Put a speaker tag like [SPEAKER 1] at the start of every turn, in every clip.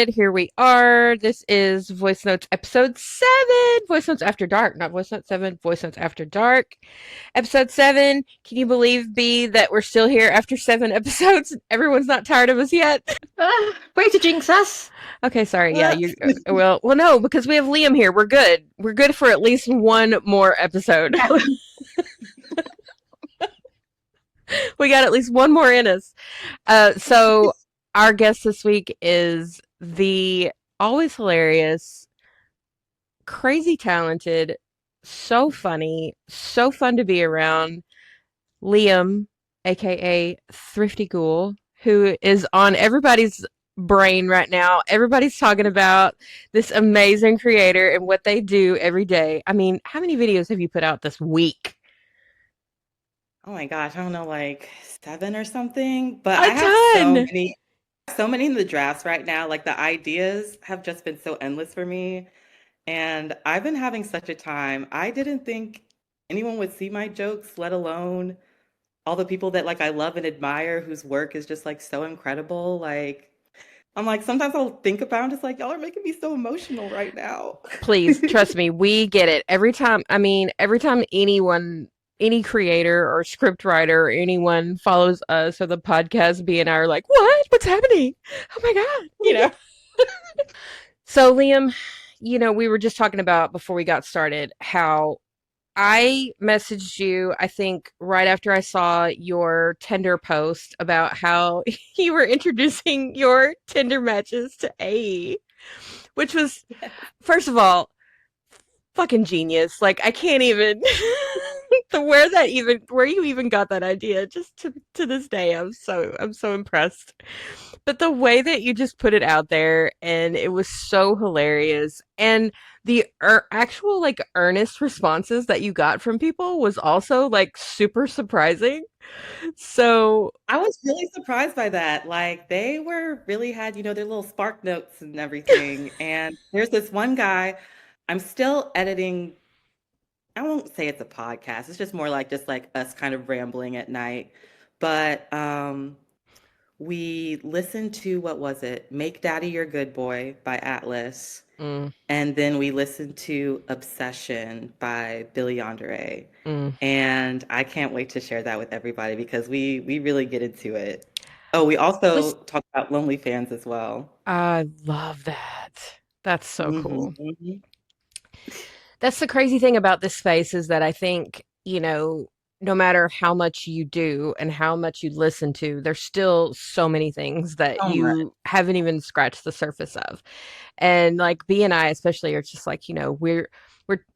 [SPEAKER 1] Here we are. This is Voice Notes episode 7. Voice Notes After Dark, not Voice Notes 7, Voice Notes After Dark. Episode 7. Can you believe, B, that we're still here after 7 episodes? Everyone's not tired of us yet.
[SPEAKER 2] Way to jinx us.
[SPEAKER 1] Okay, sorry. Yeah, you well no, because we have Liam here. We're good. We're good for at least one more episode. We got at least one more in us. So our guest this week is the always hilarious, crazy talented, so funny, so fun to be around, Liam, aka Thrifty Ghoul, who is on everybody's brain right now. Everybody's talking about this amazing creator and what they do every day. I mean, how many videos have you put out this week?
[SPEAKER 3] Oh my gosh, I don't know, like 7 or something. But
[SPEAKER 1] A
[SPEAKER 3] I have
[SPEAKER 1] ton.
[SPEAKER 3] so many in the drafts right now. Like the ideas have just been so endless for me. And I've been having such a time. I didn't think anyone would see my jokes, let alone all the people that like I love and admire whose work is just like so incredible. Like I'm like sometimes I'll think about it, I'm just like y'all are making me so emotional right now.
[SPEAKER 1] Please trust me, we get it every time. I mean, every time anyone, any creator or script writer or anyone follows us or the podcast, B and I are like, what? What's happening? Oh my God. So, Liam, we were just talking about before we got started how I messaged you, I think, right after I saw your Tinder post about how you were introducing your Tinder matches to AE, which was, first of all, fucking genius. Like I can't even the where you even got that idea just to this day I'm so impressed. But the way that you just put it out there and it was so hilarious and the actual like earnest responses that you got from people was also like super surprising. So,
[SPEAKER 3] I was really surprised by that. Like they were really had, their little spark notes and everything. And there's this one guy, I'm still editing. I won't say it's a podcast. It's just more like just like us kind of rambling at night. But we listened to what was it? Make Daddy Your Good Boy by Atlas.
[SPEAKER 1] mm,
[SPEAKER 3] And then we listened to Obsession by Billy Andre.
[SPEAKER 1] mm.
[SPEAKER 3] And I can't wait to share that with everybody because we really get into it. Oh, we also
[SPEAKER 2] Was
[SPEAKER 3] talk about Lonely Fans as well.
[SPEAKER 1] I love that. That's so
[SPEAKER 3] Hmm
[SPEAKER 1] cool.
[SPEAKER 3] hmm
[SPEAKER 1] That's the crazy thing about this space is that I think, no matter how much you do and how much you listen to, there's still so many things that
[SPEAKER 3] So much.
[SPEAKER 1] you haven't even scratched the surface of. And like B and I especially are just like,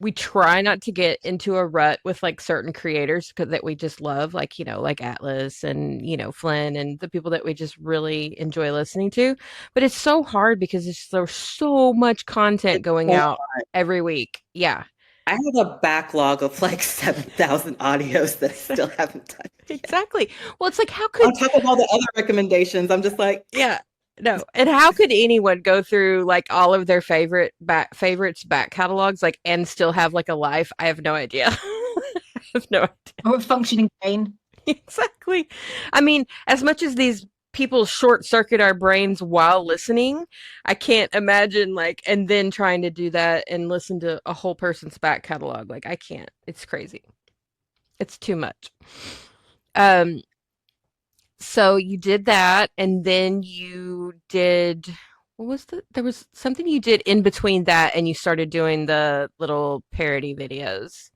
[SPEAKER 1] we try not to get into a rut with like certain creators because that we just love, like, like Atlas and, Flynn and the people that we just really enjoy listening to. But it's so hard because there's so much content
[SPEAKER 3] It's
[SPEAKER 1] going
[SPEAKER 3] so
[SPEAKER 1] out every week. Yeah.
[SPEAKER 3] I have a backlog of like 7,000 audios that I still haven't touched yet.
[SPEAKER 1] Exactly. Well, it's like, how
[SPEAKER 3] On
[SPEAKER 1] could,
[SPEAKER 3] top of all the other recommendations, I'm just like,
[SPEAKER 1] yeah, no. And how could anyone go through like all of their favorites back catalogs, like, and still have like a life? I have no idea. I have no
[SPEAKER 2] a functioning brain.
[SPEAKER 1] idea. Exactly. I mean, as much as these people short circuit our brains while listening, I can't imagine like, and then trying to do that and listen to a whole person's back catalog. Like, I can't. It's crazy. It's too much. Um, So you did that, and then you did, what was there was something you did in between that, and you started doing the little parody videos.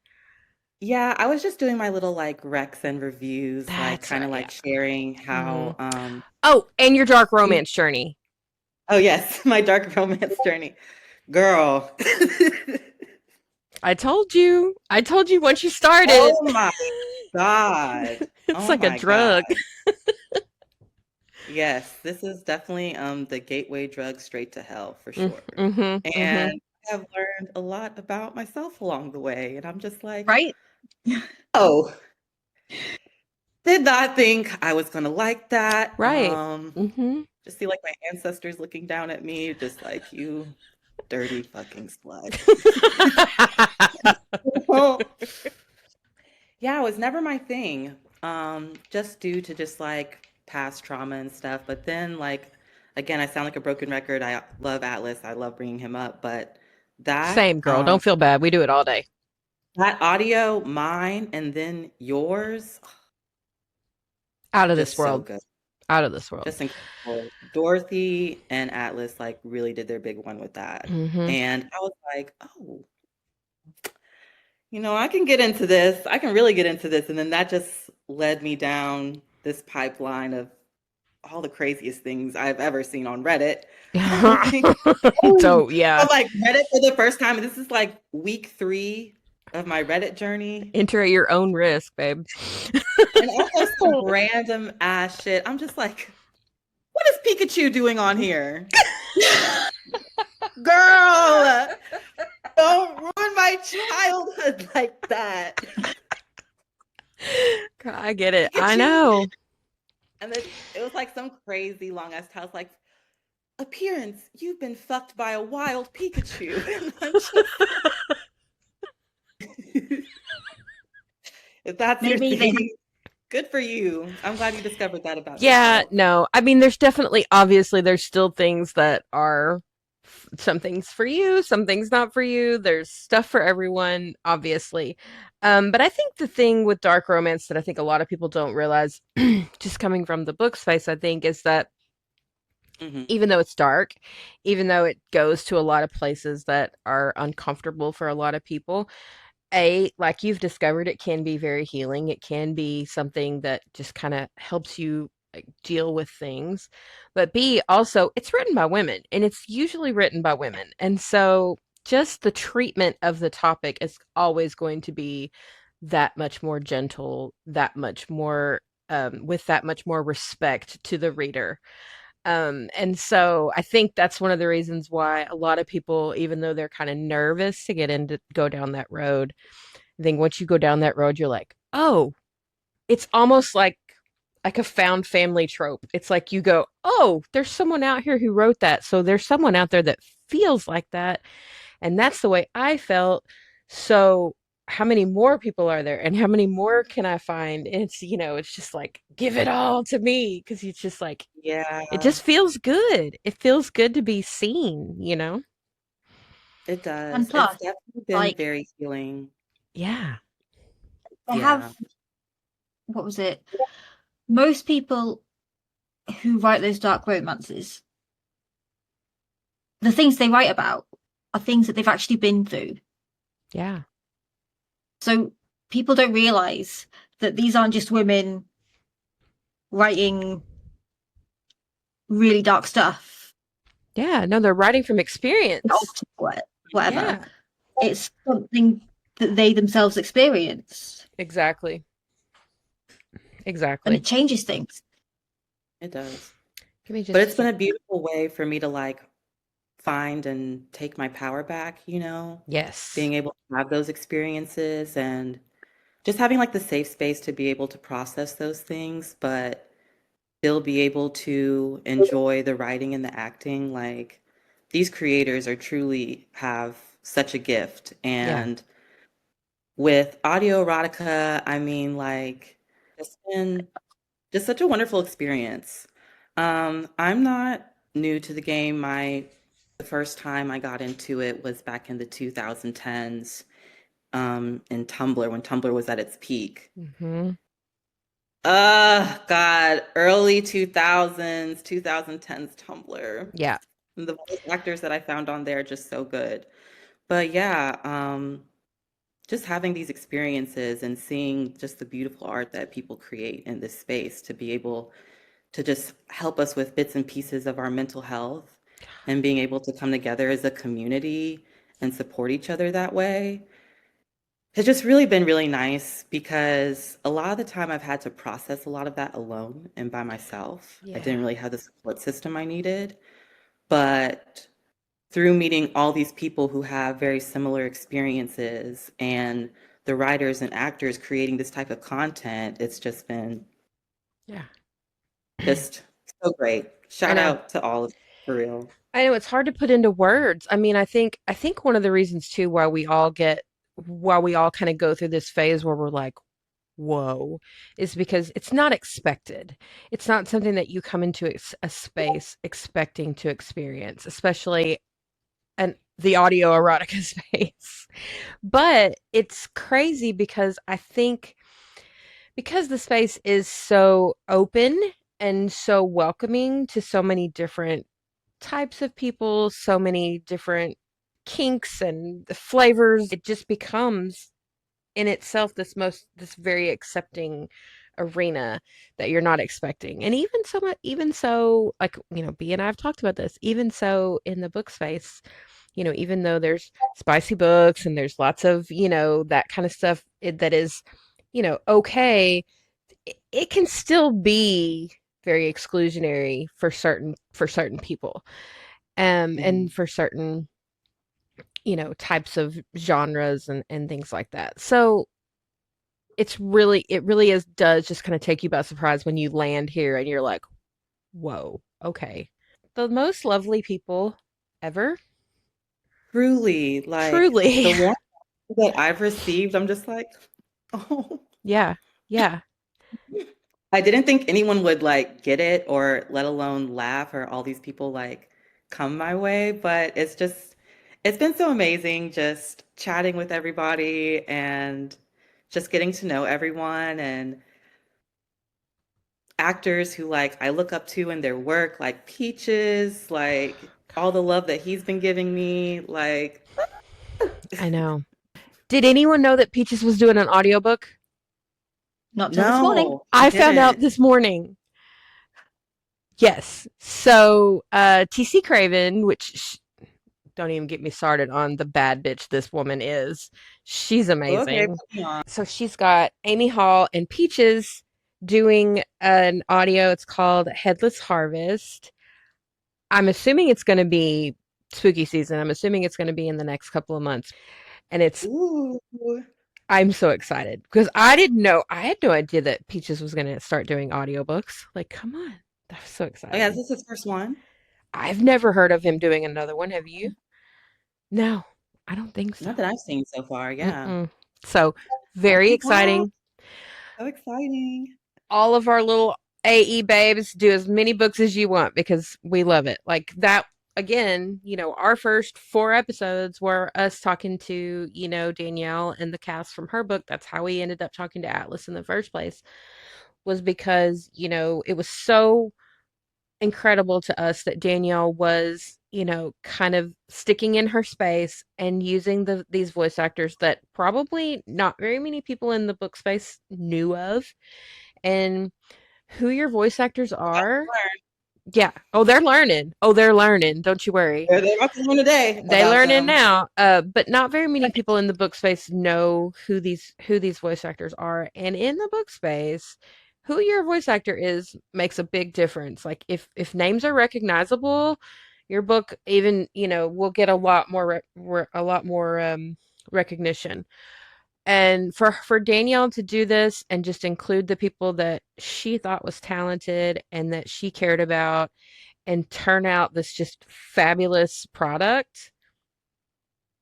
[SPEAKER 3] yeah, I was just doing my little like recs and reviews, like
[SPEAKER 1] That's
[SPEAKER 3] kind
[SPEAKER 1] right,
[SPEAKER 3] of
[SPEAKER 1] yeah.
[SPEAKER 3] like sharing
[SPEAKER 1] Hmm.
[SPEAKER 3] how
[SPEAKER 1] Oh, and your dark
[SPEAKER 3] you
[SPEAKER 1] romance journey.
[SPEAKER 3] oh yes, my dark romance journey. Girl.
[SPEAKER 1] I told you. I told you once you started.
[SPEAKER 3] Oh my God.
[SPEAKER 1] It's
[SPEAKER 3] Oh
[SPEAKER 1] like a
[SPEAKER 3] my God.
[SPEAKER 1] drug.
[SPEAKER 3] Yes, this is definitely the gateway drug straight to hell for sure.
[SPEAKER 1] Mm-hmm, mm-hmm.
[SPEAKER 3] And I have learned a lot about myself along the way. And I'm just like,
[SPEAKER 2] Right?
[SPEAKER 3] oh, did not think I was gonna like that.
[SPEAKER 1] Right. Mm-hmm.
[SPEAKER 3] Just see like my ancestors looking down at me, just like you dirty fucking slut. Well, yeah, it was never my thing. Just due to just like past trauma and stuff. But then like again, I sound like a broken record. I love Atlas. I love bringing him up, but that
[SPEAKER 1] Same, girl. Don't feel bad. We do it all day.
[SPEAKER 3] that audio, mine and then yours,
[SPEAKER 1] Out of this
[SPEAKER 3] just so
[SPEAKER 1] world.
[SPEAKER 3] good.
[SPEAKER 1] Out of this world.
[SPEAKER 3] Just incredible. Dorothy and Atlas like really did their big one with that.
[SPEAKER 1] Hmm.
[SPEAKER 3] And I was like, oh, I can get into this. I can really get into this. And then that just led me down this pipeline of all the craziest things I've ever seen on Reddit. Like, oh,
[SPEAKER 1] So, yeah,
[SPEAKER 3] I'm like Reddit for the first time. This is like week 3 of my Reddit journey.
[SPEAKER 1] enter at your own risk, babe.
[SPEAKER 3] And also some random ass shit. I'm just like, what is Pikachu doing on here? Girl, don't ruin my childhood like that.
[SPEAKER 1] I get it. I
[SPEAKER 3] Pikachu.
[SPEAKER 1] know.
[SPEAKER 3] And then it was like some crazy long ass title, like, appearance, you've been fucked by a wild Pikachu. And I'm just, if that's your
[SPEAKER 2] Maybe they
[SPEAKER 3] thing, good for you. I'm glad you discovered that about
[SPEAKER 1] Yeah,
[SPEAKER 3] yourself.
[SPEAKER 1] no. I mean, there's definitely, obviously, there's still things that are some things for you, some things not for you. There's stuff for everyone, obviously. But I think the thing with dark romance that I think a lot of people don't realize, just coming from the book space, I think, is that
[SPEAKER 3] Hmm.
[SPEAKER 1] even though it's dark, even though it goes to a lot of places that are uncomfortable for a lot of people, like you've discovered, it can be very healing. It can be something that just kind of helps you like, deal with things. But B, also, it's written by women, and it's usually written by women. And so just the treatment of the topic is always going to be that much more gentle, that much more, with that much more respect to the reader. And so I think that's one of the reasons why a lot of people, even though they're kind of nervous to get into go down that road, I think once you go down that road, you're like, oh, it's almost like a found family trope. It's like you go, oh, there's someone out here who wrote that. So there's someone out there that feels like that. And that's the way I felt. So how many more people are there and how many more can I find? It's just like, give it all to me. Cause it's just like, it
[SPEAKER 3] Yeah,
[SPEAKER 1] just feels good. It feels good to be seen?
[SPEAKER 3] it
[SPEAKER 2] and
[SPEAKER 3] does. It's
[SPEAKER 2] plus,
[SPEAKER 3] definitely been
[SPEAKER 2] like
[SPEAKER 3] very healing.
[SPEAKER 1] Yeah.
[SPEAKER 2] they
[SPEAKER 3] Yeah.
[SPEAKER 2] have what was it? Most people who write those dark romances, the things they write about are things that they've actually been through.
[SPEAKER 1] Yeah.
[SPEAKER 2] So people don't realize that these aren't just women writing really dark stuff,
[SPEAKER 1] Yeah. No, they're writing from experience.
[SPEAKER 2] whatever.
[SPEAKER 1] Yeah.
[SPEAKER 2] It's something that they themselves experienced,
[SPEAKER 1] Exactly.
[SPEAKER 2] and
[SPEAKER 1] Exactly.
[SPEAKER 2] it changes things.
[SPEAKER 3] It does.
[SPEAKER 1] Give me
[SPEAKER 3] But
[SPEAKER 1] just a
[SPEAKER 3] it's been a
[SPEAKER 1] second.
[SPEAKER 3] beautiful way for me to like find and take my power back,
[SPEAKER 1] Yes.
[SPEAKER 3] being able to have those experiences and just having like the safe space to be able to process those things, but still be able to enjoy the writing and the acting. Like these creators are truly have such a gift.
[SPEAKER 1] Yeah.
[SPEAKER 3] And with audio erotica, I mean, like, it's been just such a wonderful experience. I'm not new to the game. The first time I got into it was back in the 2010s, in Tumblr when Tumblr was at its peak.
[SPEAKER 1] Hmm.
[SPEAKER 3] God, early 2000s, 2010s Tumblr.
[SPEAKER 1] Yeah.
[SPEAKER 3] And the voice actors that I found on there are just so good. But yeah, just having these experiences and seeing just the beautiful art that people create in this space to be able to just help us with bits and pieces of our mental health and being able to come together as a community and support each other that way has just really been really nice because a lot of the time I've had to process a lot of that alone and by myself. I
[SPEAKER 1] Yeah.
[SPEAKER 3] didn't really have the support system I needed. But through meeting all these people who have very similar experiences and the writers and actors creating this type of content, it's just been
[SPEAKER 1] Yeah.
[SPEAKER 3] just so great.
[SPEAKER 1] I
[SPEAKER 3] Shout
[SPEAKER 1] know.
[SPEAKER 3] out to all of you, for real.
[SPEAKER 1] I know it's hard to put into words. I mean, I think one of the reasons too why we all kind of go through this phase where we're like, whoa, is because it's not expected. It's not something that you come into a space expecting to experience, especially the audio erotica space. But it's crazy because I think because the space is so open and so welcoming to so many different types of people, so many different kinks and flavors, it just becomes in itself this very accepting arena that you're not expecting. And even so much, even so, like, B and I have talked about this, even so in the book space, even though there's spicy books and there's lots of, that kind of stuff that is, okay, it can still be very exclusionary for certain people, and for certain, types of genres and things like that. So it really is does just kind of take you by surprise when you land here and you're like, whoa, okay. The most lovely people ever.
[SPEAKER 3] Truly, like
[SPEAKER 1] Truly.
[SPEAKER 3] the warmth that I've received, I'm just like, oh.
[SPEAKER 1] Yeah. Yeah.
[SPEAKER 3] I didn't think anyone would like get it or let alone laugh or all these people like come my way, but it's been so amazing just chatting with everybody and just getting to know everyone and actors who like I look up to in their work, like Peaches, like all the love that he's been giving me, like
[SPEAKER 1] I know. Did anyone know that Peaches was doing an audiobook?
[SPEAKER 2] Not till this morning.
[SPEAKER 3] no, I
[SPEAKER 1] I found out
[SPEAKER 3] didn't.
[SPEAKER 1] this morning. Yes. So, TC Craven, which don't even get me started on the bad bitch this woman is. She's
[SPEAKER 3] Okay,
[SPEAKER 1] amazing.
[SPEAKER 3] put me on.
[SPEAKER 1] So she's got Amy Hall and Peaches doing an audio. It's called Headless Harvest. I'm assuming it's going to be spooky season. I'm assuming it's going to be in the next couple of months. And
[SPEAKER 3] Ooh.
[SPEAKER 1] I'm so excited because I didn't know, I had no idea that Peaches was going to start doing audiobooks. Like, come on. That was so
[SPEAKER 3] Oh yeah, is
[SPEAKER 1] exciting.
[SPEAKER 3] this his first one?
[SPEAKER 1] I've never heard of him doing another one. Have you? No, I don't think so.
[SPEAKER 3] Not that I've seen so far, yeah.
[SPEAKER 1] Mm-mm. So
[SPEAKER 3] Oh
[SPEAKER 1] very
[SPEAKER 3] my God,
[SPEAKER 1] exciting.
[SPEAKER 3] so exciting.
[SPEAKER 1] All of our little AE babes, do as many books as you want because we love it. Like that again, our first 4 episodes were us talking to, Danielle and the cast from her book. That's how we ended up talking to Atlas in the first place, was because, it was so incredible to us that Danielle was, kind of sticking in her space and using these voice actors that probably not very many people in the book space knew of. And who your voice actors are. Yeah. Oh, they're learning. Oh, they're learning. Don't you worry.
[SPEAKER 3] They're about to learn today
[SPEAKER 1] They
[SPEAKER 3] about
[SPEAKER 1] learning
[SPEAKER 3] them.
[SPEAKER 1] now. But not very many people in the book space know who these voice actors are. And in the book space, who your voice actor is makes a big difference. Like if names are recognizable, your book even, will get a lot more recognition. And for Danielle to do this and just include the people that she thought was talented and that she cared about and turn out this just fabulous product,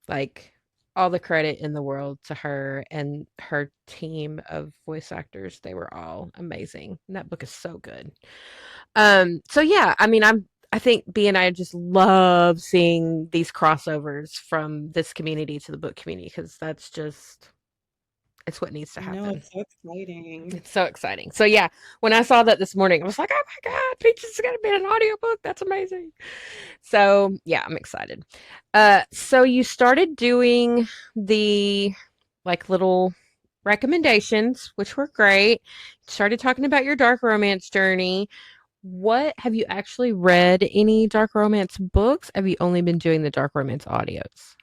[SPEAKER 1] like all the credit in the world to her and her team of voice actors. They were all amazing. And that book is so good. So yeah, I mean, I think B and I just love seeing these crossovers from this community to the book community because that's just it's what needs to
[SPEAKER 3] I know,
[SPEAKER 1] happen.
[SPEAKER 3] it's so exciting.
[SPEAKER 1] It's so exciting. So yeah, when I saw that this morning, I was like, "Oh my God, Peaches is gonna be in an audiobook. That's amazing." So yeah, I'm excited. So you started doing the like little recommendations, which were great. Started talking about your dark romance journey. What have you actually read any dark romance books? Have you only been doing the dark romance audios?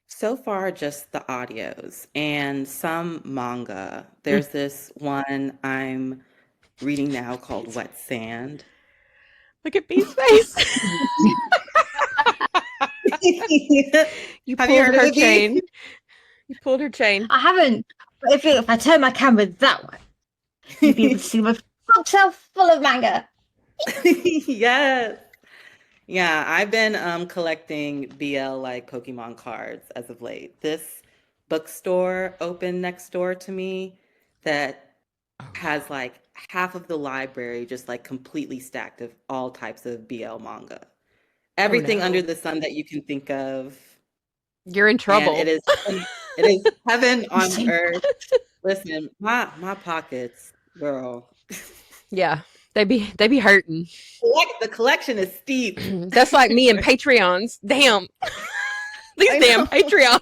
[SPEAKER 3] So far, just the audios and some manga.
[SPEAKER 1] Mm.
[SPEAKER 3] There's this one I'm reading now called Wet Sand.
[SPEAKER 1] Look at Bee's face. You
[SPEAKER 3] Have you
[SPEAKER 1] pulled
[SPEAKER 3] heard of
[SPEAKER 1] her
[SPEAKER 3] it, Bee?
[SPEAKER 1] chain. You pulled her chain.
[SPEAKER 2] I haven't. But if I turn my camera that way, you'll be able to see my bookshelf full of manga.
[SPEAKER 3] Yes. Yeah, I've been collecting BL like Pokemon cards as of late. This bookstore opened next door to me that
[SPEAKER 1] Oh
[SPEAKER 3] has
[SPEAKER 1] no.
[SPEAKER 3] like half of the library just like completely stacked of all types of BL manga.
[SPEAKER 1] Oh
[SPEAKER 3] Everything under
[SPEAKER 1] no.
[SPEAKER 3] the sun that you can think of.
[SPEAKER 1] You're in
[SPEAKER 3] And
[SPEAKER 1] trouble.
[SPEAKER 3] it is heaven on
[SPEAKER 2] Same.
[SPEAKER 3] earth. Listen, my pockets, girl.
[SPEAKER 1] Yeah. They be hurting.
[SPEAKER 3] The collection is steep.
[SPEAKER 1] That's like me and Patreons. Damn. These
[SPEAKER 3] I
[SPEAKER 1] damn
[SPEAKER 3] know.
[SPEAKER 1] Patreons.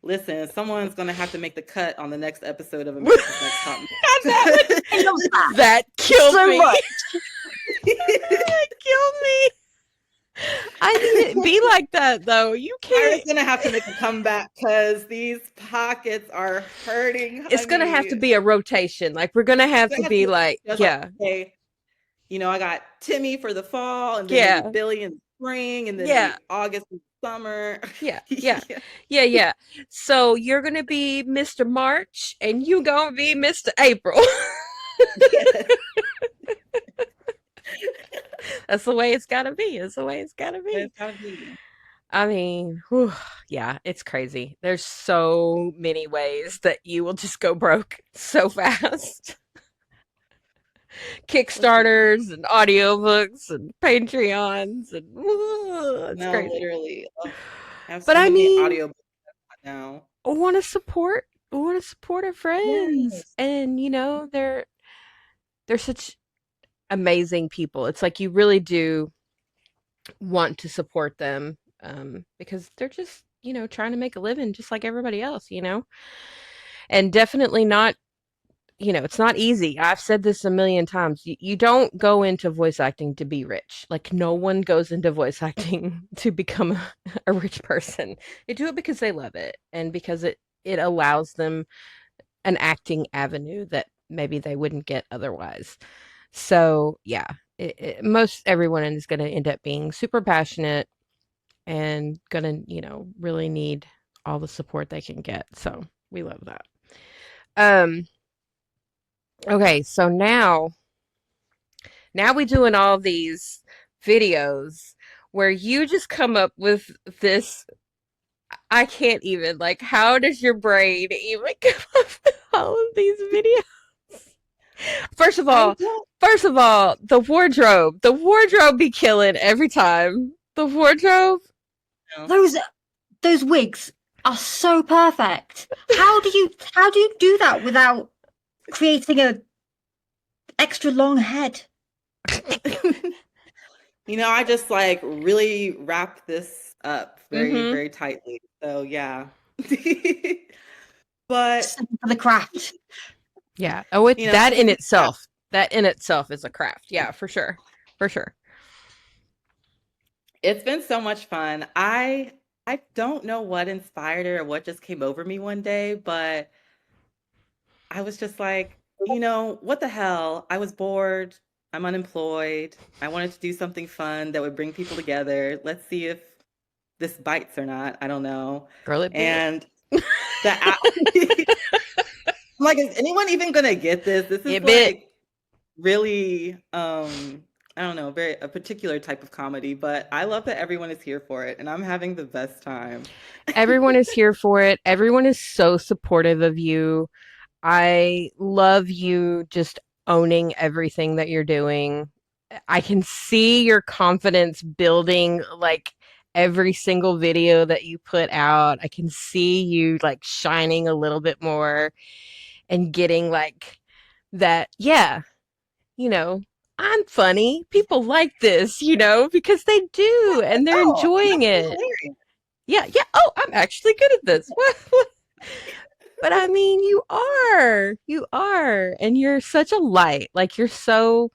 [SPEAKER 3] Listen, someone's gonna have to make the cut on the next episode of America's Next Top
[SPEAKER 1] that would
[SPEAKER 3] Model.
[SPEAKER 2] I love that
[SPEAKER 1] that killed
[SPEAKER 2] so
[SPEAKER 1] me.
[SPEAKER 2] much.
[SPEAKER 1] That killed me. I need it to be like that though. You
[SPEAKER 3] Myra's
[SPEAKER 1] can't.
[SPEAKER 3] gonna have to make a comeback because these pockets are hurting,
[SPEAKER 1] It's gonna have
[SPEAKER 3] honey.
[SPEAKER 1] to be a rotation. Like we're gonna have
[SPEAKER 3] You're
[SPEAKER 1] to
[SPEAKER 3] gonna have
[SPEAKER 1] be
[SPEAKER 3] to
[SPEAKER 1] like,
[SPEAKER 3] just like,
[SPEAKER 1] yeah,
[SPEAKER 3] okay, I got Timmy for the fall, and then maybe
[SPEAKER 1] yeah,
[SPEAKER 3] Billy in the spring, and then maybe
[SPEAKER 1] yeah,
[SPEAKER 3] August and summer.
[SPEAKER 1] yeah, yeah,
[SPEAKER 3] Yeah.
[SPEAKER 1] yeah, yeah. So you're gonna be Mr. March, and you gonna be Mr. April. That's the way it's gotta be. That's the way it's gotta be.
[SPEAKER 3] It's gotta be.
[SPEAKER 1] I mean, whew, yeah, it's crazy. There's so many ways that you will just go broke so fast.
[SPEAKER 3] Listen,
[SPEAKER 1] Kickstarters and audiobooks and Patreons and it's
[SPEAKER 3] no,
[SPEAKER 1] crazy.
[SPEAKER 3] literally. Ugh, I have
[SPEAKER 1] But
[SPEAKER 3] so
[SPEAKER 1] I
[SPEAKER 3] many
[SPEAKER 1] mean,
[SPEAKER 3] audiobooks now.
[SPEAKER 1] I want to support our friends,
[SPEAKER 3] Yes.
[SPEAKER 1] and they're such amazing people. It's like you really do want to support them, because they're just trying to make a living just like everybody else, and definitely not. It's not easy. I've said this a million times. You don't go into voice acting to be rich. Like, no one goes into voice acting to become a rich person. They do it because they love it and because it allows them an acting avenue that maybe they wouldn't get otherwise. So, yeah, most everyone is going to end up being super passionate and going to, really need all the support they can get. So, we love that. Um, okay, so now we doing all these videos where you just come up with this. I can't even, like, how does your brain even come up with all of these videos? First of
[SPEAKER 3] I
[SPEAKER 1] all,
[SPEAKER 3] don't
[SPEAKER 1] the wardrobe be killing every time. The wardrobe,
[SPEAKER 3] know.
[SPEAKER 2] Those wigs are so perfect. How do you do that without creating a extra long head?
[SPEAKER 3] I just like really wrap this up very,
[SPEAKER 1] mm-hmm.
[SPEAKER 3] very tightly. So yeah. But
[SPEAKER 2] Something for the craft.
[SPEAKER 1] Yeah. Oh,
[SPEAKER 3] you know,
[SPEAKER 1] that in itself is a craft. Yeah, for sure. For sure.
[SPEAKER 3] it's been so much fun. I don't know what inspired it or what just came over me one day, but I was just like, what the hell? I was bored. I'm unemployed. I wanted to do something fun that would bring people together. Let's see if this bites or not. I don't know.
[SPEAKER 1] Girl, it bit.
[SPEAKER 3] And the I'm like, is anyone even gonna get this? This is
[SPEAKER 1] It bit.
[SPEAKER 3] like really, I don't know, very a particular type of comedy, but I love that everyone is here for it, and I'm having the best time.
[SPEAKER 1] Everyone is here for it. Everyone is so supportive of you. I love you just owning everything that you're doing. I can see your confidence building, like, every single video that you put out. I can see you like shining a little bit more and getting like that, yeah, you know, I'm funny. People like this, because they do and they're
[SPEAKER 3] Oh, I'm
[SPEAKER 1] enjoying
[SPEAKER 3] actually
[SPEAKER 1] it.
[SPEAKER 3] hilarious.
[SPEAKER 1] Yeah, yeah. Oh, I'm actually good at this. But I mean, you are. You are. And you're such a light. Like, you're so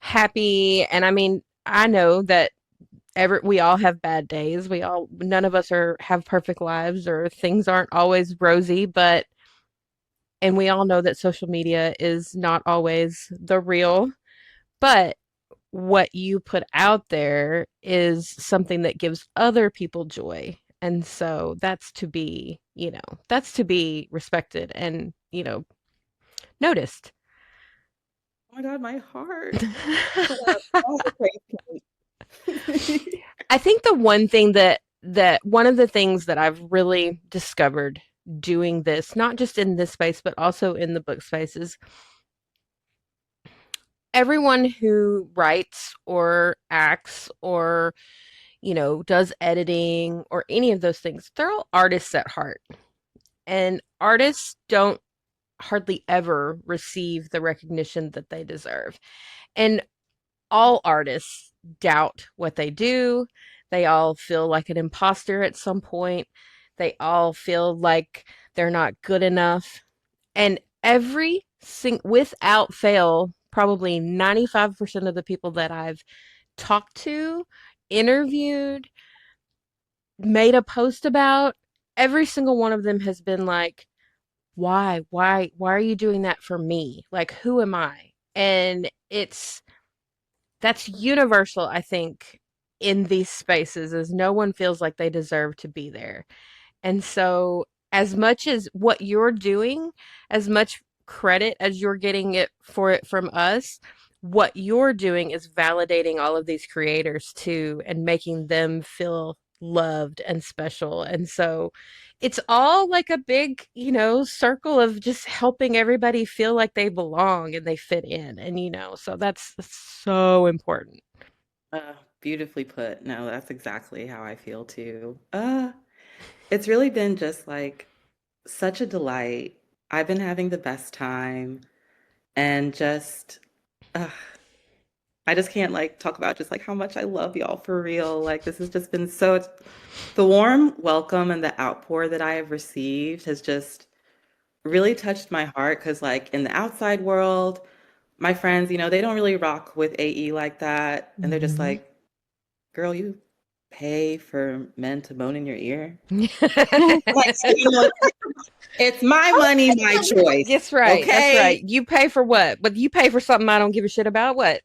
[SPEAKER 1] happy. And I mean, I know that we all have bad days. None of us have perfect lives, or things aren't always rosy, and we all know that social media is not always the real, but what you put out there is something that gives other people joy. And so that's to be respected and, noticed.
[SPEAKER 3] Oh my God, my heart. Put up all the praise.
[SPEAKER 1] I think the one thing that one of the things that I've really discovered doing this, not just in this space, but also in the book spaces. Everyone who writes or acts or, does editing or any of those things, they're all artists at heart. And artists don't hardly ever receive the recognition that they deserve. And all artists doubt what they do. They all feel like an imposter at some point. They all feel like they're not good enough. And without fail, probably 95% of the people that I've talked to, interviewed, made a post about, every single one of them has been like, why are you doing that for me? Like, who am I? And that's universal, I think, in these spaces, is no one feels like they deserve to be there. And so, as much as what you're doing, as much credit as you're getting it from us, what you're doing is validating all of these creators too and making them feel loved and special. And so it's all like a big, circle of just helping everybody feel like they belong and they fit in. And, so that's so important.
[SPEAKER 3] Beautifully put. No, that's exactly how I feel too. It's really been just like such a delight. I've been having the best time and just uh, I just can't like talk about just like how much I love y'all for real. Like this has just been so the warm welcome and the outpour that I have received has just really touched my heart because like in the outside world, my friends, they don't really rock with AE like that. And they're just
[SPEAKER 1] Mhm.
[SPEAKER 3] like, girl, you pay for men to moan in your ear? Like, so, it's my money, my choice.
[SPEAKER 1] That's right. That's
[SPEAKER 3] Okay.
[SPEAKER 1] right. You pay for what? But you pay for something I don't give a shit about. What?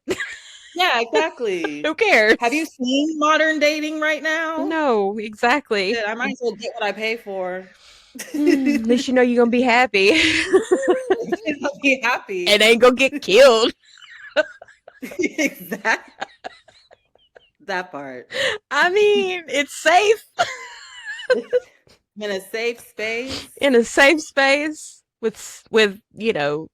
[SPEAKER 3] Yeah, exactly.
[SPEAKER 1] Who cares?
[SPEAKER 3] Have you seen modern dating right now?
[SPEAKER 1] No, exactly.
[SPEAKER 3] Shit, I might as well get what I pay for.
[SPEAKER 1] At least you know you're gonna be happy.
[SPEAKER 3] I'll be happy.
[SPEAKER 1] And ain't gonna get killed.
[SPEAKER 3] Exactly. That part.
[SPEAKER 1] I mean, it's safe
[SPEAKER 3] In a safe space,
[SPEAKER 1] in a safe space with
[SPEAKER 3] you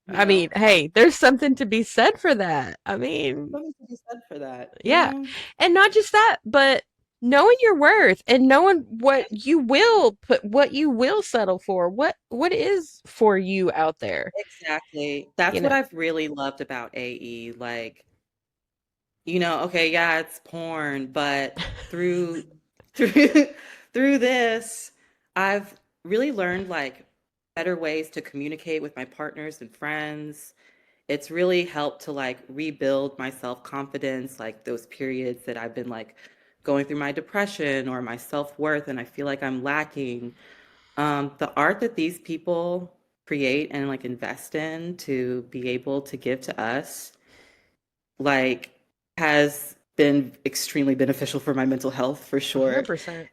[SPEAKER 1] I mean,
[SPEAKER 3] know,
[SPEAKER 1] hey, there's something to be said for that. I mean,
[SPEAKER 3] something to be said for that,
[SPEAKER 1] yeah. And not just that, but knowing your worth and knowing what you will settle for, what is for you out there,
[SPEAKER 3] Exactly.
[SPEAKER 1] you
[SPEAKER 3] That's what
[SPEAKER 1] know.
[SPEAKER 3] I've really loved about AE. Like, okay, yeah, it's porn, but through through this, I've really learned like better ways to communicate with my partners and friends. It's really helped to like rebuild my self-confidence, like those periods that I've been like going through my depression or my self-worth and I feel like I'm lacking. The art that these people create and like invest in to be able to give to us like has been extremely beneficial for my mental health for sure.
[SPEAKER 1] 100%.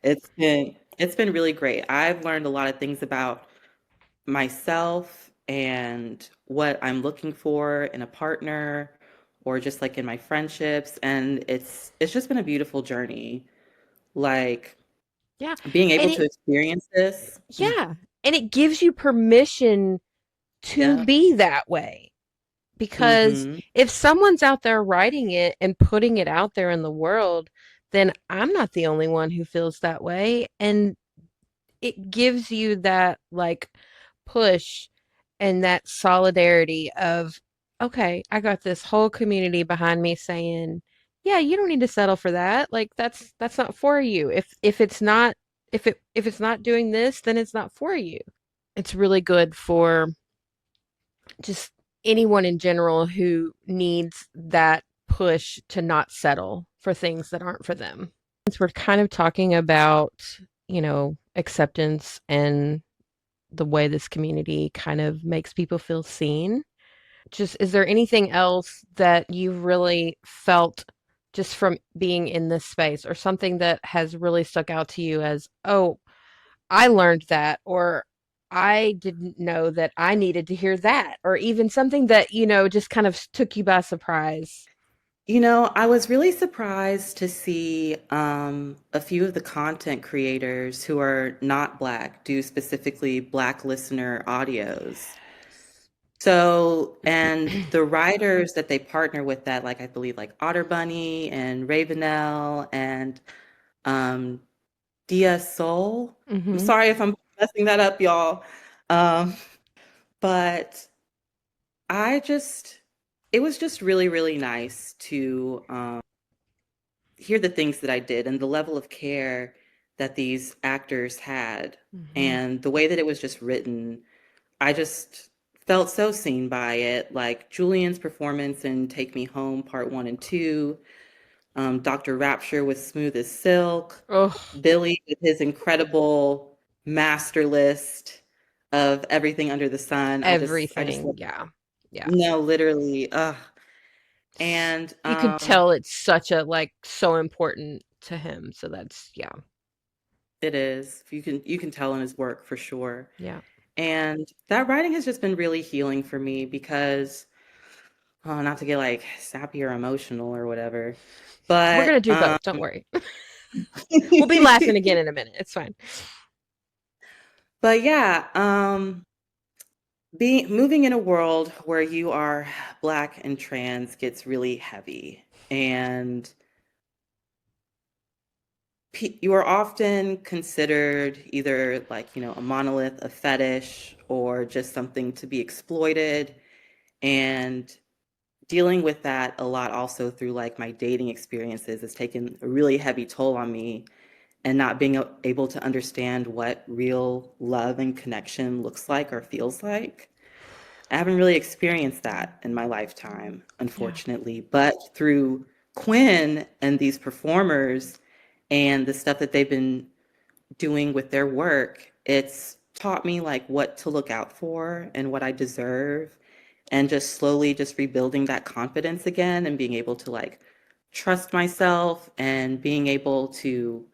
[SPEAKER 3] It's been really great. I've learned a lot of things about myself and what I'm looking for in a partner or just like in my friendships and it's just been a beautiful journey. Like
[SPEAKER 1] Yeah.
[SPEAKER 3] being
[SPEAKER 1] And
[SPEAKER 3] able
[SPEAKER 1] it
[SPEAKER 3] to experience this.
[SPEAKER 1] yeah, and it gives you permission to
[SPEAKER 3] Yeah.
[SPEAKER 1] be that way. Because
[SPEAKER 3] Mm-hmm.
[SPEAKER 1] if someone's out there writing it and putting it out there in the world, then I'm not the only one who feels that way. And it gives you that like push and that solidarity of, okay, I got this whole community behind me saying, yeah, you don't need to settle for that. Like that's not for you. If it's not doing this, then it's not for you. It's really good for just anyone in general who needs that push to not settle for things that aren't for them. Since we're kind of talking about, acceptance and the way this community kind of makes people feel seen, just is there anything else that you've really felt just from being in this space or something that has really stuck out to you as, oh, I learned that, or I didn't know that I needed to hear that, or even something that, just kind of took you by surprise.
[SPEAKER 3] I was really surprised to see a few of the content creators who are not Black do specifically Black listener audios. So, and the writers that they partner with that, like I believe like Otter Bunny and Ravenel and um, Dia Soul. I'm
[SPEAKER 1] Hmm.
[SPEAKER 3] sorry if I'm messing that up, y'all. Um, but I just, it was just really, really nice to hear the things that I did and the level of care that these actors had
[SPEAKER 1] Hmm.
[SPEAKER 3] and the way that it was just written. I just felt so seen by it. Like Julian's performance in Take Me Home Part 1 and 2, Dr. Rapture with Smooth as Silk,
[SPEAKER 1] Oh,
[SPEAKER 3] Billy with his incredible master list of everything under the sun. I just
[SPEAKER 1] everything.
[SPEAKER 3] love,
[SPEAKER 1] Yeah. Yeah.
[SPEAKER 3] no, literally. And
[SPEAKER 1] You could tell it's such a like so important to him. So that's yeah.
[SPEAKER 3] it is. You can tell in his work for sure.
[SPEAKER 1] Yeah.
[SPEAKER 3] And that writing has just been really healing for me because, oh, not to get like sappy or emotional or whatever,
[SPEAKER 1] We're gonna
[SPEAKER 3] but
[SPEAKER 1] do both. Don't worry. We'll be laughing again in a minute. It's fine.
[SPEAKER 3] but yeah, being moving in a world where you are Black and trans gets really heavy, and you are often considered either like, a monolith, a fetish, or just something to be exploited. And dealing with that a lot also through like my dating experiences has taken a really heavy toll on me, and not being able to understand what real love and connection looks like or feels like. I haven't really experienced that in my lifetime,
[SPEAKER 1] Yeah.
[SPEAKER 3] unfortunately. But through Quinn and these performers and the stuff that they've been doing with their work, it's taught me like what to look out for and what I deserve, and just slowly just rebuilding that confidence again and being able to like trust myself and being able to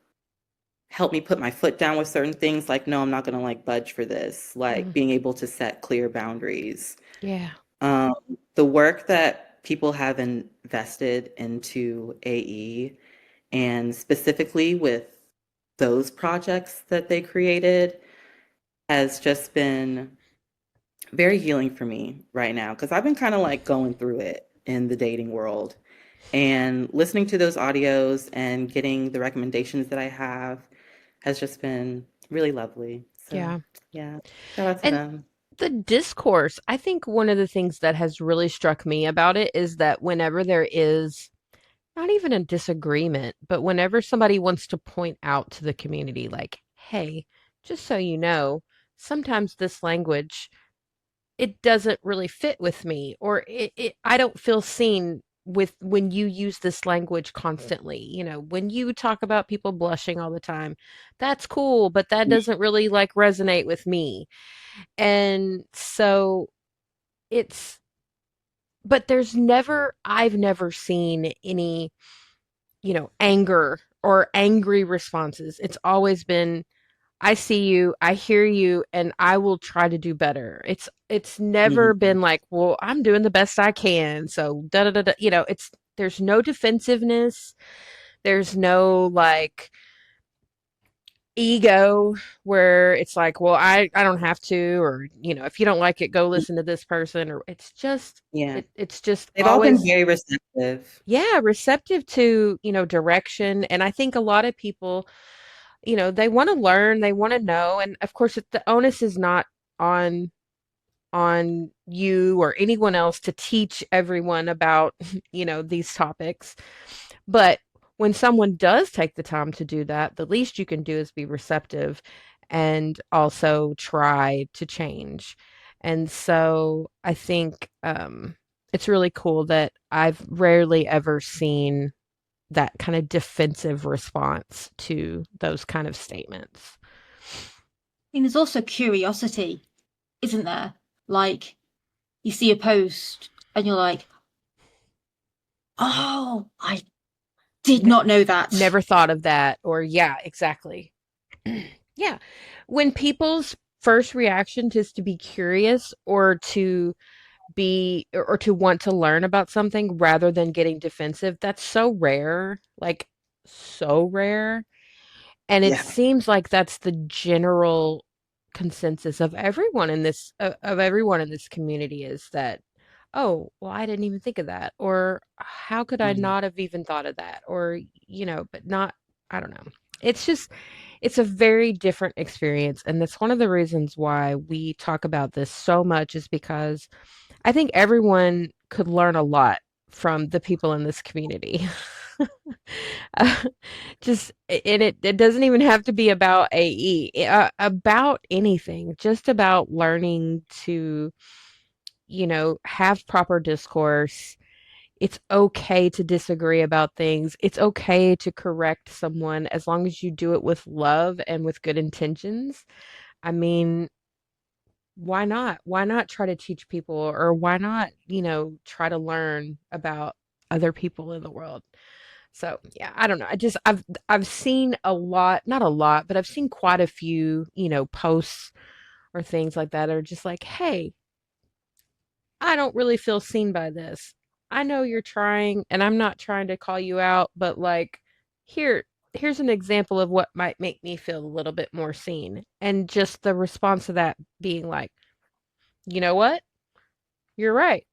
[SPEAKER 3] help me put my foot down with certain things, like no, I'm not going to like budge for this, like
[SPEAKER 1] Mm,
[SPEAKER 3] being able to set clear boundaries.
[SPEAKER 1] yeah.
[SPEAKER 3] um, the work that people have invested into AE, and specifically with those projects that they created, has just been very healing for me right now, because I've been kind of like going through it in the dating world, and listening to those audios and getting the recommendations that I have has just been really lovely. So,
[SPEAKER 1] Yeah.
[SPEAKER 3] yeah, shout out to
[SPEAKER 1] And
[SPEAKER 3] them.
[SPEAKER 1] the discourse, I think one of the things that has really struck me about it is that whenever there is not even a disagreement, but whenever somebody wants to point out to the community, like, hey, just so you know, sometimes this language, it doesn't really fit with me, or I don't feel seen with when you use this language constantly. When you talk about people blushing all the time, that's cool, but that doesn't really like resonate with me. And so it's, but I've never seen any, anger or angry responses. It's always been, I see you, I hear you, and I will try to do better. It's never
[SPEAKER 3] Mhm.
[SPEAKER 1] been like, well, I'm doing the best I can. So da da da da. There's no defensiveness. There's no like ego where it's like, well, I don't have to, or if you don't like it, go listen to this person, or it's just
[SPEAKER 3] Yeah,
[SPEAKER 1] it's just
[SPEAKER 3] they've all been
[SPEAKER 1] always,
[SPEAKER 3] very receptive.
[SPEAKER 1] yeah, receptive to, direction. And I think a lot of people, they want to learn, they want to know, and of course the onus is not on you or anyone else to teach everyone about, these topics. But when someone does take the time to do that, the least you can do is be receptive and also try to change. And so I think it's really cool that I've rarely ever seen that kind of defensive response to those kind of statements.
[SPEAKER 2] And there's also curiosity, isn't there? Like, you see a post and you're like, oh, I did
[SPEAKER 1] Ne-
[SPEAKER 2] not know that.
[SPEAKER 1] Never thought of that. Or, yeah, exactly. Yeah. When people's first reaction is to be curious or to be or to want to learn about something rather than getting defensive. That's so rare, like so rare. And it
[SPEAKER 3] Yeah.
[SPEAKER 1] seems like that's the general consensus of everyone in this community is that, oh, well, I didn't even think of that, or how could I
[SPEAKER 3] Mhm.
[SPEAKER 1] not have even thought of that, or but not, I don't know. It's just it's a very different experience, and that's one of the reasons why we talk about this so much is because I think everyone could learn a lot from the people in this community. Uh, just and it doesn't even have to be about AE, about anything, just about learning to, have proper discourse. It's okay to disagree about things. It's okay to correct someone as long as you do it with love and with good intentions. I mean, why not? Why not try to teach people, or why not, try to learn about other people in the world? So, yeah, I don't know. I've seen a lot, not a lot, but I've seen quite a few, posts or things like that are just like, "Hey, I don't really feel seen by this. I know you're trying, and I'm not trying to call you out, but like here here's an example of what might make me feel a little bit more seen." And just the response to that being like, "You know what? You're right.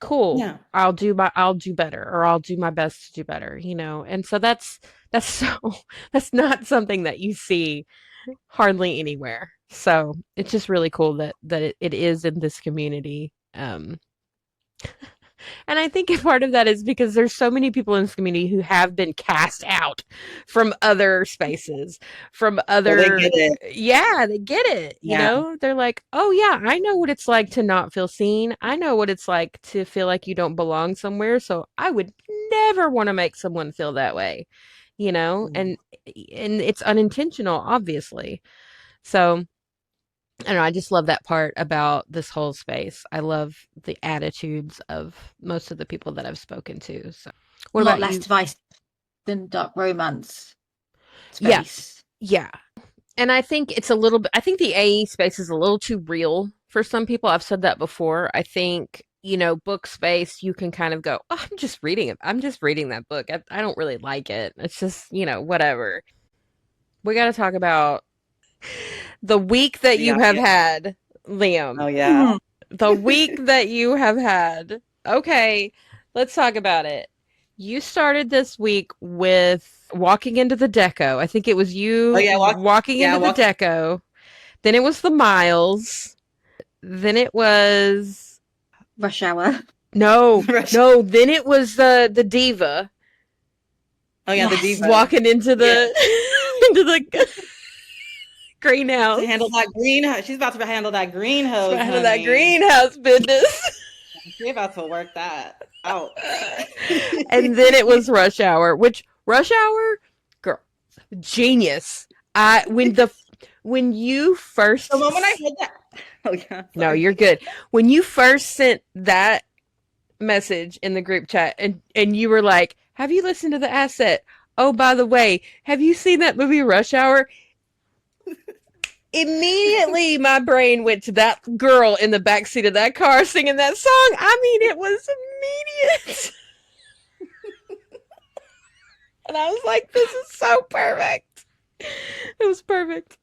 [SPEAKER 1] Cool.
[SPEAKER 3] Yeah.
[SPEAKER 1] I'll do better, or I'll do my best to do better, And so that's so that's not something that you see hardly anywhere. So it's just really cool that it is in this community. And I think a part of that is because there's so many people in this community who have been cast out from other spaces, from
[SPEAKER 3] So they
[SPEAKER 1] other,
[SPEAKER 3] get it.
[SPEAKER 1] yeah, they get it,
[SPEAKER 3] Yeah.
[SPEAKER 1] They're like, oh, yeah, I know what it's like to not feel seen. I know what it's like to feel like you don't belong somewhere. So I would never want to make someone feel that way,
[SPEAKER 3] Mhm.
[SPEAKER 1] and it's unintentional, obviously. So I don't know, I just love that part about this whole space. I love the attitudes of most of the people that I've spoken to. So, what
[SPEAKER 2] A lot
[SPEAKER 1] about
[SPEAKER 2] less
[SPEAKER 1] you?
[SPEAKER 2] divisive than dark romance
[SPEAKER 1] Yeah,
[SPEAKER 2] space.
[SPEAKER 1] yeah. And I think it's a little bit, I think the AE space is a little too real for some people. I've said that before. I think, book space, you can kind of go, oh, I'm just reading it. I'm just reading that book. I don't really like it. It's just, whatever. We got to talk about the week that
[SPEAKER 3] Yeah.
[SPEAKER 1] you have had, Liam.
[SPEAKER 3] Oh yeah.
[SPEAKER 2] Mhm.
[SPEAKER 1] The week that you have had. Okay, let's talk about it. You started this week with walking into the Deco. I think it was
[SPEAKER 3] Oh
[SPEAKER 1] you
[SPEAKER 3] yeah.
[SPEAKER 1] walking
[SPEAKER 3] Yeah.
[SPEAKER 1] into the
[SPEAKER 3] Walk.
[SPEAKER 1] Deco. Then it was the Miles. Then it was
[SPEAKER 2] Rush Hour.
[SPEAKER 1] no,
[SPEAKER 3] Rush.
[SPEAKER 1] no. Then it was the Diva
[SPEAKER 3] Oh yeah. The
[SPEAKER 2] Yes.
[SPEAKER 3] diva.
[SPEAKER 1] walking into
[SPEAKER 3] Yeah.
[SPEAKER 1] the into the
[SPEAKER 3] To handle
[SPEAKER 1] greenhouse.
[SPEAKER 3] that green. She's about to handle that
[SPEAKER 1] It's
[SPEAKER 3] greenhouse,
[SPEAKER 1] out of that
[SPEAKER 3] honey.
[SPEAKER 1] greenhouse business.
[SPEAKER 3] She's about to work that out.
[SPEAKER 1] And then it was Rush Hour, which Rush Hour, girl, genius. I when you
[SPEAKER 3] The
[SPEAKER 1] first
[SPEAKER 3] moment I heard that, oh yeah,
[SPEAKER 1] no,
[SPEAKER 3] sorry.
[SPEAKER 1] you're good. When you first sent that message in the group chat and you were like, "Have you listened to the asset? Oh, by the way, have you seen that movie Rush Hour?" Immediately my brain went to that girl in the backseat of that car singing that song. I mean, it was immediate. And I was like, this is so perfect. It was perfect.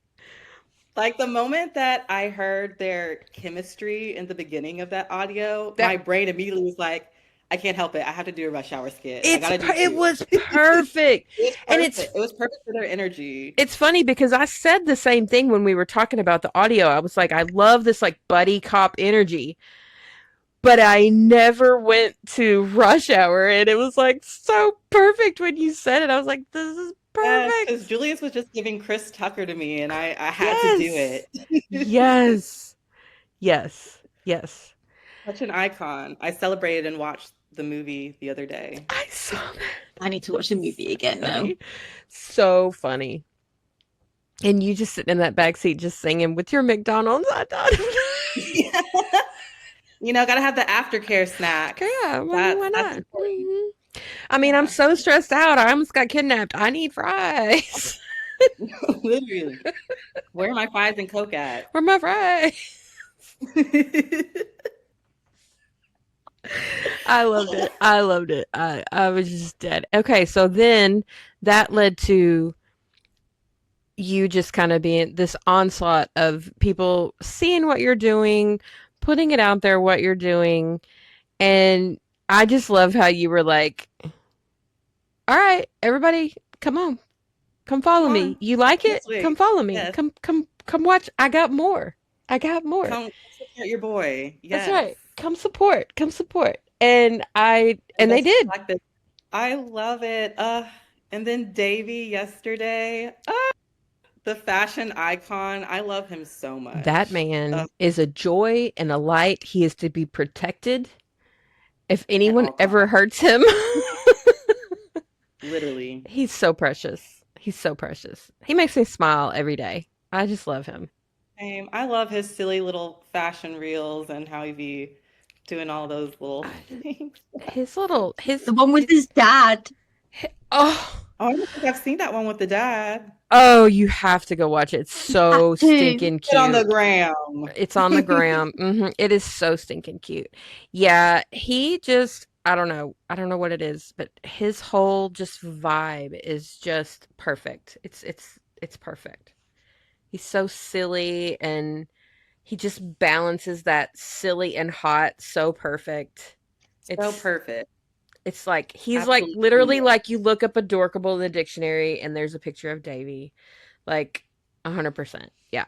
[SPEAKER 3] Like the moment that I heard their chemistry in the beginning of that audio,
[SPEAKER 1] That
[SPEAKER 3] my brain immediately was like, I can't help it. I have to do a rush hour skit. I gotta do
[SPEAKER 1] it
[SPEAKER 3] two.
[SPEAKER 1] was perfect.
[SPEAKER 3] It was
[SPEAKER 1] And
[SPEAKER 3] perfect. It was perfect for their energy.
[SPEAKER 1] it's funny because I said the same thing when we were talking about the audio. I was like, I love this like buddy cop energy, but I never went to Rush Hour, and it was like so perfect when you said it. I was like, this is
[SPEAKER 3] Yes, because
[SPEAKER 1] perfect.
[SPEAKER 3] Julius was just giving Chris Tucker to me, and I had to do
[SPEAKER 1] Yes.
[SPEAKER 3] it.
[SPEAKER 1] Yes. Yes. Yes.
[SPEAKER 3] Such an icon. I celebrated and watched the movie the other day.
[SPEAKER 1] I saw that.
[SPEAKER 2] I need to watch the movie again now.
[SPEAKER 1] Funny. So funny. And you just sitting in that back seat just singing with your McDonald's. I thought,
[SPEAKER 3] Gotta have the aftercare snacks.
[SPEAKER 1] yeah, I mean, why
[SPEAKER 3] That's
[SPEAKER 1] not?
[SPEAKER 3] important.
[SPEAKER 1] I mean, I'm
[SPEAKER 3] Yeah,
[SPEAKER 1] so stressed out. I almost got kidnapped. I need fries.
[SPEAKER 3] literally. Where are my fries and Coke at?
[SPEAKER 1] Where my fries? I loved it. I loved it. I was just dead. Okay, so then that led to you just kind of being this onslaught of people seeing what you're doing, putting it out there what you're doing, and I just love how you were like, "All right, everybody, come on. Come follow
[SPEAKER 3] Come
[SPEAKER 1] me.
[SPEAKER 3] on,
[SPEAKER 1] You like
[SPEAKER 3] this
[SPEAKER 1] it? Come
[SPEAKER 3] week.
[SPEAKER 1] follow me.
[SPEAKER 3] Yes.
[SPEAKER 1] Come watch. I got more. I got more."
[SPEAKER 3] Come support your boy.
[SPEAKER 1] That's
[SPEAKER 3] Yes.
[SPEAKER 1] right. Come support. Come support. And
[SPEAKER 3] And
[SPEAKER 1] they
[SPEAKER 3] just
[SPEAKER 1] did.
[SPEAKER 3] like this. I love it. And then Davy yesterday. The fashion icon. I love him so
[SPEAKER 1] That
[SPEAKER 3] much.
[SPEAKER 1] man is a joy and a light. He is to be protected. If
[SPEAKER 3] At
[SPEAKER 1] anyone
[SPEAKER 3] all
[SPEAKER 1] ever
[SPEAKER 3] costs.
[SPEAKER 1] hurts him,
[SPEAKER 3] Literally.
[SPEAKER 1] he's so precious. He's so precious. He makes me smile every day. I just love him.
[SPEAKER 3] Same. I love his silly little fashion reels and how he be doing all those little
[SPEAKER 1] I,
[SPEAKER 3] things.
[SPEAKER 1] his little
[SPEAKER 2] The one with his dad.
[SPEAKER 1] oh
[SPEAKER 3] Oh, I don't think I've seen that one with the dad.
[SPEAKER 1] oh, you have to go watch it. It's
[SPEAKER 2] Have
[SPEAKER 1] so
[SPEAKER 2] to.
[SPEAKER 1] stinking
[SPEAKER 3] Get on the
[SPEAKER 1] cute.
[SPEAKER 3] gram.
[SPEAKER 1] It's on the gram. It is so stinking cute. Yeah, he just I don't know what it is, but his whole just vibe is just perfect. It's perfect. He's so silly and he just balances that silly and hot so perfect.
[SPEAKER 3] So
[SPEAKER 1] It's
[SPEAKER 3] perfect.
[SPEAKER 1] it's like he's like
[SPEAKER 3] Absolutely
[SPEAKER 1] literally
[SPEAKER 3] genius.
[SPEAKER 1] like you look up adorkable in the dictionary and there's a picture of Davy. Like 100%. Yeah.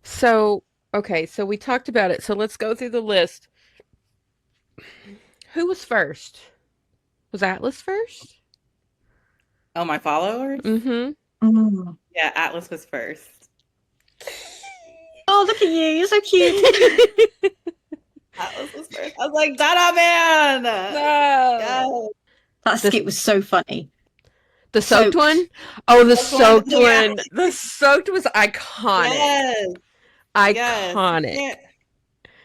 [SPEAKER 1] So, okay, so we talked about it. So let's go through the list. Who was first? Was Atlas first?
[SPEAKER 3] Oh, my followers?
[SPEAKER 1] Mm-hmm.
[SPEAKER 2] Mm.
[SPEAKER 3] Yeah, Atlas was first.
[SPEAKER 2] Oh, look at you. You're so cute.
[SPEAKER 3] Atlas was first. I was like, Dada man. Yes.
[SPEAKER 1] No.
[SPEAKER 2] That
[SPEAKER 1] The
[SPEAKER 2] skit was so funny.
[SPEAKER 1] the soaked one?
[SPEAKER 2] Soaked.
[SPEAKER 1] Oh, the
[SPEAKER 3] That's one.
[SPEAKER 1] soaked
[SPEAKER 3] Yeah.
[SPEAKER 1] one. The soaked was iconic.
[SPEAKER 3] Yes. Yes. You
[SPEAKER 1] Iconic.
[SPEAKER 3] can't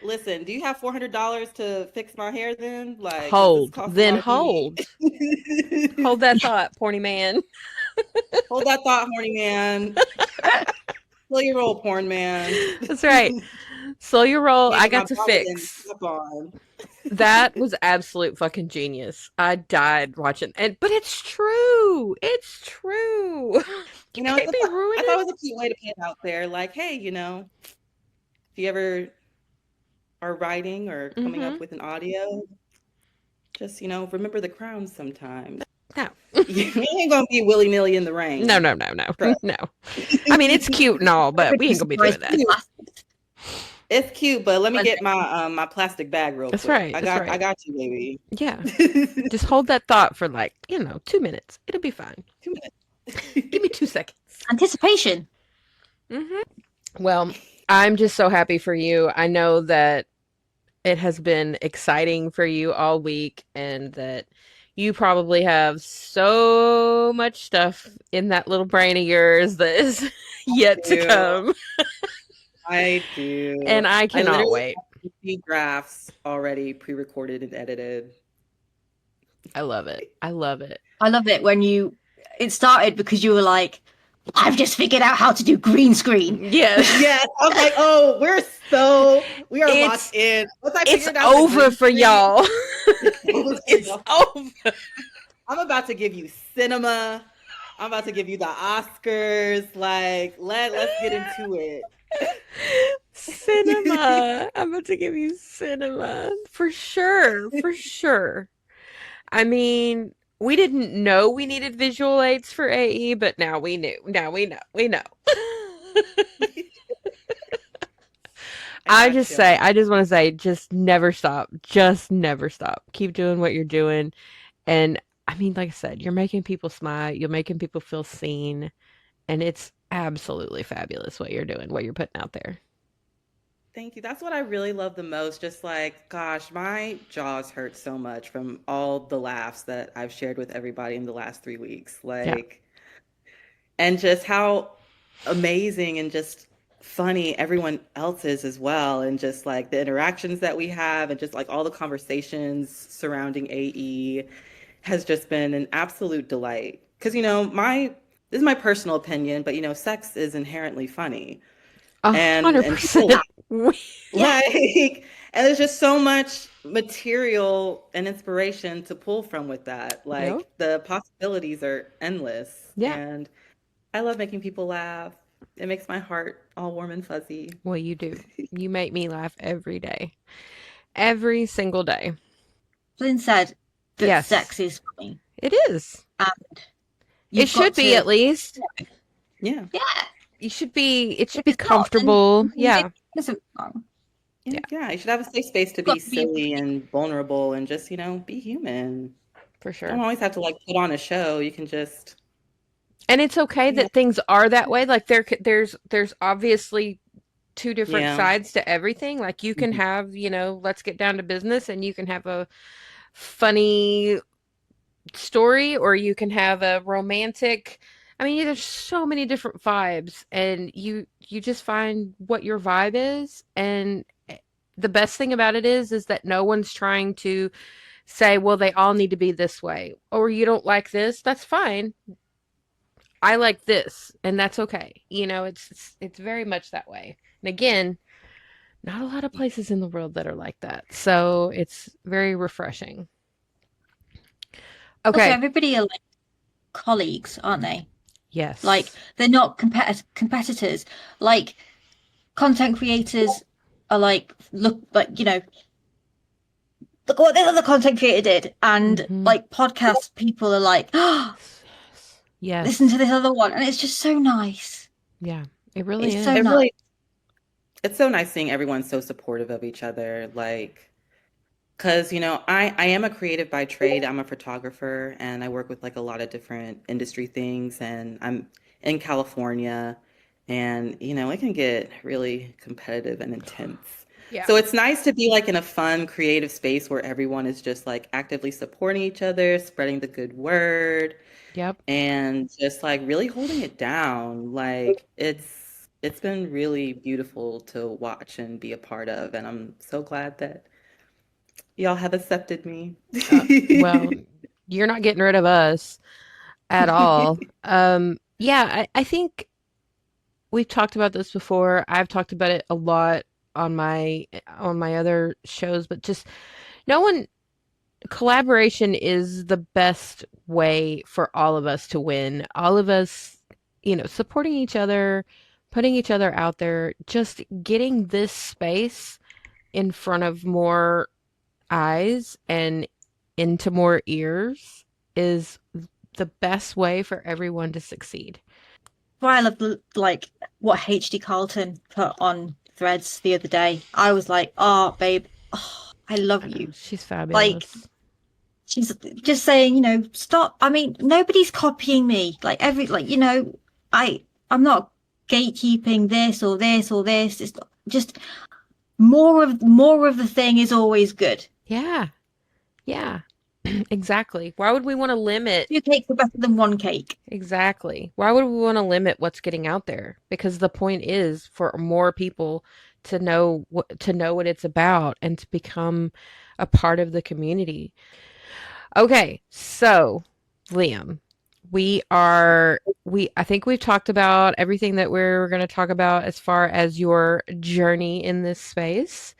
[SPEAKER 3] listen. Do you have $400 to fix my hair then? Like, because this
[SPEAKER 1] Hold.
[SPEAKER 3] costs a
[SPEAKER 1] Then
[SPEAKER 3] lot of money.
[SPEAKER 1] hold. Hold that thought, porny man.
[SPEAKER 3] Hold that thought, horny man. Slow your roll, porn man.
[SPEAKER 1] That's right. Slow your roll.
[SPEAKER 3] Can't
[SPEAKER 1] I
[SPEAKER 3] get my
[SPEAKER 1] got to
[SPEAKER 3] bottle and
[SPEAKER 1] fix.
[SPEAKER 3] up on.
[SPEAKER 1] That was absolute fucking genius. I died watching, and but it's true. It's true. You
[SPEAKER 3] You know,
[SPEAKER 1] can't be
[SPEAKER 3] I thought
[SPEAKER 1] ruining.
[SPEAKER 3] it was a cute way to put it out there. Like, hey, if you ever are writing or coming
[SPEAKER 1] Mm-hmm.
[SPEAKER 3] up with an audio, just, remember the crown sometimes.
[SPEAKER 1] No,
[SPEAKER 3] You ain't gonna be willy-nilly in the
[SPEAKER 1] no,
[SPEAKER 3] rain.
[SPEAKER 1] no, no, no,
[SPEAKER 3] Trust.
[SPEAKER 1] no. I mean, it's cute and all, but we ain't gonna be doing that.
[SPEAKER 3] It's cute, but let me get my plastic bag real
[SPEAKER 1] That's
[SPEAKER 3] quick.
[SPEAKER 1] right.
[SPEAKER 3] I
[SPEAKER 1] That's
[SPEAKER 3] got
[SPEAKER 1] right.
[SPEAKER 3] you, baby.
[SPEAKER 1] Yeah. Just hold that thought for like 2 minutes. It'll be fine.
[SPEAKER 3] 2 minutes.
[SPEAKER 1] Give me 2 seconds.
[SPEAKER 2] Anticipation.
[SPEAKER 1] Well, I'm just so happy for you. I know that it has been exciting for you all week and that you probably have so much stuff in that little brain of yours that is yet to
[SPEAKER 3] do.
[SPEAKER 1] come.
[SPEAKER 3] I do.
[SPEAKER 1] And I
[SPEAKER 3] I
[SPEAKER 1] cannot
[SPEAKER 3] literally
[SPEAKER 1] wait.
[SPEAKER 3] have 50 drafts already pre-recorded and edited.
[SPEAKER 1] I love it. I love it.
[SPEAKER 2] I love it when it started because you were like, I've just figured out how to do green screen.
[SPEAKER 1] Yes.
[SPEAKER 3] Yes, I was like, oh, we are
[SPEAKER 1] It's
[SPEAKER 3] locked in. Once I
[SPEAKER 1] it's
[SPEAKER 3] figured out the
[SPEAKER 1] over
[SPEAKER 3] green
[SPEAKER 1] for
[SPEAKER 3] screen,
[SPEAKER 1] y'all.
[SPEAKER 3] over.
[SPEAKER 1] It's over.
[SPEAKER 3] I'm about to give you cinema. I'm about to give you the Oscars. Like, let's get into it.
[SPEAKER 1] Cinema. I'm about to give you cinema. For sure. For sure. I mean, we didn't know we needed visual aids for AE, but now we knew. Now we know. We know.
[SPEAKER 3] I got you.
[SPEAKER 1] I just want to say, just never stop. Just never stop. Keep doing what you're doing. And I mean, like I said, you're making people smile. You're making people feel seen. And it's absolutely fabulous what you're doing, what you're putting out there.
[SPEAKER 3] Thank you. That's what I really love the most. Just like, gosh, my jaws hurt so much from all the laughs that I've shared with everybody in the last 3 weeks.
[SPEAKER 1] Yeah.
[SPEAKER 3] And just how amazing and just funny everyone else is as well. And just like the interactions that we have and just like all the conversations surrounding AE has just been an absolute delight. Because, this is my personal opinion, but, sex is inherently funny. And people
[SPEAKER 1] 100%.
[SPEAKER 3] like And there's just so much material and inspiration to pull from with that.
[SPEAKER 1] Yep.
[SPEAKER 3] Like the possibilities are endless.
[SPEAKER 1] Yeah.
[SPEAKER 3] And I love making people laugh. It makes my heart all warm and fuzzy.
[SPEAKER 1] Well, you do. You make me laugh every day. Every single day.
[SPEAKER 2] Flynn said that
[SPEAKER 1] Yes,
[SPEAKER 2] sex is funny,
[SPEAKER 1] it is.
[SPEAKER 2] and
[SPEAKER 1] It
[SPEAKER 2] you've
[SPEAKER 1] should
[SPEAKER 2] got
[SPEAKER 1] be
[SPEAKER 2] to,
[SPEAKER 1] at least.
[SPEAKER 3] Yeah.
[SPEAKER 2] yeah.
[SPEAKER 1] You should be, it should
[SPEAKER 2] If
[SPEAKER 1] be
[SPEAKER 2] it's not, then
[SPEAKER 1] comfortable.
[SPEAKER 2] maybe
[SPEAKER 1] Yeah.
[SPEAKER 2] it isn't wrong.
[SPEAKER 3] Yeah.
[SPEAKER 1] Yeah,
[SPEAKER 3] Yeah. You should have a safe space to
[SPEAKER 2] You've
[SPEAKER 3] be
[SPEAKER 2] got to be able to
[SPEAKER 3] silly and vulnerable and just, be human.
[SPEAKER 1] for
[SPEAKER 3] Don't
[SPEAKER 1] sure.
[SPEAKER 3] always have to like put on a show. You can just,
[SPEAKER 1] And it's okay
[SPEAKER 3] yeah.
[SPEAKER 1] that things are that way. Like there's obviously two different
[SPEAKER 3] Yeah.
[SPEAKER 1] sides to everything. Like you can
[SPEAKER 3] Mhm.
[SPEAKER 1] have, let's get down to business and you can have a funny story or you can have a romantic. I mean, there's so many different vibes and you just find what your vibe is and the best thing about it is that no one's trying to say, well, they all need to be this way or you don't like this, that's fine. I like this, and that's okay. It's very much that way. And again, not a lot of places in the world that are like that. So it's very refreshing.
[SPEAKER 2] Also,
[SPEAKER 1] Okay.
[SPEAKER 2] everybody are like colleagues, aren't they? Like
[SPEAKER 1] Yes.
[SPEAKER 2] they're not competitors. Like content creators are like, look, like look what this other content creator did, and
[SPEAKER 1] Mm-hmm.
[SPEAKER 2] like podcast people are like, oh, listen
[SPEAKER 1] Yes.
[SPEAKER 2] to this other one, and it's just so nice.
[SPEAKER 1] Yeah. It really
[SPEAKER 2] It's so
[SPEAKER 3] It
[SPEAKER 1] is.
[SPEAKER 2] nice.
[SPEAKER 3] really, it's so nice seeing everyone so supportive of each other. Like, because, I am a creative by trade. I'm a photographer and I work with like a lot of different industry things. And I'm in California and, it can get really competitive and intense.
[SPEAKER 1] Yeah.
[SPEAKER 3] So it's nice to be like in a fun, creative space where everyone is just like actively supporting each other, spreading the good word,
[SPEAKER 1] Yep.
[SPEAKER 3] and just like really holding it down. Like it's been really beautiful to watch and be a part of. And I'm so glad that y'all have accepted me.
[SPEAKER 1] Well, you're not getting rid of us at all. Yeah, I think we've talked about this before. I've talked about it a lot on my other shows, but just no one collaboration is the best way for all of us to win. All of us, supporting each other, putting each other out there, just getting this space in front of more eyes and into more ears is the best way for everyone to succeed.
[SPEAKER 2] Why I love like what HD Carlton put on Threads the other day. I was like, oh, babe, oh, I love
[SPEAKER 1] I know,
[SPEAKER 2] you.
[SPEAKER 1] she's
[SPEAKER 2] Like
[SPEAKER 1] fabulous.
[SPEAKER 2] she's just saying, stop. I mean, nobody's copying me. Like I I'm not gatekeeping this or this or this. It's not, just more of the thing is always good.
[SPEAKER 1] Yeah, yeah, exactly. Why would we want to limit?
[SPEAKER 2] Two cakes are better than one cake.
[SPEAKER 1] Exactly. Why would we want to limit what's getting out there? Because the point is for more people to know what it's about and to become a part of the community. Okay, so Liam, I think we've talked about everything that we're going to talk about as far as your journey in this space,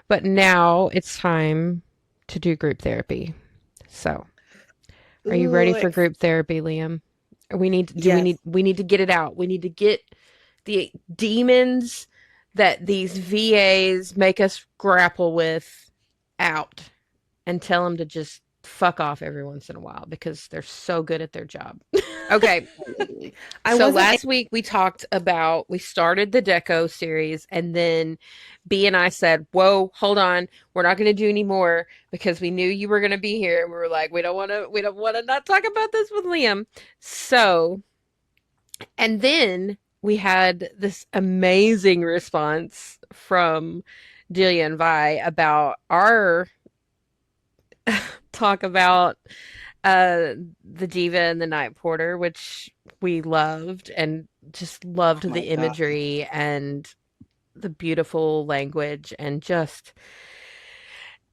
[SPEAKER 1] but now it's time to do group therapy. So, are you ready
[SPEAKER 3] Ooh,
[SPEAKER 1] for group therapy, Liam? We need do
[SPEAKER 3] yes.
[SPEAKER 1] we need to get it out. We need to get the demons that these VAs make us grapple with out and tell them to just fuck off every once in a while because they're so good at their job. Okay,
[SPEAKER 3] Absolutely. I
[SPEAKER 1] so
[SPEAKER 3] wasn't
[SPEAKER 1] last week we started the Deco series and then B and I said, "Whoa, hold on. We're not going to do any more because we knew you were going to be here." And we were like, we don't want to not talk about this with Liam." So, and then we had this amazing response from Delia and Vi about our talk about the Diva and the Night Porter, which we loved and just
[SPEAKER 3] oh
[SPEAKER 1] loved
[SPEAKER 3] my
[SPEAKER 1] the
[SPEAKER 3] God.
[SPEAKER 1] imagery and the beautiful language and just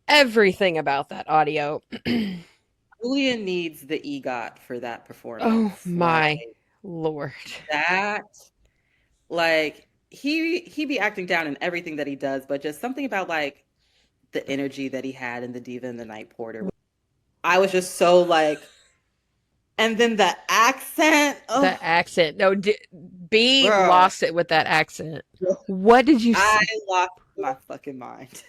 [SPEAKER 1] everything about that audio.
[SPEAKER 3] Julia needs the EGOT for that
[SPEAKER 1] Oh
[SPEAKER 3] performance. Like
[SPEAKER 1] my Lord.
[SPEAKER 3] that, like he be acting down in everything that he does, but just something about like the energy that he had in The Diva and the Night Porter. I was just so like, and then the accent. Oh,
[SPEAKER 1] The accent. No, B
[SPEAKER 3] girl,
[SPEAKER 1] lost it with that accent. What did you
[SPEAKER 3] I
[SPEAKER 1] say?
[SPEAKER 3] lost my fucking mind.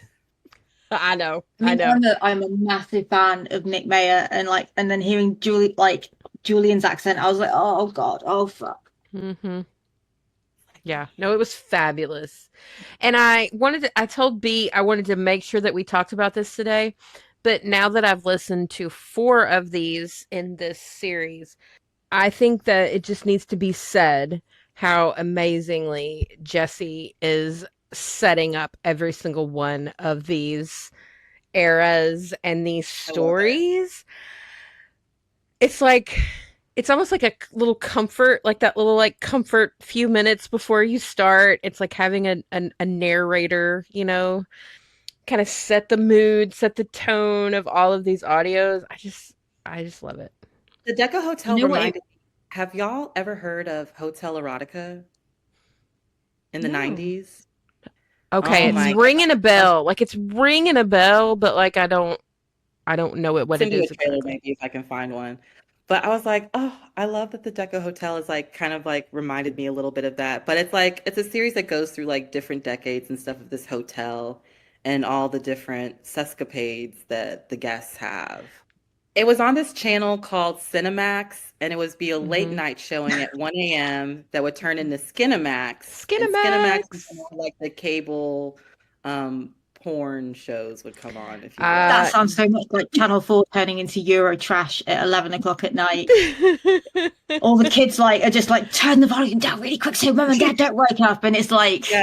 [SPEAKER 1] I know.
[SPEAKER 2] I
[SPEAKER 1] I
[SPEAKER 2] mean,
[SPEAKER 1] know.
[SPEAKER 2] I'm a massive fan of Nick Mayer, and then hearing Julian's accent, I was like, oh God, oh fuck.
[SPEAKER 1] Mm-hmm. Yeah. No, it was fabulous. And I told B I wanted to make sure that we talked about this today. But now that I've listened to 4 of these in this series, I think that it just needs to be said how amazingly Jesse is setting up every single one of these eras and these
[SPEAKER 3] I love it.
[SPEAKER 1] stories. It's like it's almost like a little comfort, like that little like comfort few minutes before you start. It's like having a narrator, kind of set the mood, set the tone of all of these audios. I just love it.
[SPEAKER 3] The Deco
[SPEAKER 2] You
[SPEAKER 3] Hotel
[SPEAKER 2] know what?
[SPEAKER 3] reminded me. Have y'all ever heard of Hotel Erotica in the
[SPEAKER 1] No.
[SPEAKER 3] 90s?
[SPEAKER 1] Okay,
[SPEAKER 3] Oh
[SPEAKER 1] it's
[SPEAKER 3] my
[SPEAKER 2] Mm,
[SPEAKER 1] ringing a
[SPEAKER 3] gosh.
[SPEAKER 1] bell. Like it's ringing a bell, but like I don't know what
[SPEAKER 3] Send
[SPEAKER 1] it
[SPEAKER 3] you a
[SPEAKER 1] is
[SPEAKER 3] trailer
[SPEAKER 1] exactly.
[SPEAKER 3] maybe if I can find one. But I was like, oh, I love that the Deco Hotel is like kind of like reminded me a little bit of that. But it's like it's a series that goes through like different decades and stuff of this hotel and all the different sescapades that the guests have. It was on this channel called Cinemax, and it would be a late
[SPEAKER 1] Mm-hmm.
[SPEAKER 3] night showing at 1 a.m. that would turn into Skinemax, and Skinemax is
[SPEAKER 1] Skinamax.
[SPEAKER 3] more like the cable porn shows would come on, if you
[SPEAKER 2] that
[SPEAKER 3] will.
[SPEAKER 1] Uh,
[SPEAKER 2] sounds so much like Channel 4 turning into Euro trash at 11 o'clock at night. All the kids are just like, turn the volume down really quick so mum and dad don't wake up. And it's like,
[SPEAKER 3] Yeah,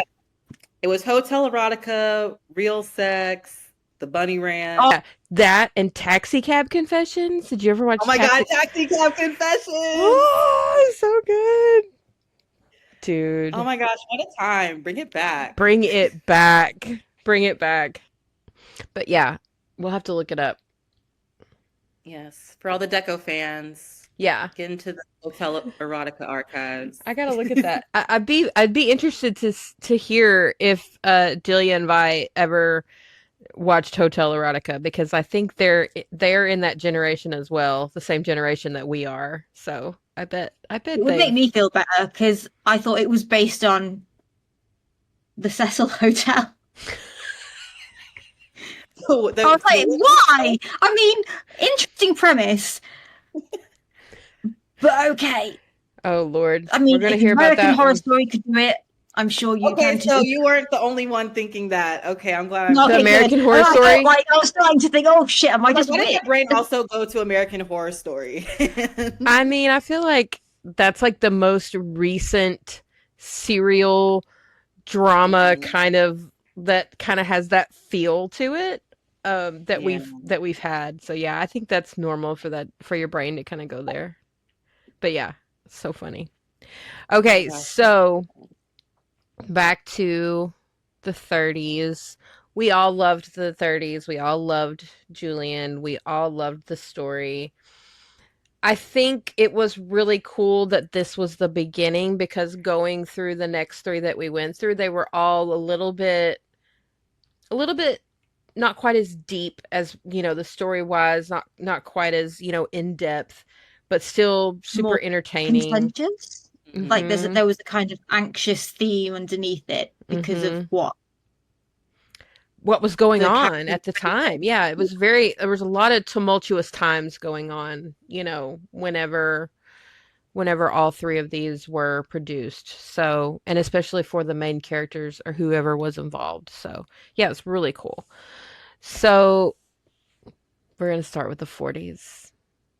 [SPEAKER 3] it was Hotel Erotica, Real Sex, The Bunny
[SPEAKER 2] oh,
[SPEAKER 3] Ranch.
[SPEAKER 1] yeah, that and Taxi Cab Confessions. Did you ever
[SPEAKER 3] Oh
[SPEAKER 1] watch
[SPEAKER 3] my God,
[SPEAKER 1] Taxi?
[SPEAKER 3] Taxi Cab Confessions!
[SPEAKER 1] Oh, so good,
[SPEAKER 3] Oh
[SPEAKER 1] dude.
[SPEAKER 3] my gosh, what a time. Bring it back.
[SPEAKER 1] Bring it back. Bring it back. But yeah, we'll have to look it up.
[SPEAKER 3] Yes, for all the Deco fans,
[SPEAKER 1] Yeah,
[SPEAKER 3] get into the Hotel Erotica archives.
[SPEAKER 1] I gotta look at that. I'd be interested to hear if Delia and Vi ever watched Hotel Erotica because I think they're in that generation as well, the same generation that we are. So I bet
[SPEAKER 2] it would make
[SPEAKER 1] they've.
[SPEAKER 2] me feel better because I thought it was based on the Cecil Hotel.
[SPEAKER 3] Oh,
[SPEAKER 2] I was like, why? I mean, interesting premise, but okay.
[SPEAKER 1] Oh Lord,
[SPEAKER 2] I
[SPEAKER 1] we're
[SPEAKER 2] mean,
[SPEAKER 1] gonna
[SPEAKER 2] if
[SPEAKER 1] hear about
[SPEAKER 2] American
[SPEAKER 1] that
[SPEAKER 2] Horror
[SPEAKER 1] one.
[SPEAKER 2] Story could do it, I'm sure you
[SPEAKER 3] okay,
[SPEAKER 2] can
[SPEAKER 3] so
[SPEAKER 2] too.
[SPEAKER 3] you weren't the only one thinking that. Okay, I'm glad I'm
[SPEAKER 2] No,
[SPEAKER 1] The
[SPEAKER 2] okay,
[SPEAKER 3] correct.
[SPEAKER 2] good.
[SPEAKER 1] American
[SPEAKER 2] And
[SPEAKER 1] Horror
[SPEAKER 2] I felt
[SPEAKER 1] Story.
[SPEAKER 2] like I was starting to think, oh shit, am
[SPEAKER 3] I
[SPEAKER 2] I
[SPEAKER 3] was like,
[SPEAKER 2] just
[SPEAKER 3] why did
[SPEAKER 2] weird?
[SPEAKER 3] my brain also go to American Horror Story?
[SPEAKER 1] I mean, I feel like that's like the most recent serial drama
[SPEAKER 3] Mhm.
[SPEAKER 1] kind of has that feel to it that
[SPEAKER 3] Yeah.
[SPEAKER 1] we've had. So yeah, I think that's normal for your brain to kind of go there. But yeah, it's so funny.
[SPEAKER 3] Oh my
[SPEAKER 1] Okay,
[SPEAKER 3] gosh.
[SPEAKER 1] so back to the 30s. We all loved the 30s. We all loved Julian. We all loved the story. I think it was really cool that this was the beginning because going through the next 3 that we went through, they were all a little bit not quite as deep as, the story was, not quite as, in depth, but still super
[SPEAKER 2] More
[SPEAKER 1] entertaining.
[SPEAKER 2] contentious. Like
[SPEAKER 3] Mhm.
[SPEAKER 1] Mhm.
[SPEAKER 2] there was a kind of anxious theme underneath it because of
[SPEAKER 1] Mhm.
[SPEAKER 2] what
[SPEAKER 1] What was going
[SPEAKER 2] the
[SPEAKER 1] on
[SPEAKER 2] characters
[SPEAKER 1] at the
[SPEAKER 2] were
[SPEAKER 1] time?
[SPEAKER 2] facing.
[SPEAKER 1] Yeah, there was a lot of tumultuous times going on, whenever all 3 of these were produced. So, and especially for the main characters or whoever was involved. So, yeah, it's really cool. So, we're going to start with the 40s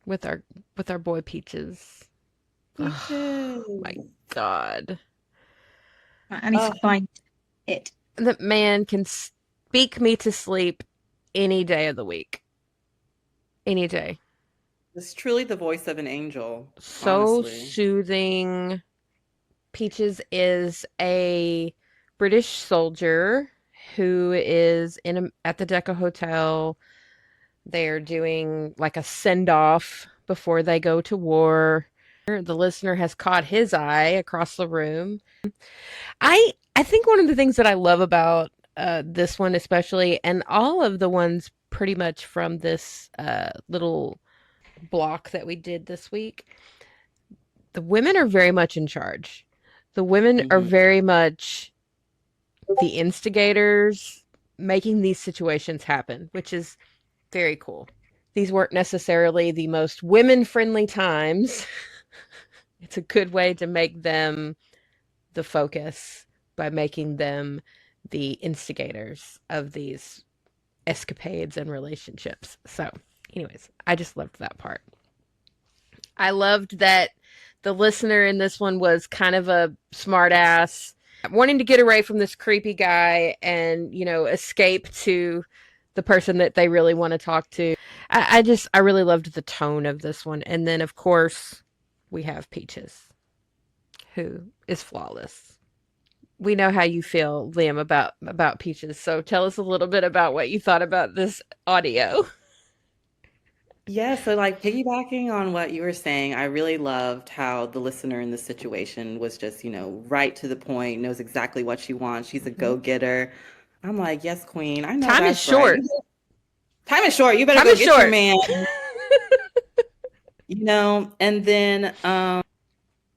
[SPEAKER 1] with our boy Peaches. Oh
[SPEAKER 3] Peaches.
[SPEAKER 1] my god.
[SPEAKER 2] I need
[SPEAKER 3] Oh,
[SPEAKER 2] to find it.
[SPEAKER 1] That man can speak me to sleep any day of the week. Any day.
[SPEAKER 3] it's truly the voice of an angel,
[SPEAKER 1] So
[SPEAKER 3] honestly.
[SPEAKER 1] soothing. Peaches is a British soldier who is at the Deca Hotel. They're doing like a send off before they go to war. The listener has caught his eye across the room. I think one of the things that I love about this one especially, and all of the ones pretty much from this little block that we did this week. The women are very much in charge. The women are
[SPEAKER 3] Hmm.
[SPEAKER 1] very much the instigators, making these situations happen, which is very cool. These weren't necessarily the most women friendly times. It's a good way to make them the focus by making them the instigators of these escapades and relationships. So, anyways, I just loved that part. I loved that the listener in this one was kind of a smartass, wanting to get away from this creepy guy and, escape to the person that they really want to talk to. I really loved the tone of this one. And then, of course, we have Peaches, who is flawless. We know how you feel, Liam, about Peaches. So tell us a little bit about what you thought about this audio.
[SPEAKER 3] Yeah, so like piggybacking on what you were saying, I really loved how the listener in this situation was just, right to the point, knows exactly what she wants. She's a
[SPEAKER 1] Mhm.
[SPEAKER 3] go-getter. I'm like, yes, queen, I know
[SPEAKER 1] Time is
[SPEAKER 3] that's right.
[SPEAKER 1] short.
[SPEAKER 3] Time is short. You better
[SPEAKER 1] Time
[SPEAKER 3] go
[SPEAKER 1] is
[SPEAKER 3] get your
[SPEAKER 1] short.
[SPEAKER 3] man, And then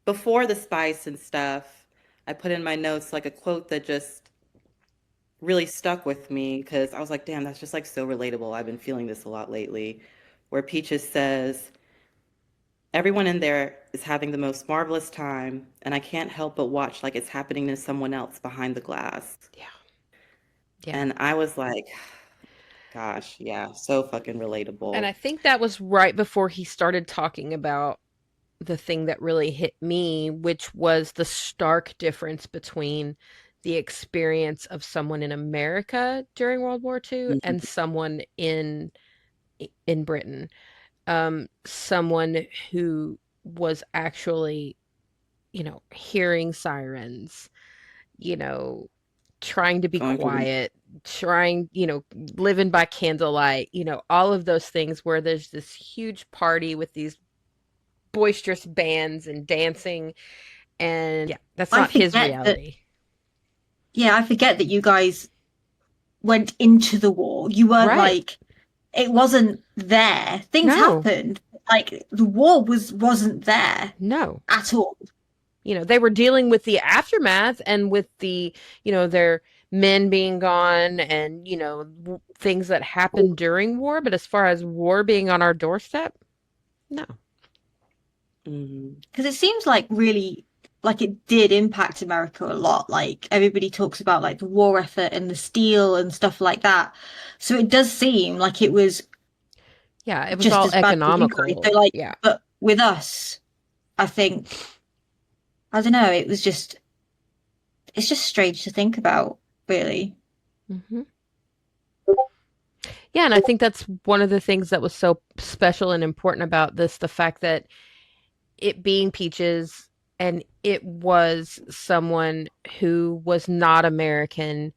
[SPEAKER 3] before the spice and stuff, I put in my notes like a quote that just really stuck with me because I was like, damn, that's just like so relatable. I've been feeling this a lot lately, where Peaches says, everyone in there is having the most marvelous time, and I can't help but watch like it's happening to someone else behind the glass.
[SPEAKER 1] Yeah. Yeah.
[SPEAKER 3] And I was like, gosh, yeah, so fucking
[SPEAKER 1] And
[SPEAKER 3] relatable.
[SPEAKER 1] I think that was right before he started talking about the thing that really hit me, which was the stark difference between the experience of someone in America during World War II and
[SPEAKER 3] Mhm.
[SPEAKER 1] someone in Britain. Someone who was actually, hearing sirens, you know, trying to be
[SPEAKER 3] Going through the,
[SPEAKER 1] quiet, trying, living by candlelight, all of those things where there's this huge party with these boisterous bands and dancing. And yeah, that's
[SPEAKER 2] I
[SPEAKER 1] not his
[SPEAKER 2] forget that,
[SPEAKER 1] reality.
[SPEAKER 2] yeah, I forget that you guys went into the war. You weren't
[SPEAKER 1] Right.
[SPEAKER 2] like, it wasn't there. Things
[SPEAKER 1] No,
[SPEAKER 2] happened. Like the war wasn't there
[SPEAKER 1] no.
[SPEAKER 2] at all.
[SPEAKER 1] They were dealing with the aftermath and with their men being gone and, things that happened during war. But as far as war being on our doorstep, no.
[SPEAKER 3] Mhm.
[SPEAKER 2] Because it seems like really like it did impact America a lot. Like everybody talks about like the war effort and the steel and stuff like that. So it does seem like it was
[SPEAKER 1] Yeah, it was
[SPEAKER 2] just
[SPEAKER 1] all
[SPEAKER 2] as bad for you guys.
[SPEAKER 1] economical.
[SPEAKER 2] So like,
[SPEAKER 1] Yeah.
[SPEAKER 2] but with us, I think I don't know. It was just it's just strange to think about, really.
[SPEAKER 1] Hmm. Yeah, and I think that's one of the things that was so special and important about this, the fact that it being Peaches and it was someone who was not American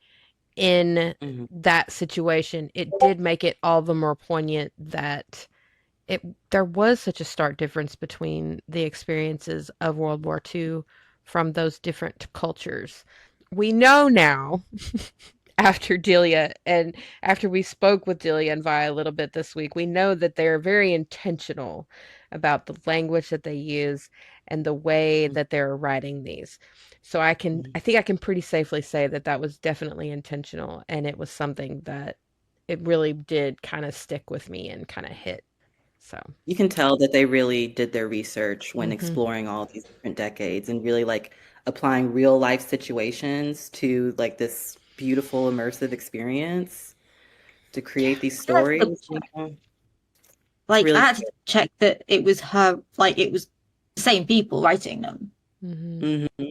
[SPEAKER 1] in
[SPEAKER 3] Mhm.
[SPEAKER 1] that situation. It did make it all the more poignant that it there was such a stark difference between the experiences of World War II from those different cultures. We know now after Delia and after we spoke with Delia and Vi a little bit this week, we know that they're very intentional about the language that they use and the way that they're writing these. So
[SPEAKER 3] Mhm.
[SPEAKER 1] I think I can pretty safely say that that was definitely intentional and it was something that it really did kind of stick with me and kind of hit. So,
[SPEAKER 3] You can tell that they really did their research when
[SPEAKER 1] mhm.
[SPEAKER 3] exploring all these different decades and really like applying real life situations to like this beautiful immersive experience to create these
[SPEAKER 2] I had to double
[SPEAKER 3] stories.
[SPEAKER 2] check.
[SPEAKER 3] It's
[SPEAKER 2] Like I
[SPEAKER 3] really
[SPEAKER 2] had to check that it was her. Like it was the same people writing them.
[SPEAKER 1] Mhm.
[SPEAKER 3] hmm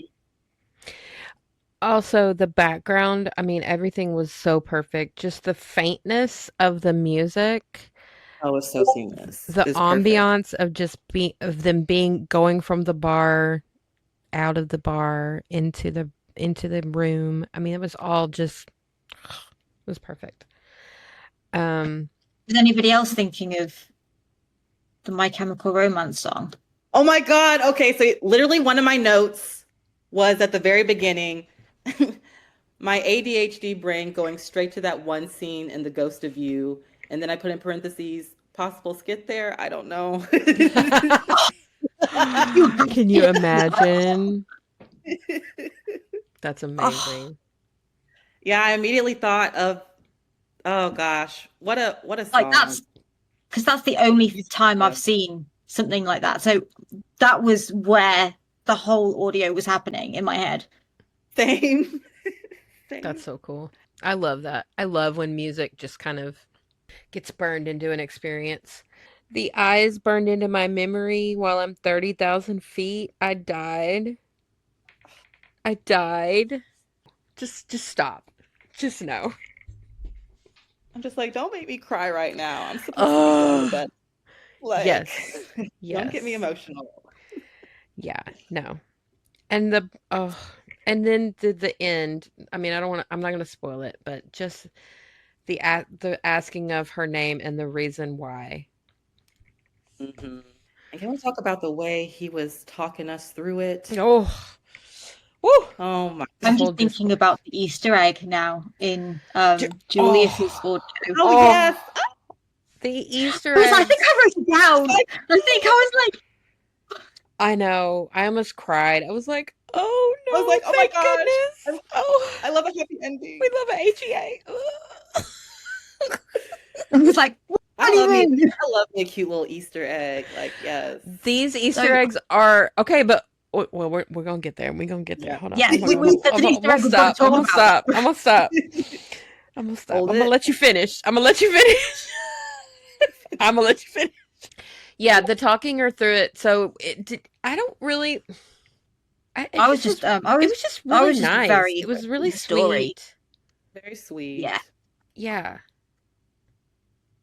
[SPEAKER 1] Also, the background, I mean, everything was so perfect. Just the faintness of the music,
[SPEAKER 3] Oh, it's so seamless.
[SPEAKER 1] the
[SPEAKER 3] It's perfect.
[SPEAKER 1] ambiance of of them being going from the bar out of the bar into the room. I mean, it was all just it was perfect. Um,
[SPEAKER 2] Is anybody else thinking of the My Chemical Romance song?
[SPEAKER 3] Oh my God. Okay, so literally one of my notes was at the very beginning. my ADHD brain going straight to that one scene in The Ghost of You, and then I put in parentheses, possible skit there. I don't know.
[SPEAKER 1] Can you imagine? That's
[SPEAKER 2] Oh,
[SPEAKER 1] amazing.
[SPEAKER 3] Yeah, I immediately thought of, oh gosh, what a
[SPEAKER 2] like
[SPEAKER 3] song.
[SPEAKER 2] because that's the only time I've seen something like that. So that was where the whole audio was happening in my head.
[SPEAKER 3] Same. Same.
[SPEAKER 1] That's so cool. I love that. I love when music just kind of gets burned into an experience. The eyes burned into my memory while I'm 30,000 feet. I died. I died. Just stop. Just no.
[SPEAKER 3] I'm just like, don't make me cry right now. I'm supposed to be going to bed. Like,
[SPEAKER 1] Yes.
[SPEAKER 3] don't get me
[SPEAKER 1] Yes.
[SPEAKER 3] emotional.
[SPEAKER 1] Yeah, no. And and then the end. I mean, I'm not gonna spoil it, but just the asking of her name and the reason why.
[SPEAKER 3] And can we talk about the way he was talking us through it?
[SPEAKER 1] Oh, woo!
[SPEAKER 3] Oh my.
[SPEAKER 2] I'm
[SPEAKER 1] Whole
[SPEAKER 2] just thinking
[SPEAKER 1] discourse.
[SPEAKER 2] about the Easter egg now in Julius's
[SPEAKER 1] Oh,
[SPEAKER 2] audio.
[SPEAKER 3] Oh yes.
[SPEAKER 1] the Easter
[SPEAKER 2] I
[SPEAKER 1] eggs.
[SPEAKER 2] think I wrote it down. I think I was like,
[SPEAKER 1] I know. I almost cried. I was like, oh
[SPEAKER 3] I was
[SPEAKER 1] no,
[SPEAKER 3] like, oh my
[SPEAKER 1] thank
[SPEAKER 3] gosh.
[SPEAKER 1] goodness. Oh,
[SPEAKER 3] I love a happy ending.
[SPEAKER 1] we love an AGA.
[SPEAKER 2] I was like, what do you mean?
[SPEAKER 3] I love me a cute little Easter egg. Like, yes.
[SPEAKER 1] These Easter
[SPEAKER 2] So,
[SPEAKER 1] eggs are okay, but well, we're gonna get there. We're gonna get there.
[SPEAKER 3] Yeah.
[SPEAKER 1] Hold on.
[SPEAKER 2] yeah,
[SPEAKER 1] I'm
[SPEAKER 2] the Easter egg we've got to
[SPEAKER 1] I'm
[SPEAKER 2] talk
[SPEAKER 1] gonna
[SPEAKER 2] about.
[SPEAKER 1] stop. I'm gonna stop. I'm gonna stop.
[SPEAKER 3] Hold
[SPEAKER 1] I'm gonna
[SPEAKER 3] it.
[SPEAKER 1] let you finish. I'm gonna let you finish. I'm gonna let you finish. Yeah, the talking her through it. So it did. I don't really. It
[SPEAKER 2] I was
[SPEAKER 1] just
[SPEAKER 2] just,
[SPEAKER 1] was. It was just really nice.
[SPEAKER 2] very
[SPEAKER 1] It was
[SPEAKER 2] invested in
[SPEAKER 1] really
[SPEAKER 2] the story.
[SPEAKER 1] sweet.
[SPEAKER 3] Very sweet.
[SPEAKER 2] Yeah.
[SPEAKER 1] Yeah.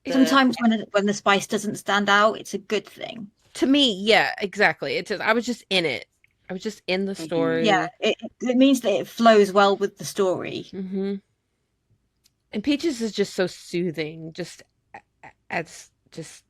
[SPEAKER 2] Sometimes when the spice doesn't stand out, it's a good thing.
[SPEAKER 1] To me, yeah, exactly. It's just I was just in it. I was just in the story.
[SPEAKER 2] Yeah, it means that it flows well with the story.
[SPEAKER 1] Mm-hmm. And Peaches is just so soothing, just as just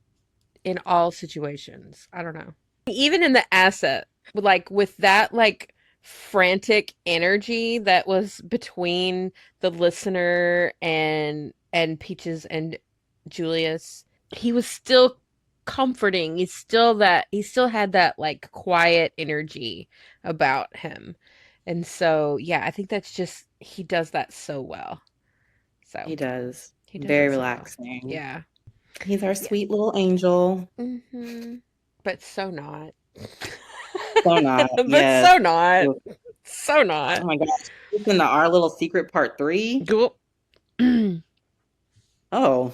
[SPEAKER 1] in all situations. I don't know. Even in the asset, like with that like frantic energy that was between the listener and Peaches and Julius, he was still comforting. He still had that like quiet energy about him. And so, yeah, I think that's just he does that so well. So
[SPEAKER 3] He does.
[SPEAKER 1] he does
[SPEAKER 3] Very
[SPEAKER 1] it so well.
[SPEAKER 3] relaxing.
[SPEAKER 1] Yeah.
[SPEAKER 3] He's our sweet little angel.
[SPEAKER 1] But so not.
[SPEAKER 3] So not.
[SPEAKER 1] But
[SPEAKER 3] Yes.
[SPEAKER 1] so not. So not.
[SPEAKER 3] Oh my gosh. Listen to Our Little Secret Part 3.
[SPEAKER 1] Cool.
[SPEAKER 3] Oh.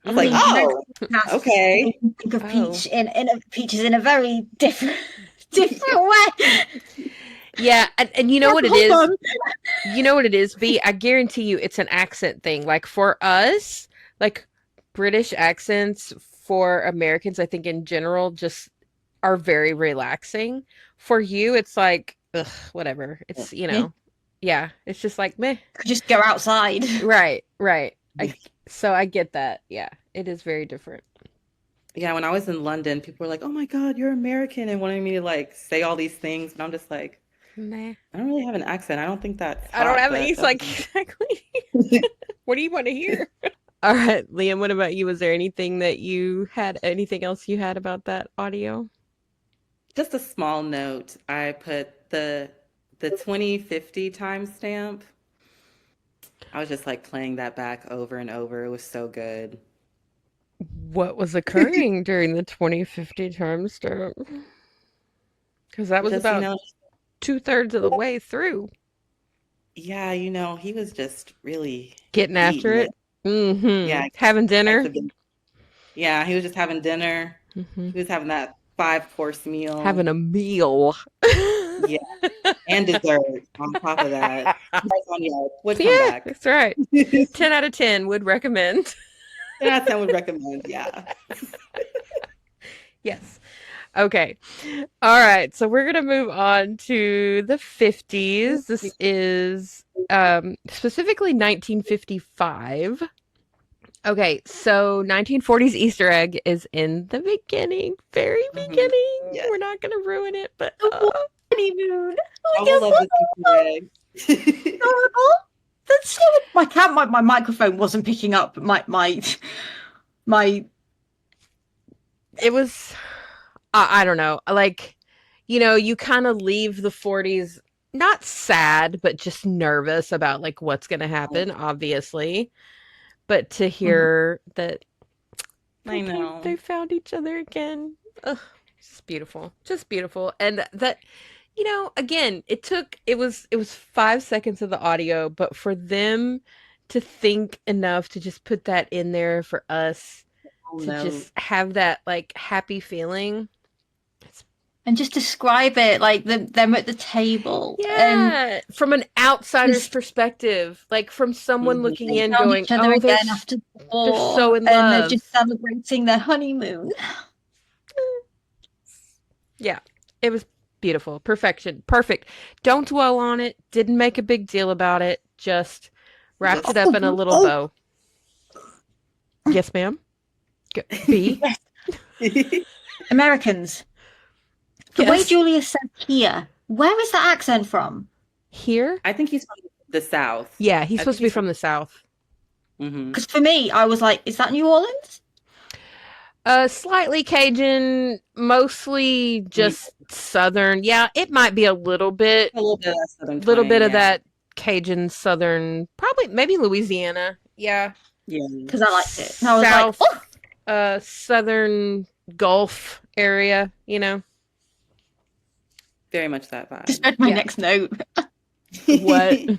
[SPEAKER 3] I was like,
[SPEAKER 2] Next
[SPEAKER 3] oh,
[SPEAKER 2] podcast,
[SPEAKER 3] okay.
[SPEAKER 2] I can think of Peaches in a very different way.
[SPEAKER 1] Yeah, and you know what it is?
[SPEAKER 2] Hold on.
[SPEAKER 1] You know what it is, B? I guarantee you it's an accent thing. Like for us, like British accents for Americans, I think in general just are very relaxing. For you, it's like, ugh, whatever. It's, yeah, it's just like meh.
[SPEAKER 2] Could just go outside.
[SPEAKER 1] Right. So I get that. Yeah, it is very different.
[SPEAKER 3] Yeah, when I was in London, people were like, oh my God, you're American, and wanting me to like say all these things. And I'm just like,
[SPEAKER 1] nah.
[SPEAKER 3] I don't really have an accent. I don't think that's
[SPEAKER 1] I don't
[SPEAKER 3] hot,
[SPEAKER 1] have
[SPEAKER 3] but
[SPEAKER 1] it. He's
[SPEAKER 3] that's
[SPEAKER 1] like,
[SPEAKER 3] fine.
[SPEAKER 1] exactly. What do you want to hear? All right, Liam, what about you? Was there anything else you had about that audio?
[SPEAKER 3] Just a small note. I put the 2050 timestamp. I was just like playing that back over and over. It was so good.
[SPEAKER 1] What was occurring during the 2050 timestamp? Because that was
[SPEAKER 3] Just,
[SPEAKER 1] about 2/3 of the way through.
[SPEAKER 3] Yeah, he was just really
[SPEAKER 1] Getting after
[SPEAKER 3] eating
[SPEAKER 1] it. Mm-hmm.
[SPEAKER 3] Yeah,
[SPEAKER 1] Having dinner.
[SPEAKER 3] Yeah, he was just having dinner.
[SPEAKER 1] Mm-hmm.
[SPEAKER 3] He was having that 5-course meal.
[SPEAKER 1] Having a meal.
[SPEAKER 3] Yeah, and dessert on top of that. Would come
[SPEAKER 1] Yeah,
[SPEAKER 3] back.
[SPEAKER 1] that's right. 10 out of 10 would recommend.
[SPEAKER 3] 10 out of 10 would recommend, yeah.
[SPEAKER 1] Yes. Okay. All right. So we're going to move on to the 50s. This is specifically 1955. Okay. So 1940s Easter egg is in the beginning. Very beginning.
[SPEAKER 3] Yes.
[SPEAKER 1] We're not going to ruin it, but
[SPEAKER 2] Honeymoon.
[SPEAKER 3] I will love this Easter egg.
[SPEAKER 2] That's my microphone wasn't picking up my.
[SPEAKER 1] It was, I don't know, like, you kind of leave the 40s not sad, but just nervous about like what's going to happen, obviously. But to hear that
[SPEAKER 3] I know.
[SPEAKER 1] they found each other again, ugh, just beautiful, and that. Again, it was 5 seconds of the audio, but for them to think enough to just put that in there for us to just have that like happy feeling.
[SPEAKER 2] And just describe it like them at the table.
[SPEAKER 1] Yeah, from an outsider's perspective, like from someone looking in going,
[SPEAKER 2] each other
[SPEAKER 1] oh,
[SPEAKER 2] again after the war,
[SPEAKER 1] they're so in
[SPEAKER 2] and
[SPEAKER 1] love.
[SPEAKER 2] they're just celebrating their honeymoon.
[SPEAKER 1] Yeah, it was beautiful. Perfection. Perfect. Don't dwell on it. Didn't make a big deal about it. Just wrapped it up in a little bow. Yes, ma'am. B.
[SPEAKER 2] Americans. The way Julia said here, where is that accent from?
[SPEAKER 1] Here?
[SPEAKER 3] I think he's from the South.
[SPEAKER 1] Yeah, he's supposed to be from the South.
[SPEAKER 2] Because for me, I was like, is that New Orleans?
[SPEAKER 1] Slightly Cajun, mostly just Southern. Yeah, it might be a little bit
[SPEAKER 3] of that Southern
[SPEAKER 1] little
[SPEAKER 3] twang,
[SPEAKER 1] bit of that Cajun Southern, probably maybe Louisiana. Yeah.
[SPEAKER 2] Yeah. Because I liked it. And I was
[SPEAKER 1] South,
[SPEAKER 2] like,
[SPEAKER 1] Southern Gulf area,
[SPEAKER 3] Very much that vibe.
[SPEAKER 2] Just read my next note.
[SPEAKER 1] What?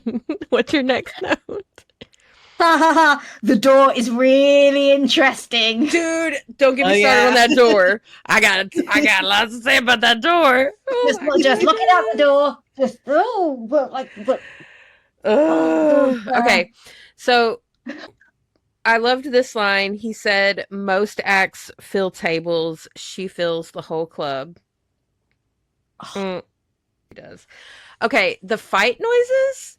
[SPEAKER 1] What's your next note?
[SPEAKER 2] The door is really interesting.
[SPEAKER 1] Dude, don't get me started on that door. I got lots to say about that door.
[SPEAKER 2] Just looking out the door.
[SPEAKER 1] Okay. So I loved this line. He said, most acts fill tables. She fills the whole club. He does. Okay. The fight noises.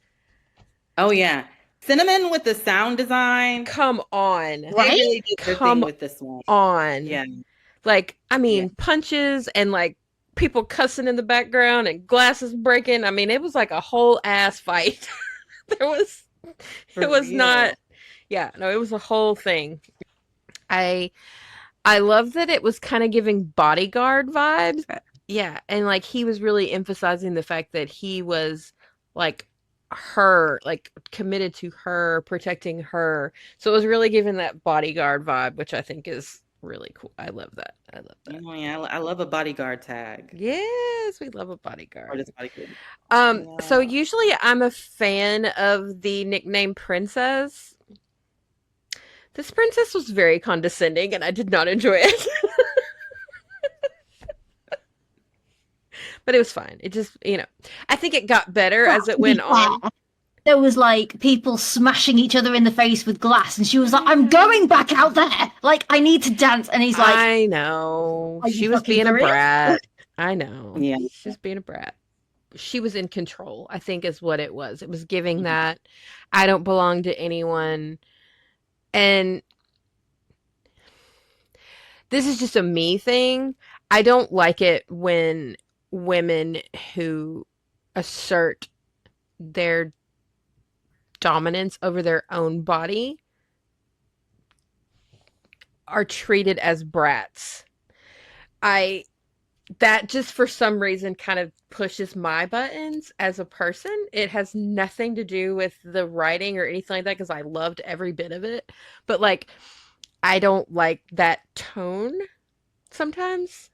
[SPEAKER 3] Oh, yeah. Cinnamon with the sound design.
[SPEAKER 1] Come on.
[SPEAKER 2] Right?
[SPEAKER 3] Really did their thing with this one.
[SPEAKER 1] On.
[SPEAKER 3] Yeah.
[SPEAKER 1] Like, I mean, punches and like people cussing in the background and glasses breaking. I mean, it was like a whole ass fight. It was not, it was a whole thing. I love that it was kind of giving Bodyguard vibes. Yeah. And like he was really emphasizing the fact that he was like her, like committed to her, protecting her. So it was really giving that Bodyguard vibe, which I think is really cool. I love that.
[SPEAKER 3] Oh, yeah, I love a bodyguard tag.
[SPEAKER 1] Yes, we love a bodyguard.
[SPEAKER 3] Or just bodyguard.
[SPEAKER 1] So usually I'm a fan of the nickname princess. This princess was very condescending and I did not enjoy it. But it was fine. It just, I think it got better as it went on.
[SPEAKER 2] There was like people smashing each other in the face with glass, and she was like, I'm going back out there. Like, I need to dance. And he's like,
[SPEAKER 1] I know. She was being a brat. I know.
[SPEAKER 3] Yeah.
[SPEAKER 1] She was being a brat. She was in control, I think is what it was. It was giving that I don't belong to anyone. And this is just a me thing. I don't like it when women who assert their dominance over their own body are treated as brats. That just for some reason kind of pushes my buttons as a person. It has nothing to do with the writing or anything like that because I loved every bit of it. But like, I don't like that tone sometimes.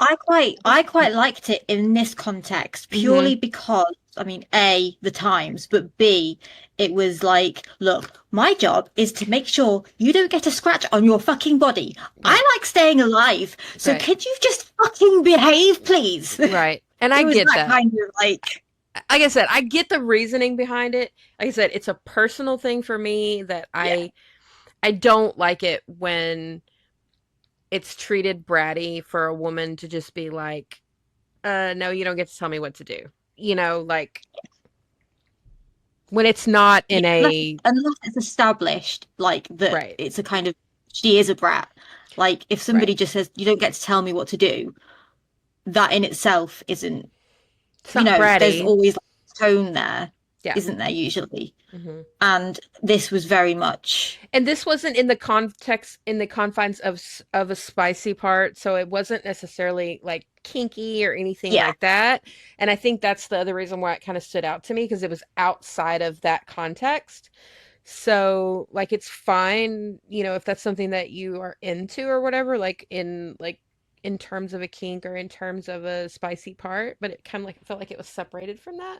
[SPEAKER 2] I quite liked it in this context purely because, I mean, A, the times, but B, it was like, look, my job is to make sure you don't get a scratch on your fucking body. Right. I like staying alive. So could you just fucking behave, please?
[SPEAKER 1] Right. And I get that.
[SPEAKER 2] Kind of like
[SPEAKER 1] I said, I get the reasoning behind it. Like I said, it's a personal thing for me that I don't like it when it's treated bratty for a woman to just be like, no, you don't get to tell me what to do. Like when it's not in
[SPEAKER 2] unless it's established, like that it's a kind of, she is a brat. Like if somebody just says, you don't get to tell me what to do, that in itself isn't, bratty. There's always like tone there.
[SPEAKER 1] Yeah.
[SPEAKER 2] isn't there usually?
[SPEAKER 1] Hmm.
[SPEAKER 2] And this was very much.
[SPEAKER 1] And this wasn't in the context, in the confines of a spicy part, so it wasn't necessarily like kinky or anything
[SPEAKER 2] Yeah.
[SPEAKER 1] like that. And I think that's the other reason why it kind of stood out to me, because it was outside of that context. So like it's fine, if that's something that you are into or whatever, like in terms of a kink or in terms of a spicy part, but it kind of like felt like it was separated from that.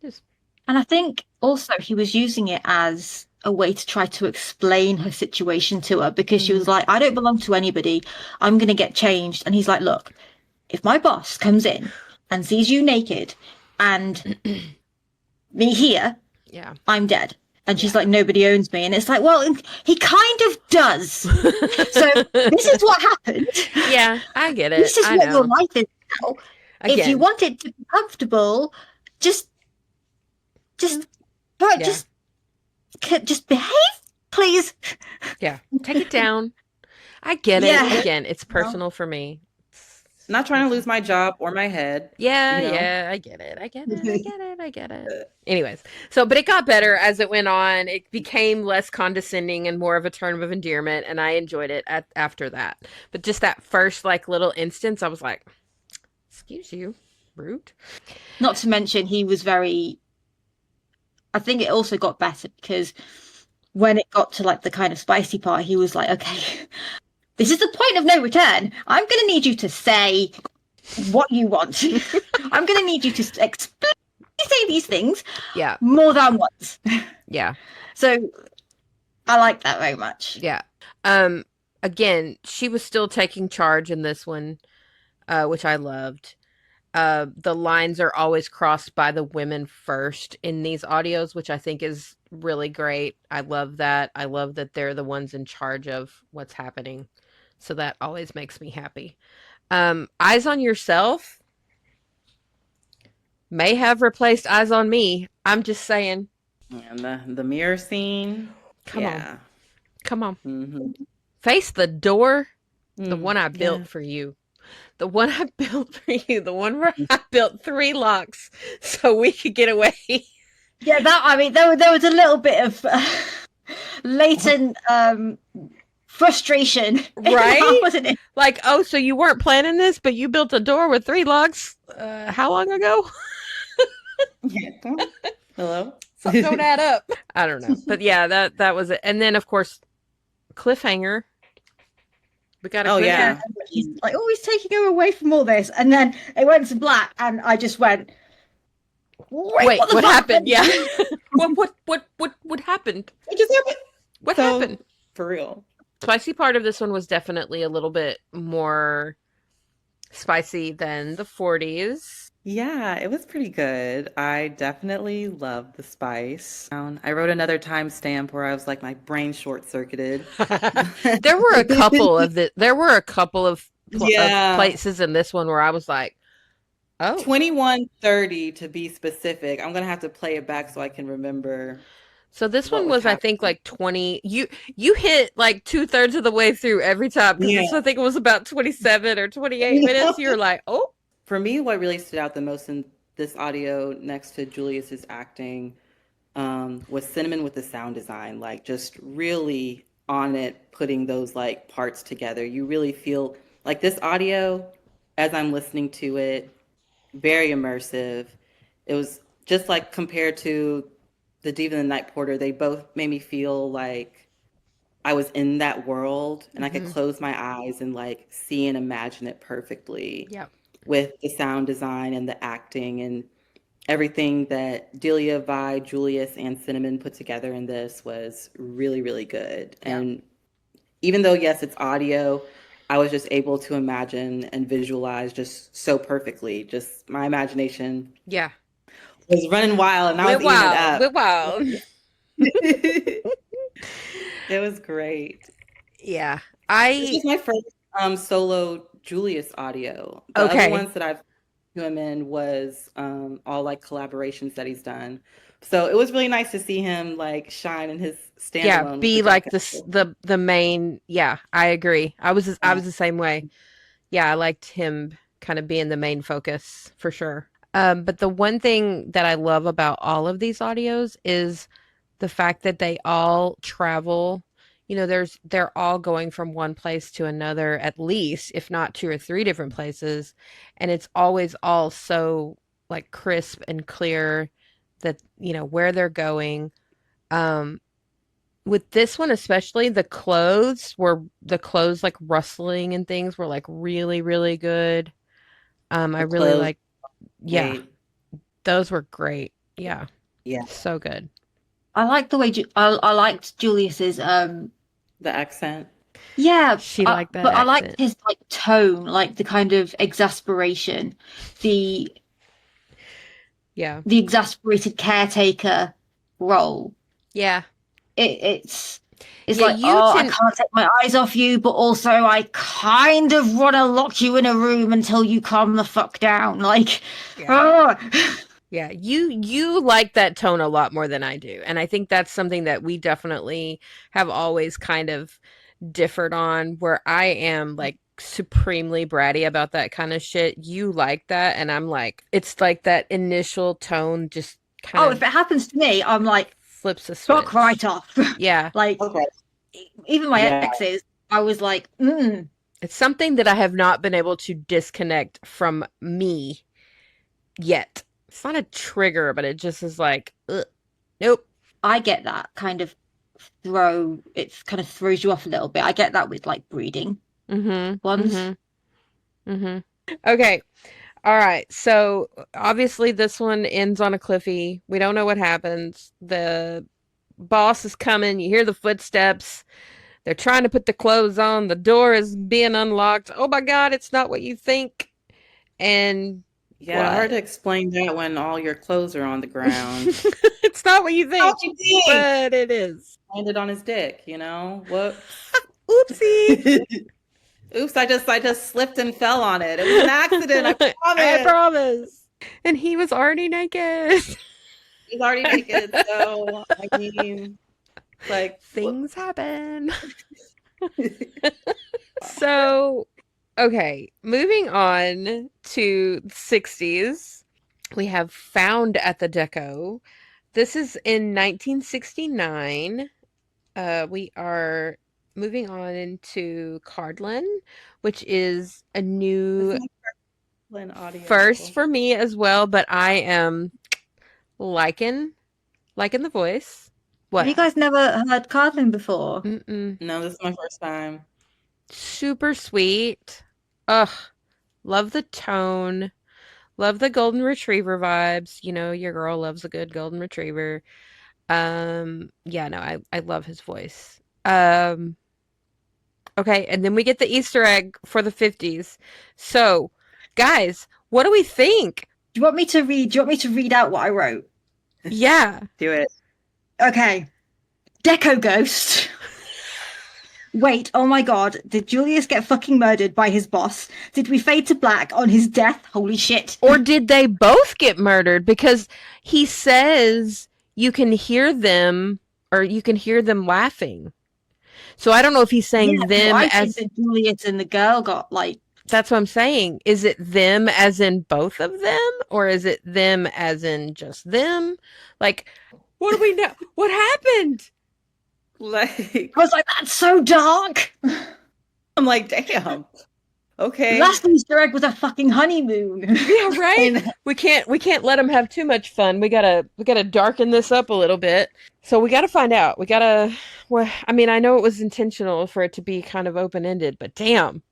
[SPEAKER 1] Just
[SPEAKER 2] And I think also he was using it as a way to try to explain her situation to her, because she
[SPEAKER 1] hmm
[SPEAKER 2] was like, I don't belong to anybody. I'm going to get changed. And he's like, look, if my boss comes in and sees you naked and me here,
[SPEAKER 1] yeah.
[SPEAKER 2] I'm dead. And she's
[SPEAKER 1] Yeah.
[SPEAKER 2] like, nobody owns me. And it's like, well, he kind of does. So this is what happened.
[SPEAKER 1] Yeah, I get it.
[SPEAKER 2] This is
[SPEAKER 1] I
[SPEAKER 2] what your
[SPEAKER 1] know.
[SPEAKER 2] life is now. If you
[SPEAKER 1] Again,
[SPEAKER 2] want it to be comfortable, just, just,
[SPEAKER 1] yeah.
[SPEAKER 2] just behave, please.
[SPEAKER 1] Yeah. Take it down. I get it.
[SPEAKER 2] Yeah.
[SPEAKER 1] Again, it's
[SPEAKER 3] No,
[SPEAKER 1] personal for me.
[SPEAKER 3] not trying to lose my job or my head,
[SPEAKER 1] Yeah,
[SPEAKER 3] you know.
[SPEAKER 1] yeah, I get it. I get it. I get it. I get it. Anyways, but it got better as it went on. It became less condescending and more of a term of endearment, and I enjoyed it after that. But just that first like little instance, I was like, "Excuse you, rude."
[SPEAKER 2] Not to mention, he was very. I think it also got better because when it got to like the kind of spicy part, he was like, okay, this is the point of no return. I'm going to need you to say what you want. I'm going to need you to explicitly say these things
[SPEAKER 1] Yeah,
[SPEAKER 2] more than once.
[SPEAKER 1] yeah,
[SPEAKER 2] So I like that very much.
[SPEAKER 1] yeah. Um, Again, she was still taking charge in this one, which I loved. The lines are always crossed by the women first in these audios, which I think is really great. I love that. I love that they're the ones in charge of what's happening. So that always makes me happy. Eyes on Yourself may have replaced Eyes on Me. I'm just saying.
[SPEAKER 3] And the mirror scene,
[SPEAKER 1] Come on.
[SPEAKER 3] yeah.
[SPEAKER 1] Come on.
[SPEAKER 3] Hmm.
[SPEAKER 1] Face the door. The one I
[SPEAKER 3] Yeah.
[SPEAKER 1] built for you. The one I built for you. The one where I built 3 locks so we could get away.
[SPEAKER 2] Yeah, I mean, there was a little bit of latent frustration,
[SPEAKER 1] Right?
[SPEAKER 2] wasn't it?
[SPEAKER 1] Like, oh, so you weren't planning this, but you built a door with 3 logs? How long ago?
[SPEAKER 3] Yeah. Hello?
[SPEAKER 1] Something don't add up. I don't know. But yeah, that was it. And then, of course, cliffhanger. We got a
[SPEAKER 3] Oh,
[SPEAKER 1] cliffhanger.
[SPEAKER 3] yeah.
[SPEAKER 2] He's like, oh, he's taking her away from all this. And then it went to black, and I just went,
[SPEAKER 1] Wait,
[SPEAKER 2] what the
[SPEAKER 1] what
[SPEAKER 2] fuck?
[SPEAKER 1] happened? Yeah. What happened?
[SPEAKER 3] It just happened.
[SPEAKER 1] What
[SPEAKER 3] So,
[SPEAKER 1] happened?
[SPEAKER 3] for real.
[SPEAKER 1] Spicy part of this one was definitely a little bit more spicy than the 40s.
[SPEAKER 3] Yeah, it was pretty good. I definitely loved the spice. I wrote another timestamp where I was like, my brain short-circuited.
[SPEAKER 1] There were a couple of
[SPEAKER 3] Yeah.
[SPEAKER 1] places in this one where I was like, oh,
[SPEAKER 3] 21:30 to be specific. I'm gonna have to play it back so I can remember
[SPEAKER 1] so this
[SPEAKER 3] what
[SPEAKER 1] one
[SPEAKER 3] was
[SPEAKER 1] was, I think,
[SPEAKER 3] happening.
[SPEAKER 1] like 20. You hit like 2/3 of the way through every time, because
[SPEAKER 3] Yeah.
[SPEAKER 1] this, I think it was about 27 or 28 minutes. You're like, oh,
[SPEAKER 3] For me, what really stood out the most in this audio, next to Julius's acting, was Cinnamon with the sound design. Like, just really on it, putting those like parts together. You really feel like this audio, as I'm listening to it, very immersive. It was just like compared to the Diva and the Night Porter, they both made me feel like I was in that world and I could
[SPEAKER 1] hmm,
[SPEAKER 3] close my eyes and like see and imagine it perfectly
[SPEAKER 1] yeah,
[SPEAKER 3] with the sound design and the acting and everything that Delia, Vi, Julius, and Cinnamon put together in this was really, really good.
[SPEAKER 1] yeah,
[SPEAKER 3] And even though, yes, it's audio, I was just able to imagine and visualize just so perfectly. Just my imagination
[SPEAKER 1] yeah.
[SPEAKER 3] was running wild and I
[SPEAKER 1] We're
[SPEAKER 3] was eating it
[SPEAKER 1] wild.
[SPEAKER 3] up.
[SPEAKER 1] We're wild.
[SPEAKER 3] It was great.
[SPEAKER 1] Yeah.
[SPEAKER 3] This
[SPEAKER 1] I
[SPEAKER 3] was my first solo Julius audio. The other
[SPEAKER 1] Okay.
[SPEAKER 3] ones that I've seen him in was all like collaborations that he's done. So it was really nice to see him like shine in his
[SPEAKER 1] Yeah,
[SPEAKER 3] standalone with
[SPEAKER 1] be
[SPEAKER 3] the Dark
[SPEAKER 1] like this
[SPEAKER 3] Castle.
[SPEAKER 1] the main. Yeah, I agree. I
[SPEAKER 3] Yeah.
[SPEAKER 1] was the same way. Yeah, I liked him kind of being the main focus for sure. But the one thing that I love about all of these audios is the fact that they all travel. They're all going from one place to another, at least, if not two or three different places, and it's always all so like crisp and clear that where they're going. Um, with this one especially, the clothes like rustling and things were like really, really good. I
[SPEAKER 3] The
[SPEAKER 1] really
[SPEAKER 3] clothes,
[SPEAKER 1] like, yeah,
[SPEAKER 3] great.
[SPEAKER 1] those were great. Yeah,
[SPEAKER 3] Yeah,
[SPEAKER 1] so good.
[SPEAKER 2] I like the way I liked Julius's
[SPEAKER 3] the accent.
[SPEAKER 2] yeah,
[SPEAKER 1] She liked that
[SPEAKER 2] but I liked
[SPEAKER 1] accent.
[SPEAKER 2] his like tone, like the kind of exasperation, the
[SPEAKER 1] Yeah.
[SPEAKER 2] the exasperated caretaker role.
[SPEAKER 1] Yeah.
[SPEAKER 2] It's
[SPEAKER 1] Yeah,
[SPEAKER 2] like,
[SPEAKER 1] you
[SPEAKER 2] oh, I
[SPEAKER 1] can
[SPEAKER 2] can't take my eyes off you, but also I kind of want to lock you in a room until you calm the fuck down. Like,
[SPEAKER 1] yeah.
[SPEAKER 2] oh.
[SPEAKER 1] Yeah, you like that tone a lot more than I do. And I think that's something that we definitely have always kind of differed on, where I am like supremely bratty about that kind of shit. You like that, and I'm like, it's like that initial tone just kind
[SPEAKER 2] Oh, if
[SPEAKER 1] of
[SPEAKER 2] it happens to me, I'm like,
[SPEAKER 1] flips a
[SPEAKER 2] fuck
[SPEAKER 1] switch.
[SPEAKER 2] right off.
[SPEAKER 1] Yeah.
[SPEAKER 2] Like,
[SPEAKER 3] Okay.
[SPEAKER 2] even my
[SPEAKER 3] Yeah.
[SPEAKER 2] exes, I was like,
[SPEAKER 1] It's something that I have not been able to disconnect from me yet. It's not a trigger, but it just is like, ugh, nope.
[SPEAKER 2] I get that kind of it kind of throws you off a little bit. I get that with like breeding
[SPEAKER 1] Mm-hmm.
[SPEAKER 2] ones.
[SPEAKER 1] Mm-hmm. Mm-hmm. Okay. All right. So obviously this one ends on a cliffy. We don't know what happens. The boss is coming. You hear the footsteps. They're trying to put the clothes on. The door is being unlocked. Oh my God, it's not what you think. And
[SPEAKER 3] Yeah, hard to
[SPEAKER 1] what?
[SPEAKER 3] explain that when all your clothes are on the ground.
[SPEAKER 1] It's not what you
[SPEAKER 3] How'd
[SPEAKER 1] think,
[SPEAKER 3] you think?
[SPEAKER 1] but it is.
[SPEAKER 3] Landed on his dick, Whoops.
[SPEAKER 1] Oopsie.
[SPEAKER 3] Oops, I just slipped and fell on it. It was an accident, I
[SPEAKER 1] I
[SPEAKER 3] promise.
[SPEAKER 1] promise. And he was already naked.
[SPEAKER 3] He's already naked, so I mean, like,
[SPEAKER 1] Things happen. So, okay, moving on to the 60s, we have Found at the Deco. This is in 1969. We are moving on into Cardlin, which is a
[SPEAKER 3] this is
[SPEAKER 1] new
[SPEAKER 3] my Flynn
[SPEAKER 1] first
[SPEAKER 3] audio.
[SPEAKER 1] for me as well, but I am liking the voice.
[SPEAKER 2] Have
[SPEAKER 1] What?
[SPEAKER 2] you guys never heard Cardlin before?
[SPEAKER 1] Mm-mm.
[SPEAKER 3] No, this is my first time.
[SPEAKER 1] Super sweet. Ugh, love the tone. Love the golden retriever vibes. Your girl loves a good golden retriever. Yeah, no, I love his voice. Okay, and then we get the Easter egg for the 50s. So, guys, what do we think?
[SPEAKER 2] Do you want me to read? Do you want me to read out what I wrote?
[SPEAKER 1] Yeah.
[SPEAKER 3] Do it.
[SPEAKER 2] Okay. Deco Ghost. Wait, oh my god, did Julius get fucking murdered by his boss? Did we fade to black on his death? Holy shit.
[SPEAKER 1] Or did they both get murdered? Because he says you can hear them, or you can hear them laughing. So I don't know if he's
[SPEAKER 2] Yeah,
[SPEAKER 1] saying
[SPEAKER 2] well,
[SPEAKER 1] them
[SPEAKER 2] I think
[SPEAKER 1] as,
[SPEAKER 2] that Julius and the girl got like,
[SPEAKER 1] that's what I'm saying. Is it them as in both of them? Or is it them as in just them? Like, what do we know? What happened?
[SPEAKER 3] Like,
[SPEAKER 2] I was like, that's so dark.
[SPEAKER 3] I'm like, damn. Okay.
[SPEAKER 2] Last Easter egg was a fucking honeymoon.
[SPEAKER 1] Yeah, right?
[SPEAKER 3] And
[SPEAKER 1] We can't let them have too much fun. We gotta darken this up a little bit. So we gotta find out. Well, I mean, I know it was intentional for it to be kind of open-ended, but damn.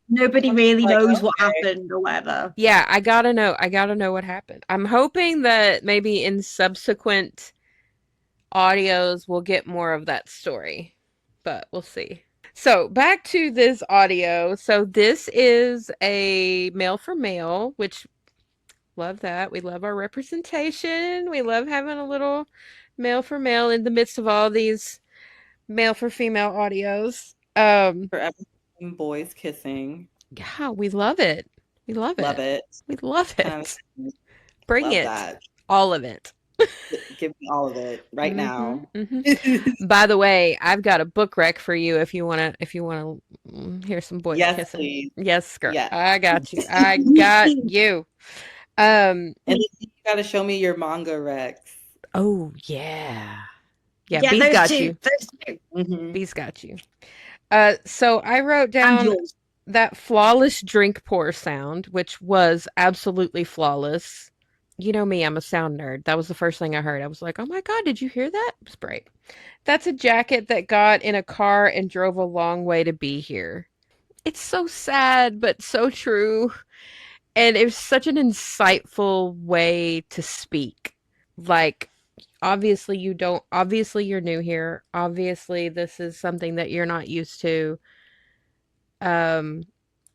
[SPEAKER 2] Nobody really
[SPEAKER 3] like,
[SPEAKER 2] knows what
[SPEAKER 3] okay.
[SPEAKER 2] happened or whatever.
[SPEAKER 1] Yeah, I gotta know. I gotta know what happened. I'm hoping that maybe in subsequent audios we'll get more of that story, but we'll see. So back to this audio. So this is a male for male, which love that. We love our representation. We love having a little male for male in the midst of all these male for female audios.
[SPEAKER 3] Forever boys kissing.
[SPEAKER 1] Yeah, we love it. We love
[SPEAKER 3] Love
[SPEAKER 1] it.
[SPEAKER 3] it.
[SPEAKER 1] We love it. Bring
[SPEAKER 3] Love
[SPEAKER 1] it.
[SPEAKER 3] that.
[SPEAKER 1] All of it.
[SPEAKER 3] Give me all of it right
[SPEAKER 1] Mm-hmm,
[SPEAKER 3] now.
[SPEAKER 1] mm-hmm. By the way, I've got a book rec for you if you wanna hear some boys
[SPEAKER 3] Yes,
[SPEAKER 1] kissing.
[SPEAKER 3] please.
[SPEAKER 1] Yes, girl.
[SPEAKER 3] Yes.
[SPEAKER 1] I got you. I got you.
[SPEAKER 3] And then you gotta show me your manga Rex.
[SPEAKER 1] Oh yeah. Yeah,
[SPEAKER 2] Yeah,
[SPEAKER 1] B's
[SPEAKER 2] those
[SPEAKER 1] got
[SPEAKER 2] two,
[SPEAKER 1] you.
[SPEAKER 2] those two,
[SPEAKER 3] Hmm.
[SPEAKER 1] B's got you. So I wrote
[SPEAKER 2] and
[SPEAKER 1] down
[SPEAKER 2] yours.
[SPEAKER 1] that flawless drink pour sound, which was absolutely flawless. You know me, I'm a sound nerd. That was the first thing I heard. I was like, oh my God, did you hear that? It was great. That's a jacket that got in a car and drove a long way to be here. It's so sad, but so true. And it was such an insightful way to speak. Like, obviously you're new here. Obviously, this is something that you're not used to. Um,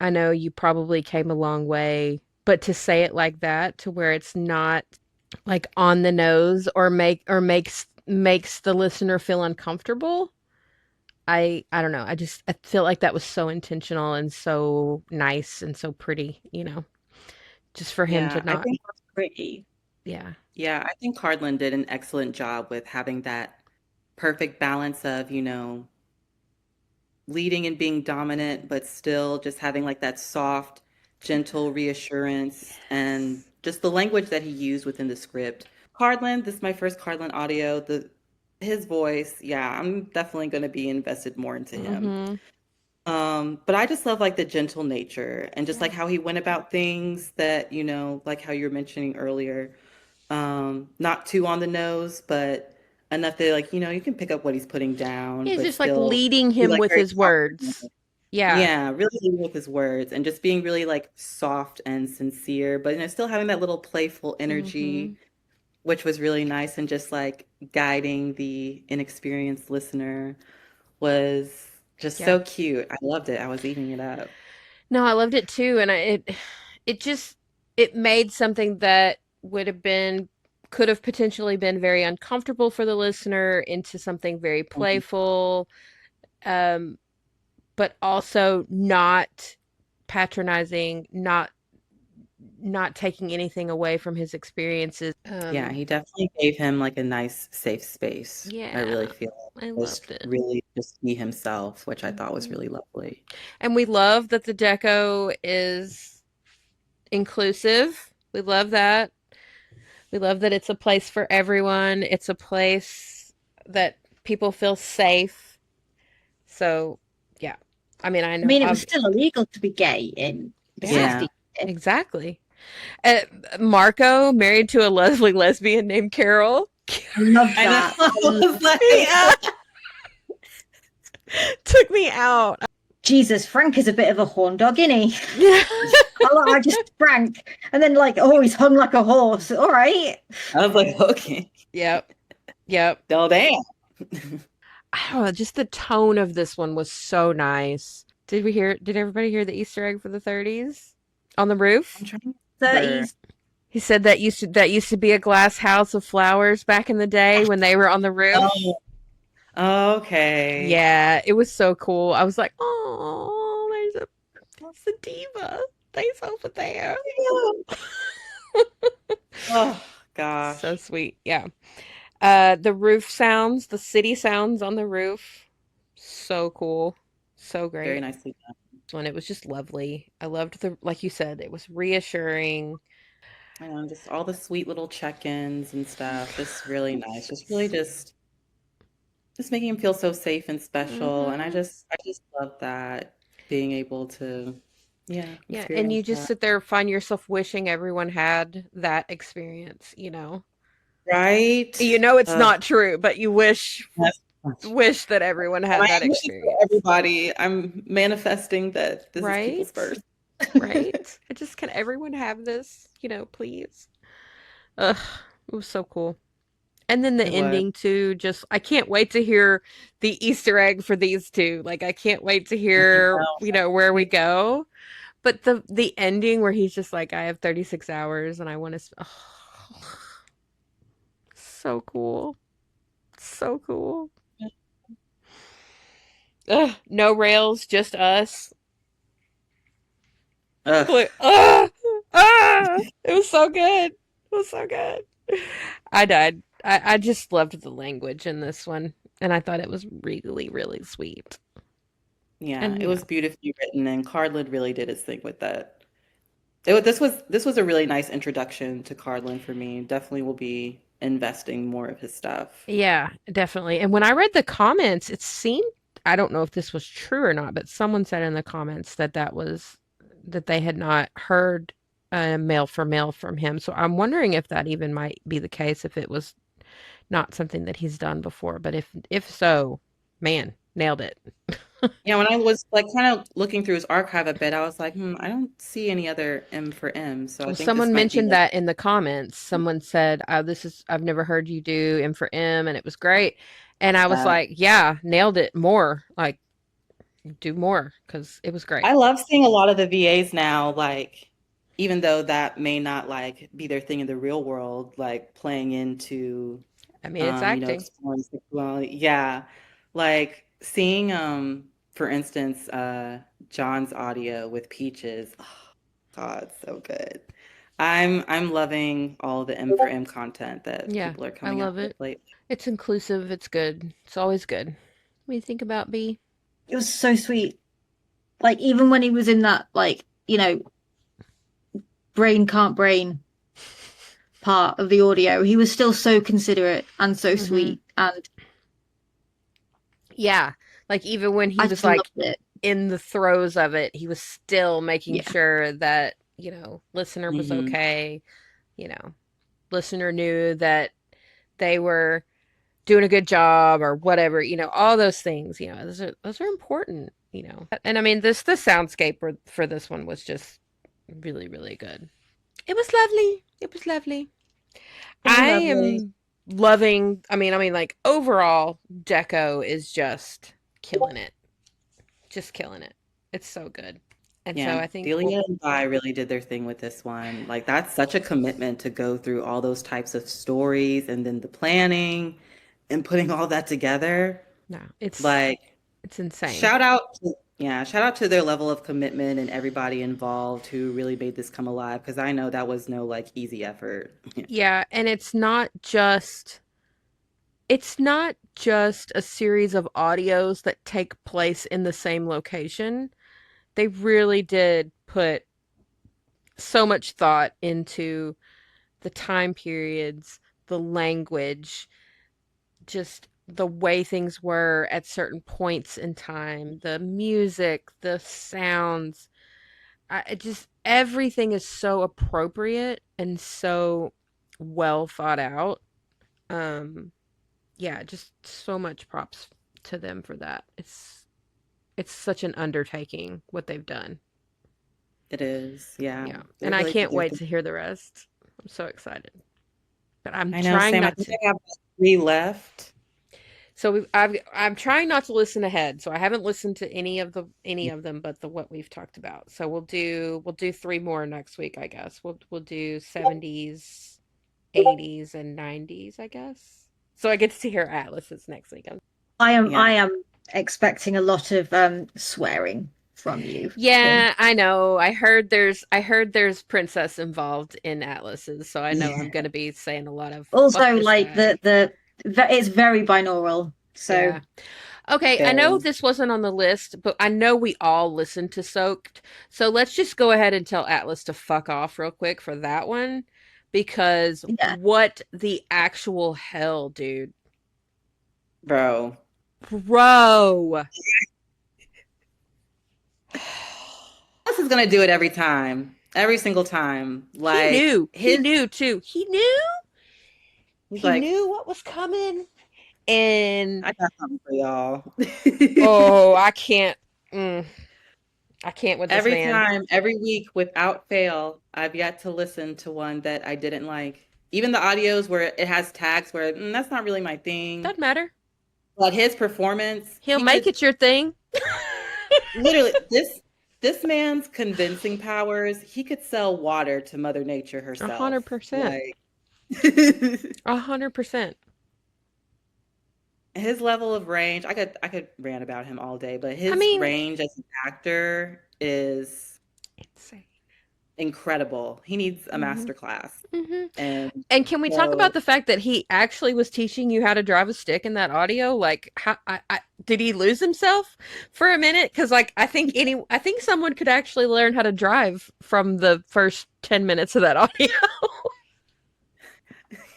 [SPEAKER 1] I know you probably came a long way, but to say it like that, to where it's not like on the nose or makes the listener feel uncomfortable. I don't know. I feel like that was so intentional and so nice and so pretty, just for him to
[SPEAKER 3] Yeah, I
[SPEAKER 1] not,
[SPEAKER 3] think that's pretty.
[SPEAKER 1] yeah.
[SPEAKER 3] Yeah, I think Cardland did an excellent job with having that perfect balance of, leading and being dominant, but still just having like that soft, gentle reassurance and
[SPEAKER 1] Yes.
[SPEAKER 3] just the language that he used within the script. Cardland, this is my first Cardland audio. His voice, yeah, I'm definitely going to be invested more into him.
[SPEAKER 1] Mm-hmm.
[SPEAKER 3] But I just love like the gentle nature and just like
[SPEAKER 1] Yeah.
[SPEAKER 3] how he went about things that, like how you were mentioning earlier. Not too on the nose, but enough that like, you can pick up what he's putting down,
[SPEAKER 1] He's
[SPEAKER 3] but
[SPEAKER 1] just like
[SPEAKER 3] still
[SPEAKER 1] leading
[SPEAKER 3] be
[SPEAKER 1] him
[SPEAKER 3] like
[SPEAKER 1] with
[SPEAKER 3] very
[SPEAKER 1] his words.
[SPEAKER 3] confident.
[SPEAKER 1] Yeah.
[SPEAKER 3] Yeah, really leading with his words and just being really like soft and sincere, but still having that little playful
[SPEAKER 1] Mm-hmm.
[SPEAKER 3] energy, which was really nice and just like guiding the inexperienced listener was just
[SPEAKER 1] Yeah.
[SPEAKER 3] so cute. I loved it. I was eating it up.
[SPEAKER 1] No, I loved it too, and it just it made something that would have been could have potentially been very uncomfortable for the listener into something very
[SPEAKER 3] Mhm.
[SPEAKER 1] playful, um, but also not patronizing, not taking anything away from his experiences.
[SPEAKER 3] Yeah, he definitely gave him like a nice safe space. I
[SPEAKER 1] Yeah,
[SPEAKER 3] really feel
[SPEAKER 1] I
[SPEAKER 3] just
[SPEAKER 1] loved it.
[SPEAKER 3] really just be himself, which I thought was
[SPEAKER 1] Mhm.
[SPEAKER 3] really lovely.
[SPEAKER 1] And we love that the deco is inclusive. We love that. We love that it's a place for everyone. It's a place that people feel safe. So, yeah. I mean, I
[SPEAKER 2] I
[SPEAKER 1] know.
[SPEAKER 2] mean, it was still illegal to be gay in the
[SPEAKER 1] Yeah,
[SPEAKER 3] Yeah.
[SPEAKER 2] 60s. Yeah.
[SPEAKER 1] exactly. Uh, Marco married to a lovely lesbian named Carol.
[SPEAKER 2] I love
[SPEAKER 3] I know.
[SPEAKER 2] that.
[SPEAKER 3] I
[SPEAKER 2] I love
[SPEAKER 3] was
[SPEAKER 1] Me
[SPEAKER 3] like,
[SPEAKER 1] out. Took me out.
[SPEAKER 2] Jesus, Frank is a bit of a horn dog, isn't he?
[SPEAKER 1] Yeah.
[SPEAKER 2] I just Frank, and then like, oh, he's hung like a horse. All right.
[SPEAKER 3] I was like, okay.
[SPEAKER 1] Yep. Yep.
[SPEAKER 3] Well, damn.
[SPEAKER 1] I don't know, just the tone of this one was so nice. Did everybody hear the Easter egg for the 30s on the
[SPEAKER 3] I'm
[SPEAKER 1] roof?
[SPEAKER 3] trying to remember.
[SPEAKER 2] 30s.
[SPEAKER 1] He said that used to be a glass house of flowers back in the day when they were on the roof.
[SPEAKER 3] Oh, okay.
[SPEAKER 1] Yeah, it was so cool. I was like, "Oh, there's a diva. They's over there."
[SPEAKER 3] Oh,
[SPEAKER 1] So
[SPEAKER 3] gosh.
[SPEAKER 1] sweet. Yeah. The roof sounds, the city sounds on the roof. So cool. So
[SPEAKER 3] Very
[SPEAKER 1] great.
[SPEAKER 3] nicely done.
[SPEAKER 1] One, it was just lovely. I loved like you said, it was reassuring.
[SPEAKER 3] Just all the sweet little check-ins and stuff. Just really nice. Just really just making him feel so safe and special. And I
[SPEAKER 1] Hmm.
[SPEAKER 3] just I just love that being able to, yeah,
[SPEAKER 1] Yeah, and you
[SPEAKER 3] experience
[SPEAKER 1] just
[SPEAKER 3] that.
[SPEAKER 1] sit there, find yourself wishing everyone had that experience.
[SPEAKER 3] Right?
[SPEAKER 1] It's not true, but you wish
[SPEAKER 3] Yes.
[SPEAKER 1] wish that everyone
[SPEAKER 3] And I
[SPEAKER 1] had that
[SPEAKER 3] am wishing for
[SPEAKER 1] experience.
[SPEAKER 3] everybody. I'm manifesting that this is people's
[SPEAKER 1] Right?
[SPEAKER 3] first.
[SPEAKER 1] Right? Can everyone have this, please? Ugh, it was so cool. And then the
[SPEAKER 3] It was.
[SPEAKER 1] ending too, just I can't wait to hear the Easter egg for these two. Like I can't wait to
[SPEAKER 3] I
[SPEAKER 1] hear,
[SPEAKER 3] know.
[SPEAKER 1] where we go. But the ending where he's just like, I have 36 hours and I want to oh, so cool. So cool. Ugh, no rails, just us.
[SPEAKER 3] Ugh.
[SPEAKER 1] Like, it was so good. It was so good. I died. I just loved the language in this one, and I thought it was really, really sweet.
[SPEAKER 3] Yeah,
[SPEAKER 1] And
[SPEAKER 3] it was beautifully written, and Cardlid really did his thing with that. This was a really nice introduction to Carlin for me. Definitely will be investing more of his stuff.
[SPEAKER 1] Yeah, definitely. And when I read the comments, it seemed, I don't know if this was true or not, but someone said in the comments that that they had not heard mail for mail from him. So I'm wondering if that even might be the case, if it was not something that he's done before. But if so, man, nailed it.
[SPEAKER 3] Yeah, when I was like kind of looking through his archive a bit, I was like, I don't see any other M for M. So I
[SPEAKER 1] Well,
[SPEAKER 3] think this
[SPEAKER 1] someone
[SPEAKER 3] might be
[SPEAKER 1] mentioned
[SPEAKER 3] like
[SPEAKER 1] that in the comments. Someone said, "Oh, I've never heard you do M for M, and it was great." And I was
[SPEAKER 3] that.
[SPEAKER 1] like, "Yeah, nailed it. More, like, do more, because it was great."
[SPEAKER 3] I love seeing a lot of the VAs now, like, even though that may not like be their thing in the real world, like playing into
[SPEAKER 1] I mean, it's acting.
[SPEAKER 3] exploring sexuality. Yeah. Like seeing for instance, John's audio with Peaches. Oh, God, so good. I'm loving all the M for M content that
[SPEAKER 1] Yeah,
[SPEAKER 3] people are
[SPEAKER 1] I
[SPEAKER 3] coming out
[SPEAKER 1] love
[SPEAKER 3] with
[SPEAKER 1] it.
[SPEAKER 3] lately.
[SPEAKER 1] It's inclusive. It's good. It's always good. What do you think about B?
[SPEAKER 2] It was so sweet. Like even when he was in that, like, brain can't brain part of the audio, he was still so considerate and so
[SPEAKER 1] Hmm.
[SPEAKER 2] sweet. And
[SPEAKER 1] Yeah, like even when he
[SPEAKER 2] I
[SPEAKER 1] was
[SPEAKER 2] just loved
[SPEAKER 1] like
[SPEAKER 2] it.
[SPEAKER 1] in the throes of it, he was still making
[SPEAKER 2] Yeah.
[SPEAKER 1] sure that, listener was
[SPEAKER 3] Hmm.
[SPEAKER 1] okay, you know, listener knew that they were doing a good job or whatever, all those things, those are important, And I mean, the soundscape for this one was just really, really good. It was lovely. It was lovely.
[SPEAKER 2] So
[SPEAKER 1] I
[SPEAKER 2] lovely.
[SPEAKER 1] am loving, I mean like overall Deco is just killing it. Just killing it. It's so good. And so
[SPEAKER 3] Yeah,
[SPEAKER 1] I think
[SPEAKER 3] Delia and Vi really did their thing with this one. Like that's such a commitment to go through all those types of stories and then the planning and putting all that together.
[SPEAKER 1] no, it's
[SPEAKER 3] Like
[SPEAKER 1] it's insane.
[SPEAKER 3] shout out to their level of commitment and everybody involved who really made this come alive because I know that was no like easy effort.
[SPEAKER 1] Yeah, and it's not just a series of audios that take place in the same location. They really did put so much thought into the time periods, the language, just the way things were at certain points in time, the music, the sounds. It just everything is so appropriate and so well thought out. Um, yeah, just so much props to them for that. It's such an undertaking what they've done.
[SPEAKER 3] It is, yeah.
[SPEAKER 1] Yeah,
[SPEAKER 3] They
[SPEAKER 1] and I
[SPEAKER 3] really did
[SPEAKER 1] can't
[SPEAKER 3] their
[SPEAKER 1] wait
[SPEAKER 3] thing.
[SPEAKER 1] to hear the rest. I'm so excited. But I'm
[SPEAKER 3] I know,
[SPEAKER 1] trying
[SPEAKER 3] Sam. I
[SPEAKER 1] not
[SPEAKER 3] think
[SPEAKER 1] to.
[SPEAKER 3] I have like three left.
[SPEAKER 1] So I'm trying not to listen ahead. So I haven't listened to any of them but the what we've talked about. So we'll do three more next week, I guess. We'll do 70s, 80s, and 90s, I guess. So I get to hear Atlas's next week.
[SPEAKER 3] Yeah.
[SPEAKER 2] I am expecting a lot of swearing from you, Kim.
[SPEAKER 1] Yeah, I know. I heard there's princess involved in Atlas's, so I know I'm
[SPEAKER 3] Yeah.
[SPEAKER 1] gonna be saying a lot of fuck
[SPEAKER 2] Also,
[SPEAKER 1] this
[SPEAKER 2] like
[SPEAKER 1] guy.
[SPEAKER 2] it's very binaural. So
[SPEAKER 1] Yeah. Okay, I know
[SPEAKER 3] Very.
[SPEAKER 1] this wasn't on the list, but I know we all listened to Soaked. So let's just go ahead and tell Atlas to fuck off real quick for that one because
[SPEAKER 2] yeah,
[SPEAKER 1] what the actual hell, dude?
[SPEAKER 3] Bro.
[SPEAKER 1] Bro.
[SPEAKER 3] This is gonna do it every time. Every single time.
[SPEAKER 1] He
[SPEAKER 3] Like
[SPEAKER 1] knew. He
[SPEAKER 3] his
[SPEAKER 1] knew too. He knew.
[SPEAKER 3] he's
[SPEAKER 1] He
[SPEAKER 3] like,
[SPEAKER 1] knew what was coming. And
[SPEAKER 3] I got something for y'all.
[SPEAKER 1] oh, I can't. Mm, I can't with this
[SPEAKER 3] Every
[SPEAKER 1] man.
[SPEAKER 3] time, every week, without fail, I've yet to listen to one that I didn't like. Even the audios where it has tags where that's not really my thing.
[SPEAKER 1] Doesn't matter.
[SPEAKER 3] But his performance,
[SPEAKER 1] He'll
[SPEAKER 3] he
[SPEAKER 1] make
[SPEAKER 3] could
[SPEAKER 1] it your thing.
[SPEAKER 3] literally this man's convincing powers, he could sell water to Mother Nature
[SPEAKER 1] A hundred
[SPEAKER 3] herself.
[SPEAKER 1] percent.
[SPEAKER 3] Like
[SPEAKER 1] 100%.
[SPEAKER 3] his level of range, I could rant about him all day, but
[SPEAKER 1] I
[SPEAKER 3] his
[SPEAKER 1] mean,
[SPEAKER 3] range as an actor is
[SPEAKER 1] insane.
[SPEAKER 3] incredible. He needs a
[SPEAKER 1] Hmm.
[SPEAKER 3] master class.
[SPEAKER 1] Hmm.
[SPEAKER 3] And
[SPEAKER 1] And can we talk about
[SPEAKER 3] so
[SPEAKER 1] the fact that he actually was teaching you how to drive a stick in that audio? Like, how did he lose himself for a minute? Because like I think someone could actually learn how to drive from the first 10 minutes of that audio.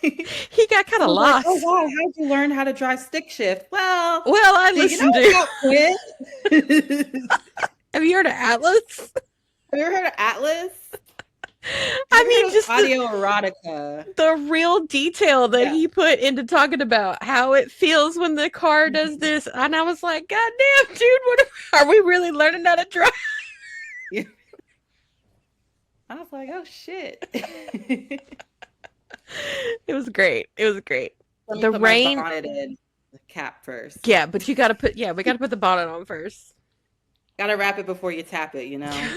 [SPEAKER 1] He got kind of
[SPEAKER 3] someone's like, "Oh
[SPEAKER 1] lost.
[SPEAKER 3] wow, how'd you learn how to drive stick shift?" Well,
[SPEAKER 1] Well, I
[SPEAKER 3] do you know
[SPEAKER 1] listened to.
[SPEAKER 3] about Quinn?
[SPEAKER 1] Have you heard of Atlas?
[SPEAKER 3] Have you ever heard of Atlas?
[SPEAKER 1] I
[SPEAKER 3] Have you
[SPEAKER 1] mean,
[SPEAKER 3] heard of
[SPEAKER 1] just
[SPEAKER 3] audio erotica?
[SPEAKER 1] the real detail that
[SPEAKER 3] Yeah.
[SPEAKER 1] he put into talking about how it feels when the car does this, and I was like, God damn, dude, what are we really learning how to drive?
[SPEAKER 3] Yeah. I was like, "Oh shit."
[SPEAKER 1] It was great. It was great.
[SPEAKER 3] Let me
[SPEAKER 1] The
[SPEAKER 3] put my
[SPEAKER 1] rain,
[SPEAKER 3] bonnet in the cap first.
[SPEAKER 1] yeah, but you gotta put, yeah, we gotta put the bonnet on first.
[SPEAKER 3] Gotta wrap it before you tap it, you know?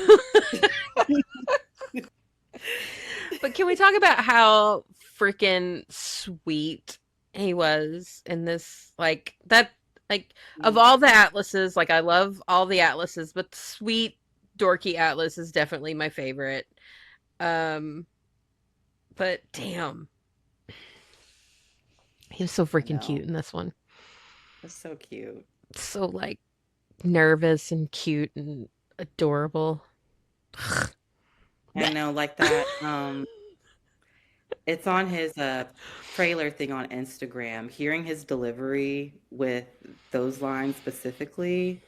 [SPEAKER 1] But can we talk about how freaking sweet he was in this? Like that, like of all the atlases, like I love all the atlases, but sweet dorky Atlas is definitely my favorite. Um, but damn, he was so
[SPEAKER 3] I
[SPEAKER 1] freaking
[SPEAKER 3] know.
[SPEAKER 1] cute in this one.
[SPEAKER 3] It's so cute.
[SPEAKER 1] So like nervous and cute and adorable.
[SPEAKER 3] I know, like that. It's on his trailer thing on Instagram. Hearing his delivery with those lines specifically,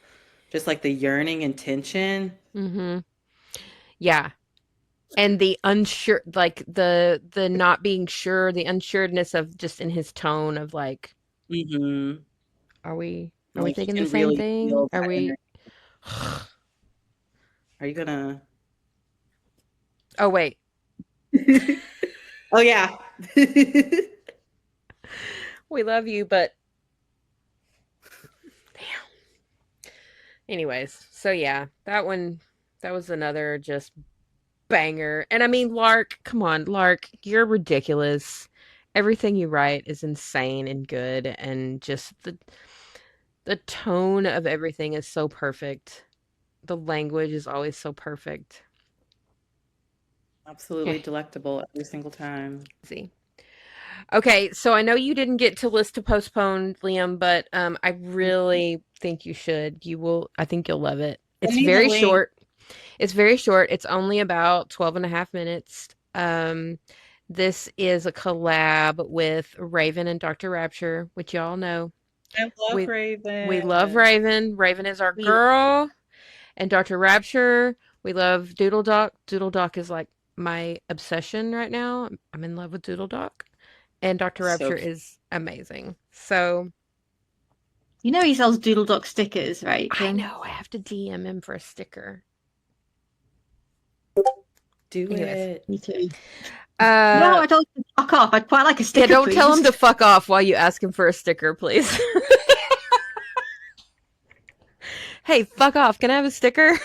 [SPEAKER 3] just like the yearning and tension.
[SPEAKER 1] Mm-hmm. Yeah. And the unsure, like the not being sure, the unsureness of just in his tone of like,
[SPEAKER 3] Hmm.
[SPEAKER 1] are we
[SPEAKER 3] Like you
[SPEAKER 1] thinking the
[SPEAKER 3] can
[SPEAKER 1] same
[SPEAKER 3] really
[SPEAKER 1] thing?
[SPEAKER 3] feel
[SPEAKER 1] Are
[SPEAKER 3] that
[SPEAKER 1] we?
[SPEAKER 3] energy. Are you gonna?
[SPEAKER 1] Oh wait.
[SPEAKER 3] Oh yeah.
[SPEAKER 1] We love you, but damn. Anyways, so yeah, that was another just banger. And I mean, Lark, come on, Lark, you're ridiculous. Everything you write is insane and good, and just the tone of everything is so perfect. The language is always so perfect. Yeah,
[SPEAKER 3] Absolutely delectable every single time.
[SPEAKER 1] easy. Okay, so I know you didn't get to list to postpone, Liam, but I really think you should. You will, I think you'll love it.
[SPEAKER 3] Send
[SPEAKER 1] It's
[SPEAKER 3] me the
[SPEAKER 1] very
[SPEAKER 3] link.
[SPEAKER 1] short. It's very short. It's only about 12 and a half minutes. This is a collab with Raven and Dr. Rapture, which y'all know.
[SPEAKER 3] I love
[SPEAKER 1] We we love
[SPEAKER 3] Raven.
[SPEAKER 1] Raven. Raven is our
[SPEAKER 2] We
[SPEAKER 1] girl. And Dr. Rapture, we love Doodle Doc. Doodle Doc is like my obsession right now. I'm in love with Doodle Doc. And Dr.
[SPEAKER 3] So
[SPEAKER 1] Rapture
[SPEAKER 3] cute.
[SPEAKER 1] is amazing. So
[SPEAKER 2] You know he sells Doodle Dock stickers, right,
[SPEAKER 1] I
[SPEAKER 2] Kim?
[SPEAKER 1] know I have to DM him for a sticker.
[SPEAKER 3] Do
[SPEAKER 1] Anyways,
[SPEAKER 3] it.
[SPEAKER 2] Me too. No,
[SPEAKER 1] uh,
[SPEAKER 2] I told you to fuck off. I'd quite like a
[SPEAKER 1] yeah,
[SPEAKER 2] sticker,
[SPEAKER 1] don't tell him
[SPEAKER 2] please.
[SPEAKER 1] to fuck off while you ask him for a sticker, please. Hey, fuck off. Can I have a sticker?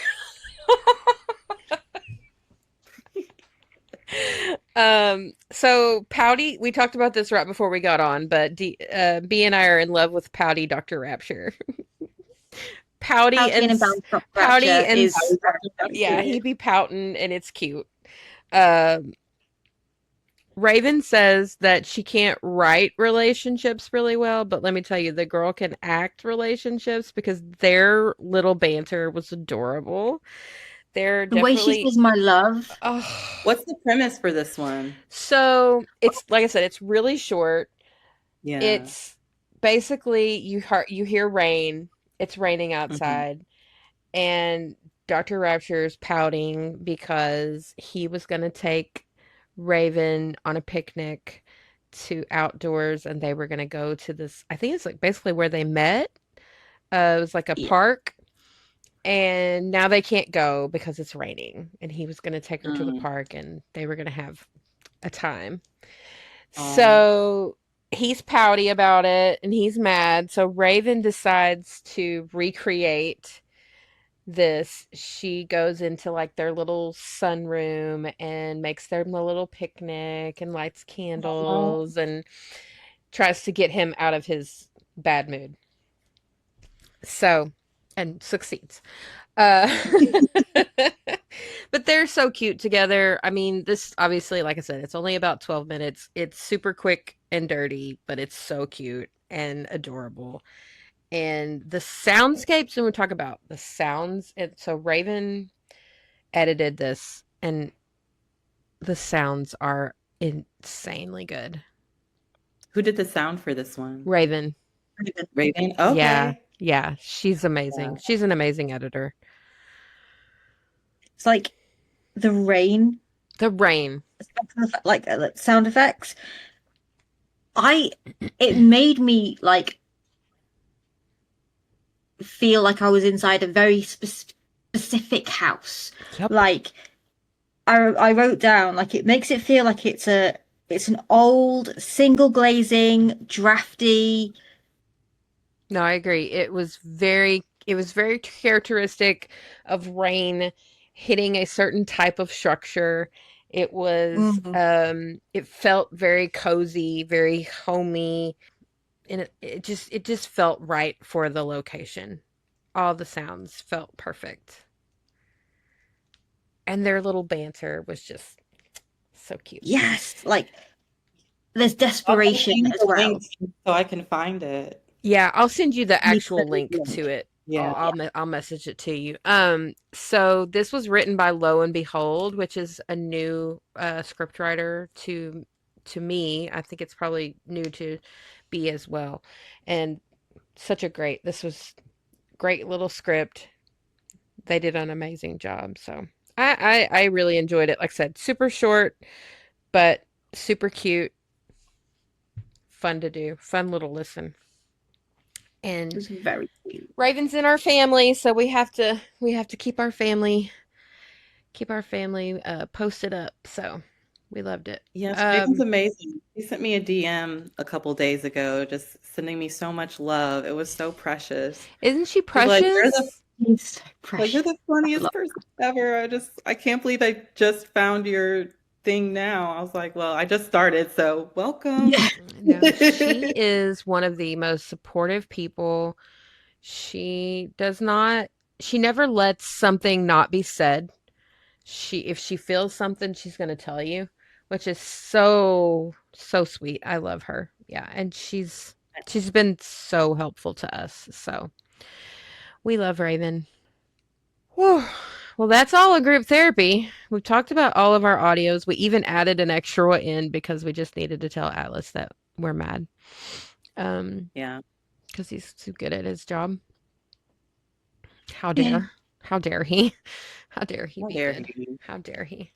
[SPEAKER 1] So Pouty, we talked about this right before we got on, but B and I are in love with Pouty Dr. Rapture. Pouty
[SPEAKER 2] Pouty
[SPEAKER 1] and
[SPEAKER 2] and Embellished
[SPEAKER 1] Pouty
[SPEAKER 2] Rapture
[SPEAKER 1] and
[SPEAKER 2] is very
[SPEAKER 1] yeah,
[SPEAKER 2] cute.
[SPEAKER 1] he be pouting and it's cute. Um, Raven says that she can't write relationships really well, but let me tell you, the girl can act relationships because their little banter was adorable. They're
[SPEAKER 2] The way she
[SPEAKER 1] definitely
[SPEAKER 2] says my love.
[SPEAKER 1] oh.
[SPEAKER 3] What's the premise for this one?
[SPEAKER 1] So it's like I said, it's really short.
[SPEAKER 3] Yeah.
[SPEAKER 1] It's basically you hear rain. It's raining
[SPEAKER 3] Hmm.
[SPEAKER 1] outside, and Dr. Rapture's pouting because he was going to take Raven on a picnic to outdoors, and they were going to go to this. I think it's like basically where they met. It was like a
[SPEAKER 2] Yeah.
[SPEAKER 1] park, and now they can't go because it's raining. And he was going to take her to the
[SPEAKER 3] Mm.
[SPEAKER 1] park, and they were going to have a time.
[SPEAKER 3] Oh.
[SPEAKER 1] So he's pouty about it and he's mad. So Raven decides to recreate this. She goes into like their little sunroom and makes them a little picnic and lights
[SPEAKER 3] Oh.
[SPEAKER 1] candles and tries to get him out of his bad mood. So, and succeeds. Uh, But they're so cute together. I mean, this obviously, like I said, it's only about 12 minutes. It's super quick and dirty, but it's so cute and adorable. And the soundscapes, when we talk about the sounds, so Raven edited this, and the sounds are insanely good.
[SPEAKER 3] Who did the sound for this one?
[SPEAKER 1] Raven.
[SPEAKER 3] Raven?
[SPEAKER 1] Yeah.
[SPEAKER 3] Okay.
[SPEAKER 1] Yeah. She's amazing.
[SPEAKER 3] Yeah.
[SPEAKER 1] She's an amazing editor.
[SPEAKER 2] It's like the rain,
[SPEAKER 1] The rain.
[SPEAKER 2] like sound effects. It made me like feel like I was inside a very specific house.
[SPEAKER 1] Yep.
[SPEAKER 2] Like I wrote down like it makes it feel like it's an old single glazing drafty.
[SPEAKER 1] No, I agree. It was very characteristic of rain hitting a certain type of structure.
[SPEAKER 2] Mhm.
[SPEAKER 1] It felt very cozy, very homey, and it just felt right for the location. All the sounds felt perfect. And their little banter was just so cute.
[SPEAKER 2] Yes, like there's
[SPEAKER 3] I'll send
[SPEAKER 2] desperation
[SPEAKER 3] you
[SPEAKER 2] as
[SPEAKER 3] the
[SPEAKER 2] well.
[SPEAKER 3] link so I can find it.
[SPEAKER 1] Yeah, I'll send you the
[SPEAKER 2] You need to
[SPEAKER 1] actual
[SPEAKER 2] send me
[SPEAKER 1] link
[SPEAKER 2] the
[SPEAKER 1] to
[SPEAKER 2] link.
[SPEAKER 1] it.
[SPEAKER 3] Yeah.
[SPEAKER 1] I'll message it to you. So this was written by Lo and Behold, which is a new script writer to me. I think it's probably new to B as well. And this was great little script. They did an amazing job. So I really enjoyed it. Like I said, super short, but super cute, fun to do, fun little listen.
[SPEAKER 2] It
[SPEAKER 1] And
[SPEAKER 2] was very cute.
[SPEAKER 1] Raven's in our family, so we have to keep our family posted up. So we loved it.
[SPEAKER 3] Yes, Raven's amazing. He sent me a DM a couple days ago, just sending me so much love. It was so precious.
[SPEAKER 1] Isn't she
[SPEAKER 3] He's
[SPEAKER 1] precious?
[SPEAKER 2] He's so
[SPEAKER 3] you're
[SPEAKER 2] precious.
[SPEAKER 3] the
[SPEAKER 2] I
[SPEAKER 3] funniest
[SPEAKER 2] love
[SPEAKER 3] person ever. I can't believe I just found your thing now. I was like, well, I just started, so welcome.
[SPEAKER 2] Yeah.
[SPEAKER 1] No, she is one of the most supportive people. She does not, she never lets something not be said. If she feels something, she's going to tell you, which is so, so sweet. I love her. Yeah. And she's been so helpful to us. So we love Raven. Whew. Well, that's all of group therapy. We've talked about all of our audios. We even added an extra one in because we just needed to tell Atlas that we're mad.
[SPEAKER 3] Yeah.
[SPEAKER 1] Because he's too good at his job. How
[SPEAKER 2] Yeah.
[SPEAKER 1] dare? How dare he? How dare he
[SPEAKER 3] How
[SPEAKER 1] be
[SPEAKER 3] dare
[SPEAKER 1] good?
[SPEAKER 3] he?
[SPEAKER 1] How dare he?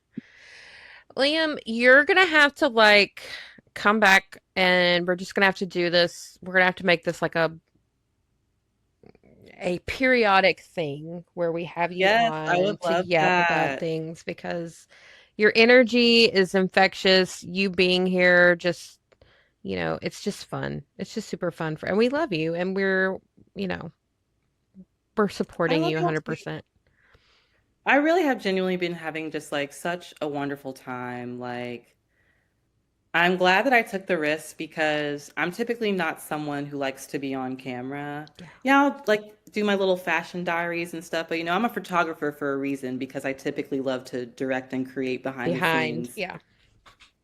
[SPEAKER 1] Liam, you're gonna have to like come back and we're just gonna have to do this. We're gonna have to make this like a periodic thing where we have you
[SPEAKER 3] Yes, I
[SPEAKER 1] on
[SPEAKER 3] would
[SPEAKER 1] to
[SPEAKER 3] love
[SPEAKER 1] yap about
[SPEAKER 3] that.
[SPEAKER 1] things because your energy is infectious. You being here just, it's just fun. It's just super fun and we love you and you know, we're
[SPEAKER 3] I
[SPEAKER 1] supporting
[SPEAKER 3] love
[SPEAKER 1] you
[SPEAKER 3] y'all too.
[SPEAKER 1] 100%.
[SPEAKER 3] I really have genuinely been having just like such a wonderful time. Like, I'm glad that I took the risk because I'm typically not someone who likes to be on camera.
[SPEAKER 1] Yeah.
[SPEAKER 3] Yeah, I'll like do my little fashion diaries and stuff, but I'm a photographer for a reason because I typically love to direct and create behind the
[SPEAKER 1] Behind.
[SPEAKER 3] scenes.
[SPEAKER 1] Yeah.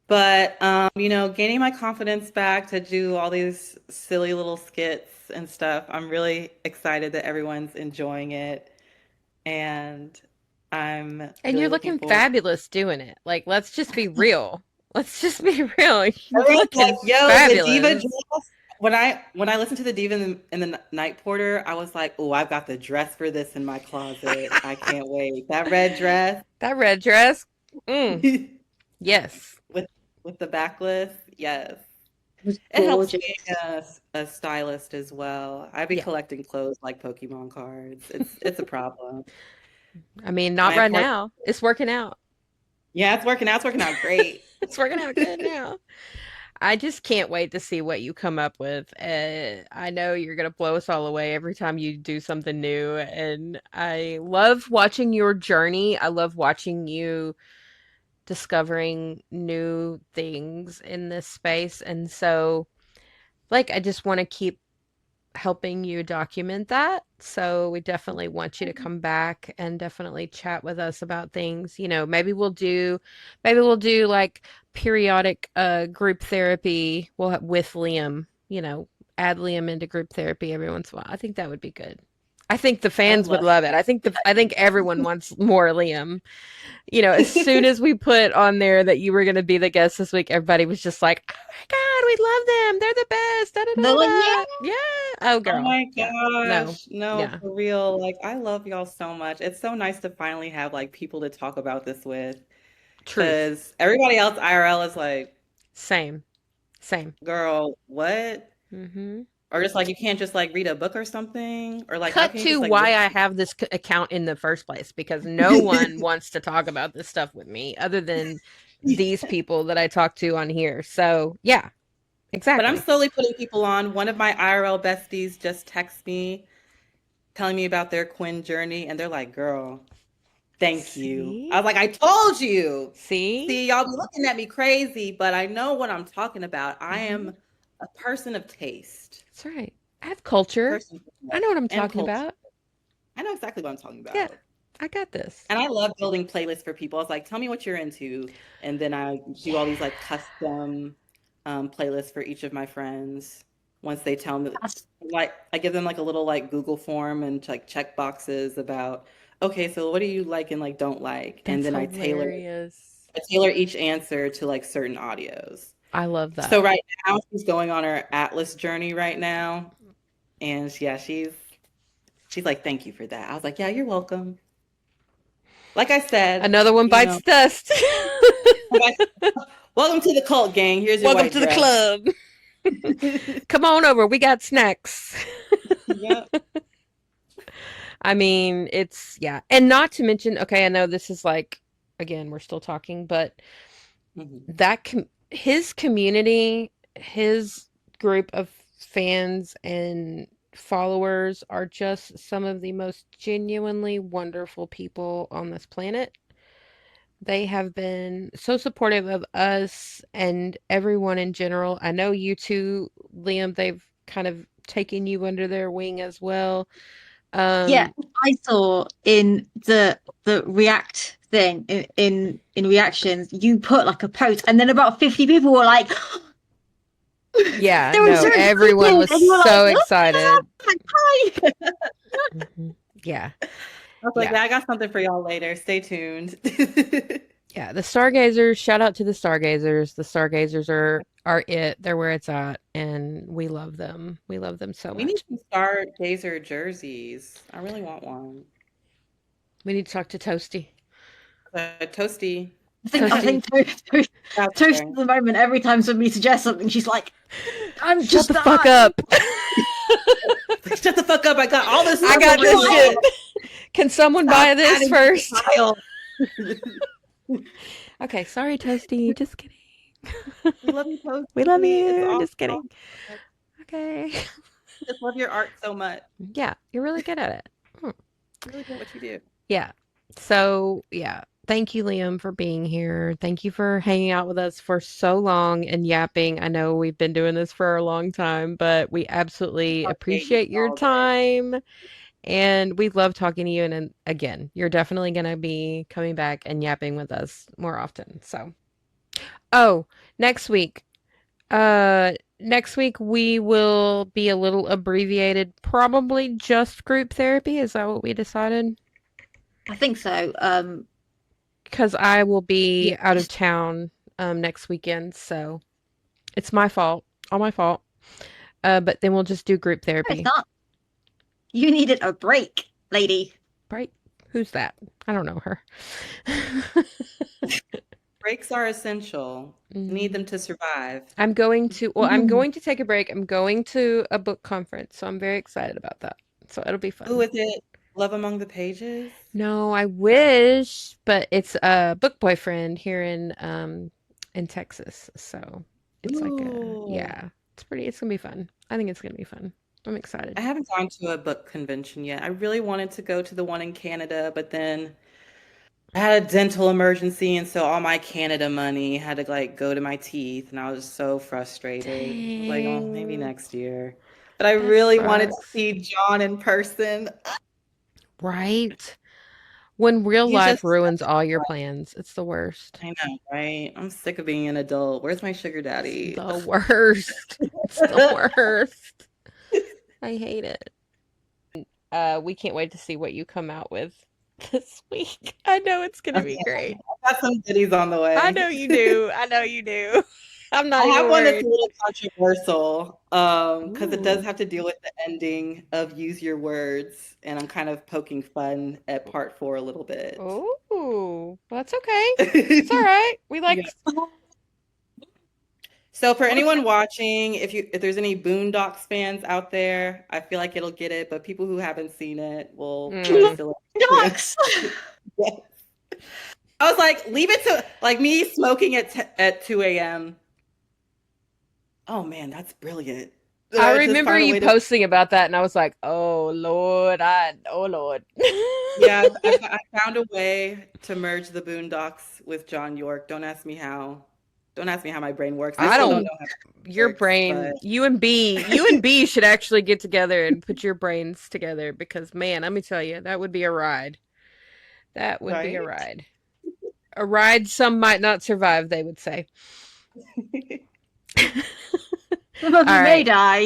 [SPEAKER 3] But gaining my confidence back to do all these silly little skits and stuff, I'm really excited that everyone's enjoying it, and I'm
[SPEAKER 1] And
[SPEAKER 3] really
[SPEAKER 1] you're
[SPEAKER 3] looking
[SPEAKER 1] looking
[SPEAKER 3] forward.
[SPEAKER 1] fabulous doing it. Like, let's just be real. Let's just be real. You're
[SPEAKER 3] Everyone's like,
[SPEAKER 1] looking
[SPEAKER 3] "Yo, the diva
[SPEAKER 1] fabulous.
[SPEAKER 3] dress." When I listened to the diva in the night porter, I was like, "Oh, I've got the dress for this in my closet. I can't wait." That red dress
[SPEAKER 1] That red dress. Mm,
[SPEAKER 3] with
[SPEAKER 1] yes.
[SPEAKER 3] with the backlist, yes.
[SPEAKER 2] It was
[SPEAKER 3] It helps
[SPEAKER 2] gorgeous.
[SPEAKER 3] being a stylist as well. I be
[SPEAKER 1] Yeah.
[SPEAKER 3] collecting clothes like Pokemon cards. It's a problem.
[SPEAKER 1] I mean, not
[SPEAKER 3] My
[SPEAKER 1] right
[SPEAKER 3] apartment,
[SPEAKER 1] now. It's working out.
[SPEAKER 3] yeah, it's working out. It's working out great.
[SPEAKER 1] It's working out good now. I just can't wait to see what you come up with. I know you're going to blow us all away every time you do something new. And I love watching your journey. I love watching you discovering new things in this space. And so, like, I just want to keep helping you document that. So we definitely want you to come back and definitely chat with us about things. Maybe we'll do like periodic group therapy with Liam, add Liam into group therapy every once in a while. I think that would be good. I think the
[SPEAKER 3] I would
[SPEAKER 1] fans would
[SPEAKER 3] love
[SPEAKER 1] love it. I think everyone wants more Liam. As soon as we put on there that you were going to be the guest this week, everybody was just like, "Oh my God, we love them. They're the best." Da, da,
[SPEAKER 2] They're
[SPEAKER 1] da,
[SPEAKER 2] like, yeah.
[SPEAKER 1] da. Yeah. Oh,
[SPEAKER 3] Oh
[SPEAKER 1] girl.
[SPEAKER 3] my
[SPEAKER 1] Yeah. No.
[SPEAKER 3] gosh. No,
[SPEAKER 1] Yeah.
[SPEAKER 3] for real. Like, I love y'all so much. It's so nice to finally have like people to talk about this with.
[SPEAKER 1] Truth.
[SPEAKER 3] Because everybody else IRL is like,
[SPEAKER 1] Same. Same.
[SPEAKER 3] girl, what?
[SPEAKER 1] Hmm.
[SPEAKER 3] Or just like you can't just like read a book or something? Or like how
[SPEAKER 1] Cut
[SPEAKER 3] can you
[SPEAKER 1] to
[SPEAKER 3] just like
[SPEAKER 1] why
[SPEAKER 3] listen?
[SPEAKER 1] I have this account in the first place because no one wants to talk about this stuff with me other than these people that I talk to on here. So, yeah,
[SPEAKER 3] But I'm
[SPEAKER 1] exactly.
[SPEAKER 3] slowly putting people on. One of my IRL besties just texted me telling me about their Quinn journey, and they're like, girl, thank you. I
[SPEAKER 1] See?
[SPEAKER 3] was like, I told you.
[SPEAKER 1] See?
[SPEAKER 3] See, y'all be looking at me crazy, but I know what I'm talking about. I
[SPEAKER 1] Hmm.
[SPEAKER 3] am a person of taste,
[SPEAKER 1] That's right. I have
[SPEAKER 3] a
[SPEAKER 1] culture.
[SPEAKER 3] person of
[SPEAKER 1] I
[SPEAKER 3] love
[SPEAKER 1] know what I'm
[SPEAKER 3] and
[SPEAKER 1] talking
[SPEAKER 3] culture.
[SPEAKER 1] about.
[SPEAKER 3] I know exactly what I'm talking
[SPEAKER 1] Yeah,
[SPEAKER 3] about.
[SPEAKER 1] I got this.
[SPEAKER 3] And I love building playlists for people. I was like, tell me what you're into. And then I do all these like
[SPEAKER 1] Yeah.
[SPEAKER 3] custom playlists for each of my friends. Once they tell me,
[SPEAKER 2] That's,
[SPEAKER 3] like, I give them like a little like Google form and like check boxes about, okay, so what do you like and like don't like? And
[SPEAKER 1] That's
[SPEAKER 3] then
[SPEAKER 1] hilarious.
[SPEAKER 3] I tailor each answer to like certain audios.
[SPEAKER 1] I love
[SPEAKER 3] So
[SPEAKER 1] that.
[SPEAKER 3] right now she's going on her Atlas journey right now. And yeah, she's like, thank you for that. I was like, yeah, you're welcome. Like I said,
[SPEAKER 1] Another one
[SPEAKER 3] you
[SPEAKER 1] bites
[SPEAKER 3] know,
[SPEAKER 1] the dust.
[SPEAKER 3] welcome to the cult, gang. Here's your
[SPEAKER 1] Welcome
[SPEAKER 3] white
[SPEAKER 1] to the
[SPEAKER 3] dress.
[SPEAKER 1] club. Come on over. We got snacks.
[SPEAKER 3] Yep.
[SPEAKER 1] I mean, yeah. And not to mention, okay, I know this is like, again, we're still talking, but
[SPEAKER 3] Mhm.
[SPEAKER 1] his community, his group of fans and followers are just some of the most genuinely wonderful people on this planet. They have been so supportive of us and everyone in general. I know you too, Liam, they've kind of taken you under their wing as well.
[SPEAKER 2] yeah.
[SPEAKER 1] Um,
[SPEAKER 2] I saw in the React thing in reactions, you put like a post, and then about 50 people were like,
[SPEAKER 1] yeah,
[SPEAKER 2] they were
[SPEAKER 1] no,
[SPEAKER 2] so
[SPEAKER 1] everyone
[SPEAKER 2] excited,
[SPEAKER 1] was
[SPEAKER 2] and you were like,
[SPEAKER 1] so
[SPEAKER 2] oh my
[SPEAKER 1] excited.
[SPEAKER 2] god, hi.
[SPEAKER 1] Mhm. Yeah,
[SPEAKER 3] I was like,
[SPEAKER 1] yeah,
[SPEAKER 3] yeah, I got something for y'all later. Stay tuned.
[SPEAKER 1] yeah. The Stargazers, shout out to the Stargazers. The Stargazers are it. They're where it's at, and we love them. We love them so
[SPEAKER 3] We need
[SPEAKER 1] much.
[SPEAKER 3] some Stargazer jerseys. I really want one.
[SPEAKER 1] We need to talk to Toasty.
[SPEAKER 3] Toasty
[SPEAKER 2] I
[SPEAKER 1] Toasty,
[SPEAKER 2] think Toast
[SPEAKER 3] out
[SPEAKER 2] Toast
[SPEAKER 3] there.
[SPEAKER 2] at the moment, every time somebody suggests something, she's like, I'm
[SPEAKER 1] shut
[SPEAKER 2] just
[SPEAKER 1] the fuck up.
[SPEAKER 3] Shut the fuck up. I got all this
[SPEAKER 1] I
[SPEAKER 3] stuff
[SPEAKER 1] got
[SPEAKER 3] over
[SPEAKER 1] this
[SPEAKER 3] here.
[SPEAKER 1] shit. Can someone
[SPEAKER 3] Stop
[SPEAKER 1] buy this
[SPEAKER 3] adding to the
[SPEAKER 1] first?
[SPEAKER 3] pile.
[SPEAKER 1] Okay, sorry, Toasty. Just kidding.
[SPEAKER 3] We love you,
[SPEAKER 1] We love
[SPEAKER 3] Toasty. It's
[SPEAKER 1] you.
[SPEAKER 3] awesome.
[SPEAKER 1] Just kidding. Okay.
[SPEAKER 3] Just love your art so much.
[SPEAKER 1] Yeah, you're really good at it. Hmm.
[SPEAKER 3] You're really good at what you do.
[SPEAKER 1] Yeah. So, yeah. Thank you, Liam, for being here. Thank you for hanging out with us for so long and yapping. I know we've been doing this for a long time, but we absolutely
[SPEAKER 3] Talk games
[SPEAKER 1] appreciate your
[SPEAKER 3] all day.
[SPEAKER 1] time and we love talking to you. And again, you're definitely going to be coming back and yapping with us more often. So, oh, next week. Next week we will be a little abbreviated, probably just group therapy. Is that what we decided?
[SPEAKER 2] I think so.
[SPEAKER 1] Because I will
[SPEAKER 2] Yeah,
[SPEAKER 1] be out of
[SPEAKER 2] just
[SPEAKER 1] town next weekend, so it's my fault, all my fault. But then we'll just do group
[SPEAKER 2] no, it's
[SPEAKER 1] therapy.
[SPEAKER 2] not. You needed a break, lady.
[SPEAKER 1] Right? Who's that? I don't know her.
[SPEAKER 3] Breaks are essential. You need
[SPEAKER 1] Mm.
[SPEAKER 3] them to survive.
[SPEAKER 1] I'm going to take a break. I'm going to a book conference, so I'm very excited about that. So it'll be
[SPEAKER 3] Who
[SPEAKER 1] fun.
[SPEAKER 3] is it? Love Among the Pages?
[SPEAKER 1] No, I wish, but it's a book boyfriend here in Texas. So it's like
[SPEAKER 3] Ooh.
[SPEAKER 1] yeah, it's gonna be fun. I think it's gonna be fun. I'm excited.
[SPEAKER 3] I haven't gone to a book convention yet. I really wanted to go to the one in Canada, but then I had a dental emergency, and so all my Canada money had to like go to my teeth, and I was so frustrated. I was like, oh, maybe
[SPEAKER 1] Dang.
[SPEAKER 3] next year. but I
[SPEAKER 1] That
[SPEAKER 3] really wanted to
[SPEAKER 1] sucks.
[SPEAKER 3] see John in person.
[SPEAKER 1] Right? When real
[SPEAKER 3] He's
[SPEAKER 1] life
[SPEAKER 3] just
[SPEAKER 1] ruins all your plans, it's the worst.
[SPEAKER 3] I know, right? I'm sick of being an adult. Where's my sugar
[SPEAKER 1] It's
[SPEAKER 3] daddy?
[SPEAKER 1] the worst. It's the worst. I hate it. We can't wait to see what you come out with this week. I know it's gonna be
[SPEAKER 3] Okay,
[SPEAKER 1] great.
[SPEAKER 3] I've got some goodies on the
[SPEAKER 1] I
[SPEAKER 3] way.
[SPEAKER 1] know you do. I know you do. I'm not
[SPEAKER 3] I
[SPEAKER 1] even
[SPEAKER 3] have one that's a
[SPEAKER 1] worried.
[SPEAKER 3] little controversial, because it does
[SPEAKER 1] Ooh.
[SPEAKER 3] have to deal with the ending of Use Your Words, and I'm kind of poking fun at part four a little bit.
[SPEAKER 1] Ooh. Well, that's okay. It's all right. We like
[SPEAKER 3] Yeah. So for anyone watching, if there's any Boondocks fans out there, I feel like it'll get it, but people who haven't seen it will probably
[SPEAKER 1] mm.
[SPEAKER 3] still.
[SPEAKER 2] Relax.
[SPEAKER 3] Yes. I was like, leave it to like me smoking at 2 a.m. Oh man, that's brilliant.
[SPEAKER 1] I
[SPEAKER 3] Just
[SPEAKER 1] remember
[SPEAKER 3] find a
[SPEAKER 1] you
[SPEAKER 3] way to.
[SPEAKER 1] posting about that and I was like, "Oh Lord, oh Lord."
[SPEAKER 3] Yeah, I found a way to merge the Boondocks with John York. Don't ask me how. Don't ask me how my brain works. I
[SPEAKER 1] I
[SPEAKER 3] still don't
[SPEAKER 1] don't
[SPEAKER 3] know how it
[SPEAKER 1] your
[SPEAKER 3] works, but
[SPEAKER 1] brain, you and B should actually get together and put your brains together because man, let me tell you, that would be a ride. That would be a
[SPEAKER 3] right.
[SPEAKER 1] ride. A ride some might not survive, they would say.
[SPEAKER 2] Some of
[SPEAKER 1] All
[SPEAKER 2] you may
[SPEAKER 1] right.
[SPEAKER 2] die,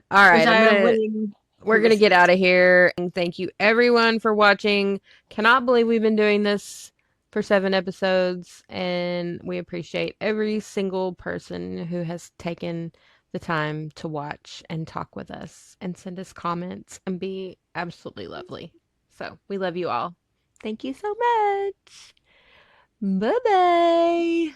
[SPEAKER 1] All
[SPEAKER 2] which
[SPEAKER 1] right.
[SPEAKER 2] I am willing
[SPEAKER 1] We're
[SPEAKER 2] to
[SPEAKER 1] gonna
[SPEAKER 2] risk
[SPEAKER 1] get out
[SPEAKER 2] it.
[SPEAKER 1] of here. And thank you everyone for watching. Cannot believe we've been doing this for 7 episodes, and we appreciate every single person who has taken the time to watch and talk with us and send us comments and be absolutely lovely. So we love you all. Thank you so much. Bye bye.